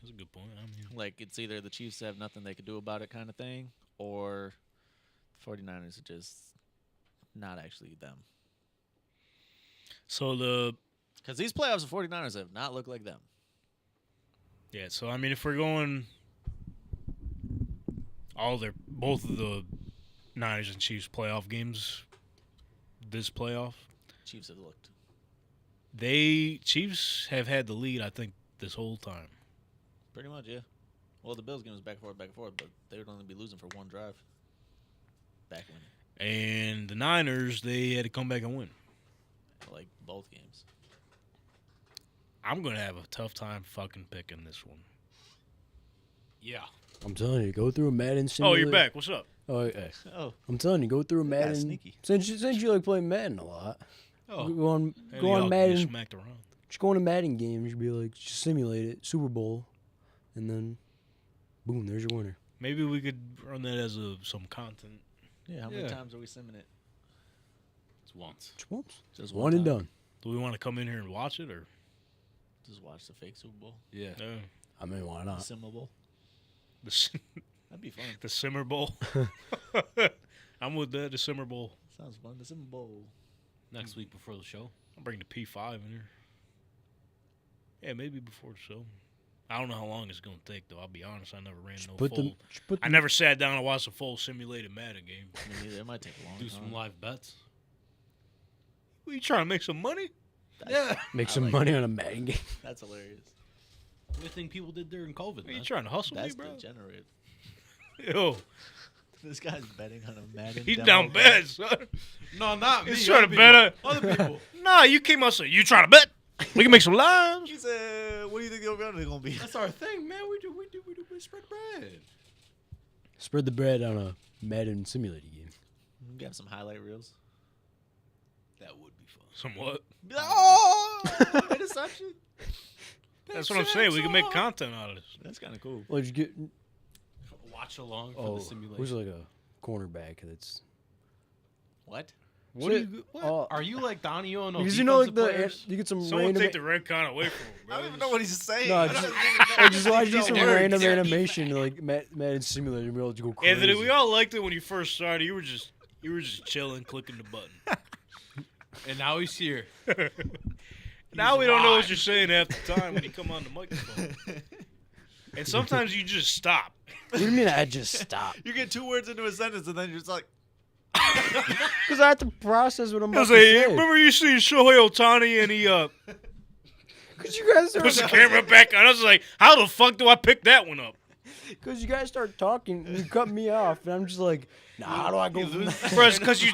That's a good point. I mean, Like, it's either the Chiefs have nothing they could do about it kind of thing, or the 49ers are just not actually them. so Because these playoffs, the 49ers have not looked like them. so I mean, if we're going both of the Niners and Chiefs playoff games this playoff, Chiefs have looked. Chiefs have had the lead, I think, this whole time. Pretty much, yeah. Well, the Bills game was back and forth, but they would only be losing for one drive. Back winning. And the Niners, they had to come back and win. Like, both games. I'm going to have a tough time fucking picking this one. Yeah. I'm telling you, go through a Madden Oh, simulator. you're back. What's up? Oh, yeah. Oh, I'm telling you, go through a Madden. sneaky. Since you like playing Madden a lot, Oh. go on Hey, go y'all on get Madden. smacked around. Just go on a Madden game. You should be like, just simulate it, Super Bowl, and then, boom, there's your winner. Maybe we could run that as some content. yeah. How many Yeah. times are we simming it? It's once. Just once. Just One and time. done. Do we want to come in here and watch it, or? Just watch the fake Super Bowl. Yeah. No. I mean, why The not? Simmer Bowl. That'd be fun. The Simmer Bowl. I'm with that. The Simmer Bowl. Sounds fun. The Simmer Bowl. Next week before the show. I'll bring the P5 in here. Yeah, maybe before the show. I don't know how long it's gonna take though. I'll be honest. I never ran no full. I never sat down and watched a full simulated Madden game. I mean, either. It might take a long Do time. some live bets. What, you trying to make some money? Yeah. make I some like money on a Madden game. That's hilarious. What do you think people did during COVID, Are you man? trying to hustle That's me, bro? degenerate. Yo, This guy's betting on a Madden. he's demo down game. bad, son. No, not me. He's trying to Other bet people. Other people. Nah, you came out saying you trying to bet. We can make some lives. He said, "What do you think the over-under is gonna be?" That's our thing, man. We spread bread. Spread the bread on a Madden simulated game. We got some highlight reels. That would be fun. Somewhat. Oh, interception. That's what I'm saying. We can make content out of this. That's kind of cool. Well, you get Watch along for the simulation. who's like a cornerback that's. What? What do you? What? Oh, Are you like Donnie on those because you know, like players? you get some Someone random. take the red con away from him, bro. I don't even know what he's saying. No, I just- don't even know. I just watch you some Words. random animation like Madden simulator and be able to go crazy. Anthony, we all liked it when you first started. You were just chilling, clicking the button. And now he's here. Now we don't know what you're saying half the time when you come on the microphone. And sometimes you just stop. What do you mean I just stopped? You get 2 words into a sentence and then you're just like, Because I have to process what I'm I about was to like, say. remember you see Shohei Ohtani and he Because you guys puts the start, camera back on. I was like, how the fuck do I pick that one up? because you guys start talking and you cut me off, and I'm just like, nah, how do I go from that? Bro, it's because you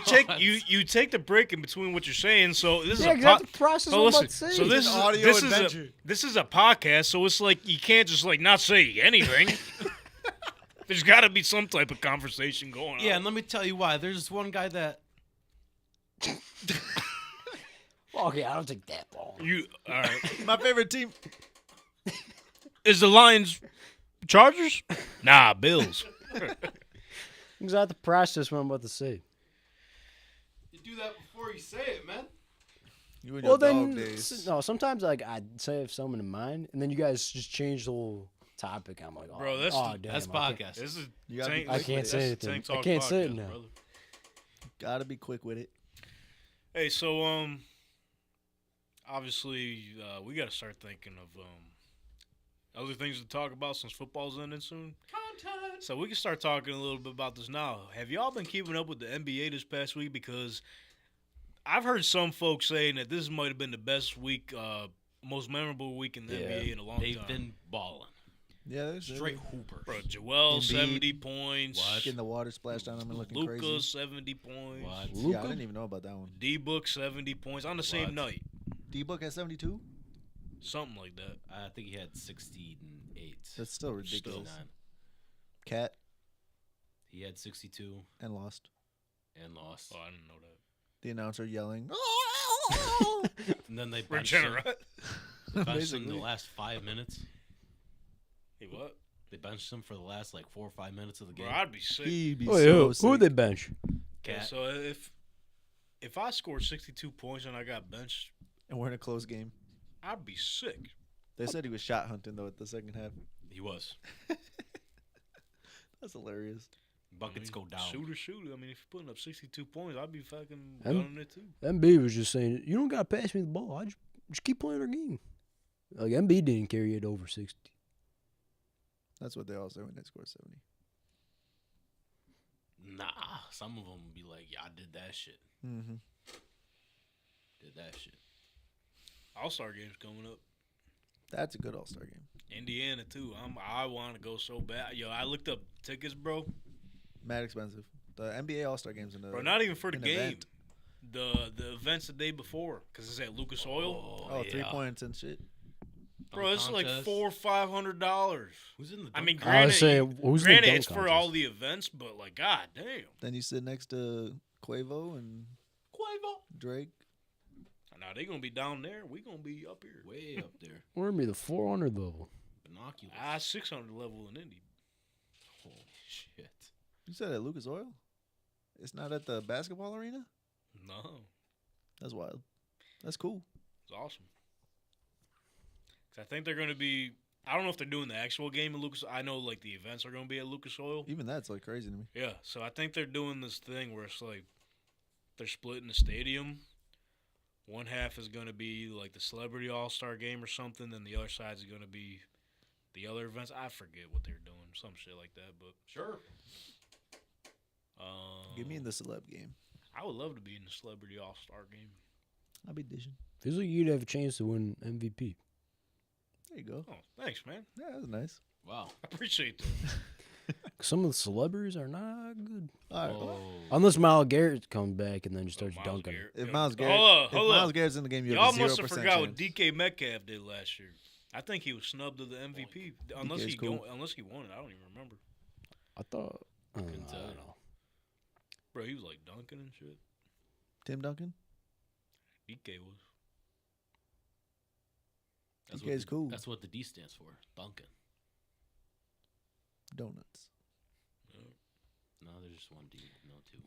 take the break in between what you're saying. So this Yeah, is 'cause I have to process Oh, what I'm listen. about to say. So this is an audio this adventure. this is a podcast. So it's like you can't just like not say anything. There's got to be some type of conversation going on. Yeah, and let me tell you why. There's this one guy that Okay, I don't take that long. You all right? my favorite team. Is the Lions Chargers? Nah, Bills. Because I have to process what I'm about to say. you do that before you say it, man. You and Well, your then, dog days. no, sometimes like I say I have someone in mind, and then you guys just change the whole topic. I'm like, oh, Bro, that's oh, the- damn, That's I can't- podcast. This is You gotta be Tank- I quick can't with say it. anything. Tank I Talk can't say it podcast, now. brother. Gotta be quick with it. Hey, so obviously we got to start thinking of other things to talk about since football's ending soon. Content. So we can start talking a little bit about this now. Have y'all been keeping up with the NBA this past week? Because I've heard some folks saying that this might have been the best week, most memorable week in the NBA in a long They've time. been balling. Yeah, there's Straight hoopers. Bro, Joel, Embiid. 70 points. Getting the water splashed on him and looking Luka, crazy. 70 points. What? Yeah, I didn't even know about that one. D-Book, 70 points on the same What? night. D-Book at 72? Something like that. I think he had 68. That's still ridiculous. 69. Cat He had 62 and lost. and lost. Oh, I didn't know that. The announcer yelling. And then they benched him, Regenerate. benched him the last 5 minutes. Hey, what? They benched him for the last like 4 or 5 minutes of the Bro, game. I'd be sick. He'd be Wait, so who sick. would they bench? Yeah, Cat. so if I scored 62 points and I got benched, And we're in a close game. I'd be sick. They said he was shot hunting, though, at the second half. He was. That's hilarious. Buckets go down. Shooter. I mean, if you're putting up 62 points, I'd be fucking I'm- gunning it too. Embiid was just saying, you don't got to pass me the ball. I just keep playing our game. Like, Embiid didn't carry it over 60. That's what they all say when they score 70. Nah, some of them be like, yeah, I did that shit. Mm-hmm. Did that shit. All-Star game's coming up. That's a good All-Star game. Indiana too. I want to go so bad. Yo, I looked up tickets, bro. Mad expensive. The NBA All-Star game's in the. Bro, not even for the an game. event. The events the day before, because it's at Lucas Oil. Oh, yeah. 3 points and shit. Bro, it's like Contest. $400-$500. Who's in the I mean, dunk I was granted, saying, who's in the dunk it's for contest? all the events, but like, god damn. Then you sit next to Quavo and Quavo? Drake. Now they gonna be down there. We gonna be up here. Way up there. We're going to be the 400 level. Binoculars. 600 level in Indy. Holy shit. You said at Lucas Oil? It's not at the basketball arena? No, That's wild. That's cool. it's awesome. 'Cause I think they're gonna be. I don't know if they're doing the actual game in Lucas. I know like the events are gonna be at Lucas Oil. Even that's like crazy to me. Yeah, so I think they're doing this thing where it's like they're splitting the stadium. One half is going to be like the Celebrity All-Star game or something, then the other side is going to be the other events. I forget what they're doing, some shit like that. But Sure. Get me in the celeb game. I would love to be in the Celebrity All-Star game. I'll be dishing. Feels like you'd have a chance to win MVP. There you go. Oh, thanks, man. Yeah, that's nice. Wow. I appreciate that. Some of the celebrities are not good. All right. Oh. Unless Myles Garrett comes back and then just starts Miles dunking. Garrett. If Yo, Myles Garrett, hold if up. Myles Garrett's in the game, you Y'all have a 0% must have forgot what chance. DK Metcalf did last year. I think he was snubbed of the MVP. Unless DK is he cool. unless he won it, I don't even remember. I thought. I don't Couldn't tell you. know. Bro, he was like dunking and shit. Tim Duncan? DK was. DK's cool. That's what the D stands for. Duncan. Donuts. No, there's just one D. No, two.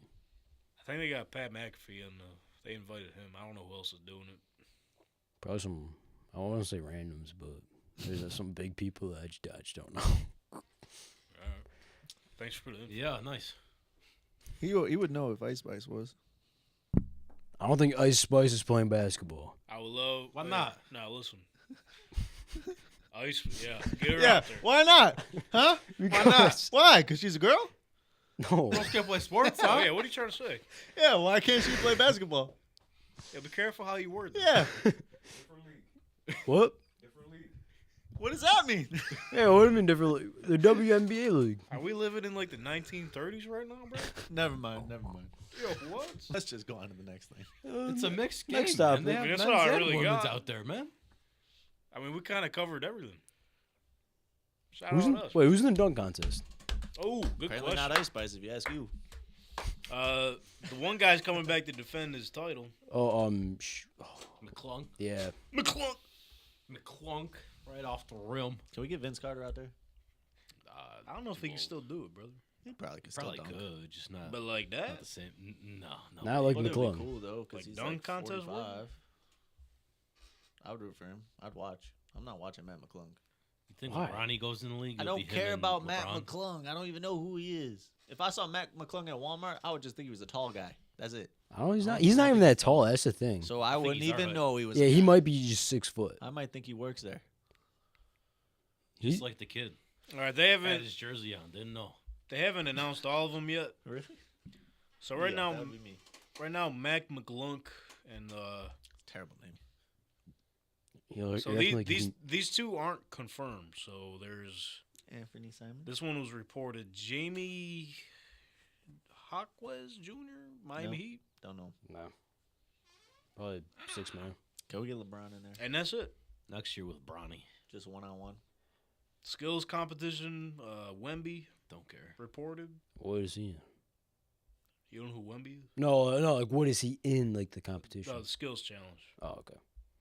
I think they got Pat McAfee and they invited him. I don't know who else is doing it. Probably some. I want to say randoms, but there's some big people that I just don't know. All right. Thanks for the info. Yeah, nice. He would know if Ice Spice was. I don't think Ice Spice is playing basketball. I would love. Why not? Nah, listen. Ice, yeah, get her Yeah, out there. why not? Huh? Why not? Why? Because she's a girl? No. Girls can't play sports, Oh huh? yeah, what are you trying to say? Yeah, why can't she play basketball? Yeah, be careful how you word this. Yeah. What? What does that mean? Yeah, what do you mean different? The WNBA league. Are we living in like the 1930s right now, bro? Never mind. Yo, what? Let's just go on to the next thing. It's a mixed game. Next man. topic. They have That's men's all I and really women's got. out there, man. I mean, we kind of covered everything. Shout Who's out in, us. wait, who's in the dunk contest? Oh, good Apparently question. not Ice Spice if you ask you. The one guy's coming back to defend his title. Oh, McClunk. yeah. McClunk. McClunk. Right off the rim. Can we get Vince Carter out there? I don't know if he can still do it, brother. He probably could Probably still dunk. could, just not, But like not that, the same. No. Not like But it'd be McClung. cool though, because Like he's dunk like contest 45. I would root for him. I'd watch. I'm not watching Matt McClung. You think Why? when Ronnie goes in the league, I it'll be don't him care and about Matt LeBron? McClung. I don't even know who he is. If I saw Matt McClung at Walmart, I would just think he was a tall guy. That's it. I don't. He's not. He's not even that tall. That's the thing. So I think wouldn't he's even alright. know he was. Yeah, a he guy. might be just 6 foot. I might think he works there. Just like the kid. all right, they Had haven't his jersey on. Didn't know. announced all of them yet. Really? So right Yeah, now, that would be me. Mac McClunk And Terrible name. so these two aren't confirmed. So there's Anthony Simon. this one was reported. Jamie Hawkwez Jr. Miami No. Heat, Don't know. No. Probably 6 million. Can we get LeBron in there? and that's it. Next year with Bronny. Just 1-on-1. Skills competition. Wemby Don't care. reported. What is he in? You don't know who Wemby is? No, like what is he in, like the competition? No, the skills challenge Oh, okay.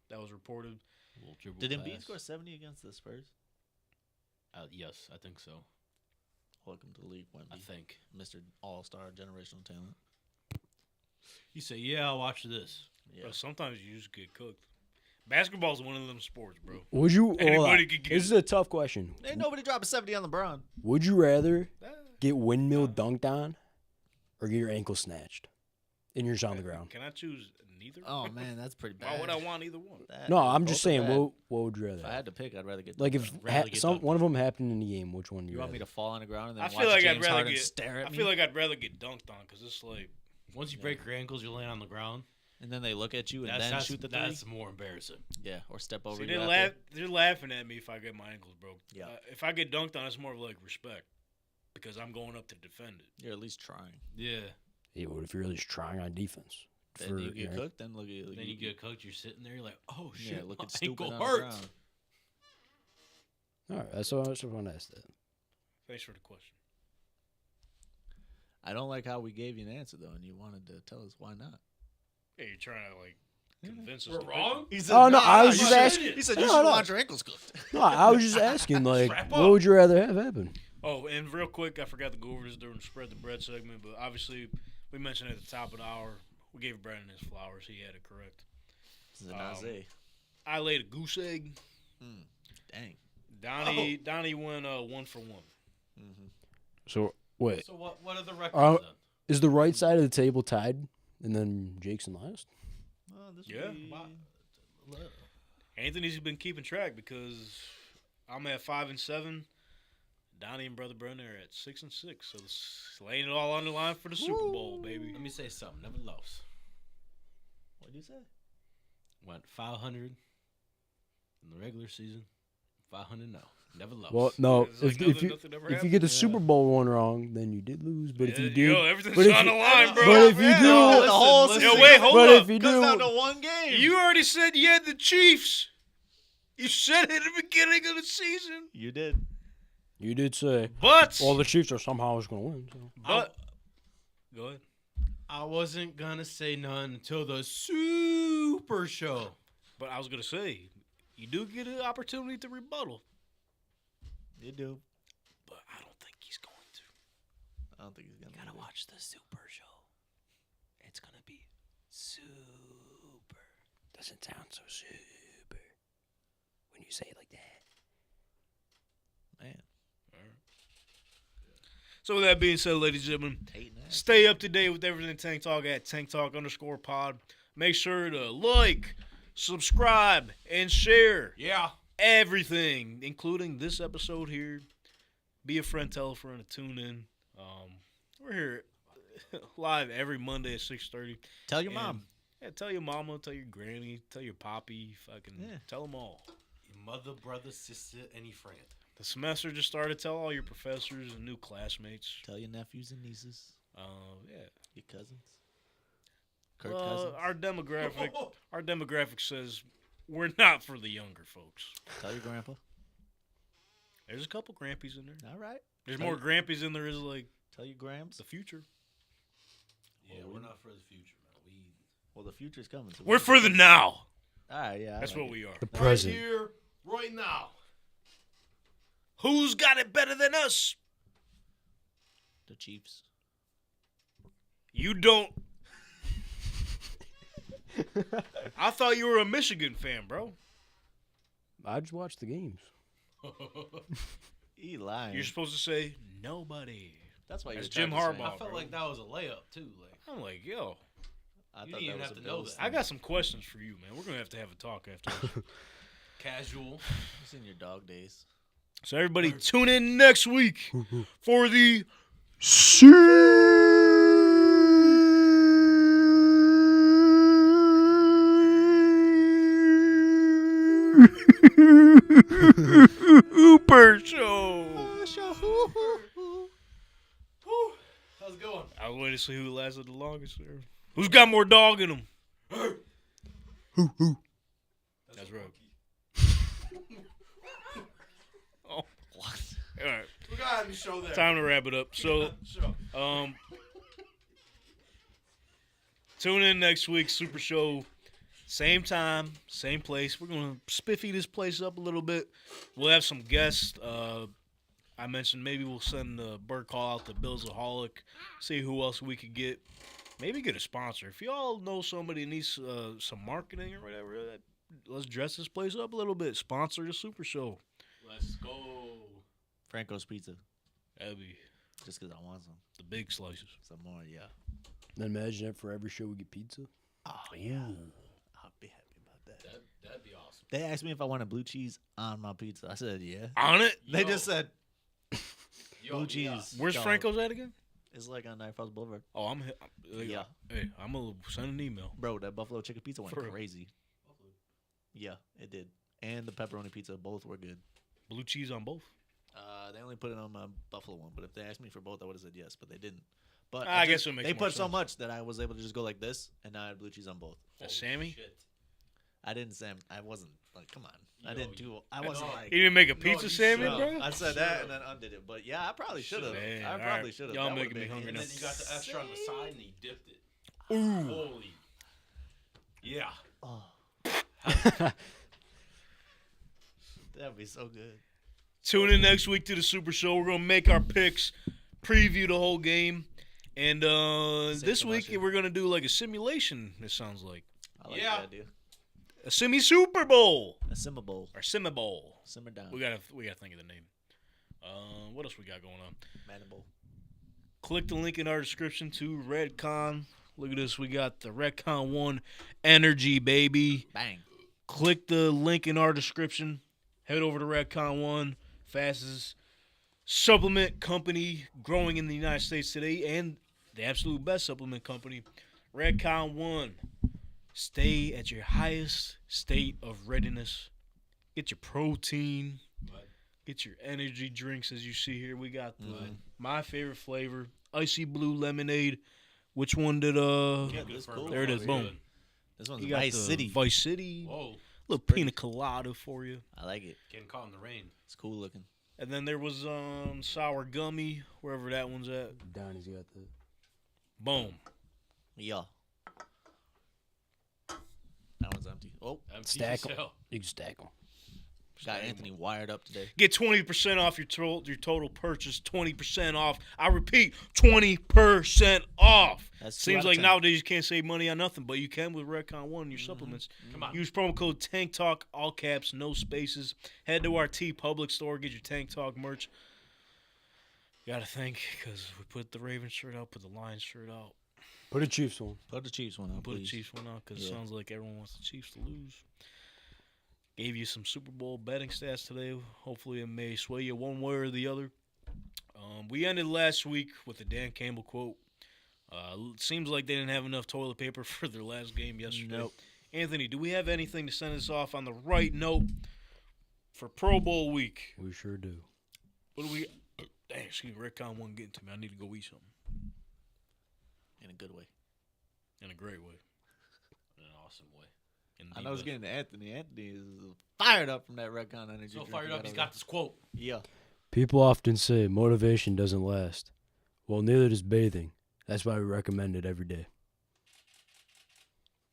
that was reported. Little dribble Did Embiid pass. score 70 against the Spurs? Yes, I think so. Welcome to the league, Wemby. I think. Mr. All-Star generational talent. You say, yeah, I'll watch this. Yeah. But sometimes you just get cooked. Basketball's one of them sports, bro. Would you? Anybody hold on. could get This is a tough question. Ain't nobody dropping 70 on LeBron. Would you rather Ah, get windmill dunked on, or get your ankle snatched, and you're just on the ground? Can I choose neither? Oh, man, that's pretty bad. Why would I want either one? No, I'm just Both are saying. bad. What would you rather? If I had to pick, I'd rather get Like dunked if on. rather get dunked one of them happened in the game, which one do You you want me rather? to fall on the ground and then I watch feel like James I'd rather Harden get. stare at I me? feel like I'd rather get dunked on because it's like Once you break your ankles, you're laying on the ground. and then they look at you and That's, then shoot the three. that's more embarrassing. Yeah, or step over see, you. they're laughing at me if I get my ankles broke. Yeah. If I get dunked on, it's more of like respect because I'm going up to defend it. You're at least trying. Yeah. Yeah, what if you're really just trying on defense? Then you get cooked. Then look at Then you get cooked. You're sitting there. You're like, oh shit, Yeah, looking my stupid ankle on the hurts. ground. All right, that's what I just want to ask that. Thanks for the question. I don't like how we gave you an answer though, and you wanted to tell us why not. Hey, you're trying to like convince us. We're to pick wrong? them. He Oh, no, I was you just should- asking- He said No, you should no. want your ankles cooked. No, I was just asking, like, Strap what up. would you rather have happen? Oh, and real quick, I forgot to go over this during the spread the bread segment, but obviously we mentioned at the top of the hour we gave Brandon his flowers. He had it correct. Zanaze. I laid a goose egg. Dang. Donnie went 1 for 1. So wait, So what are the records Uh, then? is the right side of the table tied, and then Jake's in last? Well, this Yeah. would be- Anthony's been keeping track because I'm at 5 and 7. Donnie and Brother Brendan are at 6 and 6. So it's laying it all on the line for the Super Bowl, baby. Let me say something. Never lost. What'd you say? Went 500 in the regular season. 500 now. Never lost. Well, no. It's like If you nothing ever if you happened. get the Super Bowl one wrong, then you did lose. But if you do, everything's but if on you- the line, bro. but if you Yeah, do, no, listen, the whole listen. season Yo, wait, hold but up. if you comes down do, to one game. You already said you had the Chiefs. You said it at the beginning of the season. You did. you did say, But, well, the Chiefs are somehow going to win. So. go ahead. I wasn't gonna say none until the Super Show. But I was gonna say, you do get an opportunity to rebuttal, You do. but I don't think he's going to. I don't think he's gonna. Gotta do it. watch the Super Show. It's gonna be super. Doesn't sound so super when you say it like that. Man. So with that being said, ladies and gentlemen, 8-9. stay up to date with everything Tank Talk at TankTalk_pod. Make sure to like, subscribe, and share Yeah. everything, including this episode here. Be a friend, tell a friend to tune in. We're here live every Monday at 6:30. Tell your And, mom. Yeah, tell your mama, tell your granny, tell your poppy, fucking Yeah. tell them all. Your mother, brother, sister, any friend. The semester just started. Tell all your professors and new classmates. Tell your nephews and nieces. Yeah. Your cousins. Kirk Well, cousins. our demographic says we're not for the younger folks. Tell your grandpa. There's a couple Grampies in there. All right. There's more Grampies than there is like Tell your grams. the future. Yeah, we're not for the future, man. Well, the future's coming. So We're for the now. All right, yeah. I That's like what it. we are. The Right present. here, right now. Who's got it better than us? The Chiefs. You don't. I thought you were a Michigan fan, bro. I just watched the games. He lying. You're supposed to say nobody. That's why That's you're Jim trying to Harbaugh. I felt bro. like that was a layup too. Like I'm like, yo, I You thought didn't even that was have a to know Bills that. I thing. got some questions for you, man. We're gonna have a talk after this. casual. It's in your dog days. So everybody, tune in next week for the Hooper Show. How's it going? I was waiting to see who lasted the longest there. Who's got more dog in him? Who? That's right. Oh, what? All right. We got to show that. Time to wrap it up. So, tune in next week, Super Show. Same time, same place. We're going to spiffy this place up a little bit. We'll have some guests. I mentioned maybe we'll send a bird call out to Billsaholic, see who else we could get. Maybe get a sponsor. If y'all know somebody that needs some marketing or whatever, let's dress this place up a little bit. Sponsor the Super Show. Let's go. Franco's Pizza. That'd be Just because I want some. the big slices. Some more, yeah. Then imagine that for every show we get pizza. Oh, yeah. I'll be happy about that. That'd be awesome. They asked me if I wanted blue cheese on my pizza. I said, yeah. On it? They Yo. just said Yo, blue cheese. Where's dog. Franco's at again? It's like on Night Falls Boulevard. Oh, Yeah. Hey, I'm going to send an email. Bro, that buffalo chicken pizza went For real. crazy. Yeah, it did. And the pepperoni pizza, both were good. Blue cheese on both. They only put it on my buffalo one, but if they asked me for both, I would have said yes, but they didn't. But I guess it makes they more put so sense. much that I was able to just go like this, and now I had blue cheese on both. That Sammy? Shit. I didn't say I wasn't like, come on. I Yo, didn't do. I wasn't no. like. He didn't make a pizza you Sammy, should've. bro? I said that and then undid it, but yeah, I probably should have. Man, I all probably right. should have. Y'all That making would've me been hungry And now. then you got the extra on the side and you dipped it. Ooh. Holy. Yeah. Oh. That'd be so good. Tune in next week to the Super Show. We're going to make our picks, preview the whole game. And this week, Sebastian. we're going to do like a simulation, it sounds like. I like Yeah. that idea. A semi-Super Bowl. A simmer bowl. Or Simi Bowl. Simmer down. We gotta think of the name. What else we got going on? Madden bowl. Click the link in our description to Redcon. Look at this. We got the Redcon 1 Energy, baby. Bang. Click the link in our description. Head over to Redcon 1, fastest supplement company growing in the United States today, and the absolute best supplement company, Redcon 1. Stay at your highest state of readiness. Get your protein. Get your energy drinks, as you see here. We got my favorite flavor, icy blue lemonade. Which one did Yeah, this cool. There it is. Boom. This one's You got Vice the City. Vice City. Whoa. Little pina colada for you. I like it. Getting caught in the rain. It's cool looking. And then there was sour gummy, wherever that one's at. Donnie's got the. Boom. Yeah. That one's empty. Oh, Empty Stack 'em. cell. You can stack them. got Anthony wired up today. Get 20% off your total purchase. 20% off. I repeat, 20% off. That's 2 Seems out of like 10. nowadays you can't save money on nothing, but you can with Redcon 1 and your supplements. Come on. Use promo code Tank Talk, all caps, no spaces. Head to our T Public store, get your Tank Talk merch. Gotta thank, because we put the Ravens shirt out, put the Lions shirt out, Put a Chiefs on. Put the Chiefs one out, put the please. Chiefs one out, because it Yeah. sounds like everyone wants the Chiefs to lose. Gave you some Super Bowl betting stats today. Hopefully it may sway you one way or the other. We ended last week with a Dan Campbell quote. Seems like they didn't have enough toilet paper for their last game yesterday. Nope. Anthony, do we have anything to send us off on the right note for Pro Bowl week? We sure do. What do we... Dang, excuse me, Redcon 1 getting to me. I need to go eat something. In a good way. In a great way. In an awesome way. In I the know it's best. getting to Anthony. Anthony is fired up from that Redcon energy. So drink fired he up. He's over got this quote. there. Yeah. People often say motivation doesn't last. Well, neither does bathing. That's why we recommend it every day.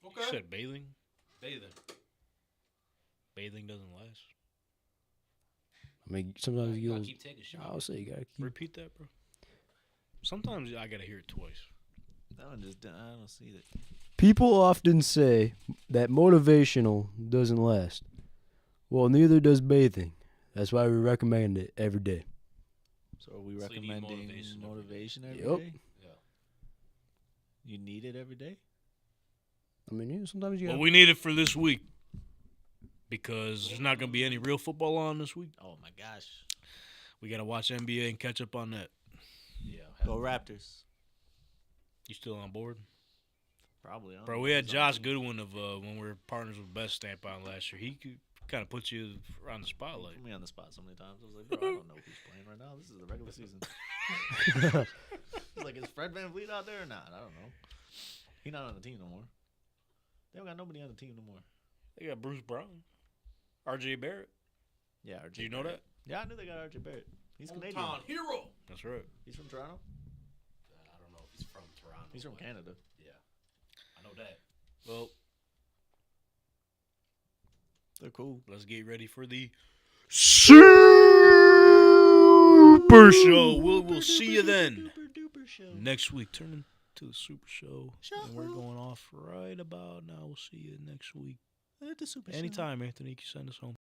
You Okay. said bathing? Bathing. Bathing doesn't last. I mean, sometimes You you gotta gotta keep taking shots. I'll say you gotta keep. Repeat that, bro. Sometimes I gotta hear it twice. That one just, I don't see that. People often say that motivational doesn't last. Well, neither does bathing. That's why we recommend it every day. So are we So you need recommending motivation every motivation every Yup. day? Yeah. You need it every day? I mean, sometimes you Well, gotta. we need it for this week because there's not gonna be any real football on this week. Oh my gosh. We gotta watch NBA and catch up on that. Yeah. Go Raptors. You still on board? Probably. I don't Bro, know we had what's Josh up. Goodwin of when we were partners with Best Stamp on last year. He Kind of puts you on the spotlight. Put me on the spot so many times. I was like, bro, I don't know who's playing right now. This is the regular season. It's like, is Fred VanVleet out there or not? I don't know. He's not on the team no more. They don't got nobody on the team no more. They got Bruce Brown, R.J. Barrett. Yeah, RJ. Do you know that? Yeah, I knew they got R.J. Barrett. He's Canadian. Hometown hero. That's right. He's from Toronto. I don't know if he's from Toronto. He's from but Canada. Yeah, I know that. Well, They're cool. let's get ready for the Super Show. We'll see you then. Next week, turn into the Super Show. And we're going off right about now. We'll see you next week. The Super Show. Anytime, Anthony, you can send us home.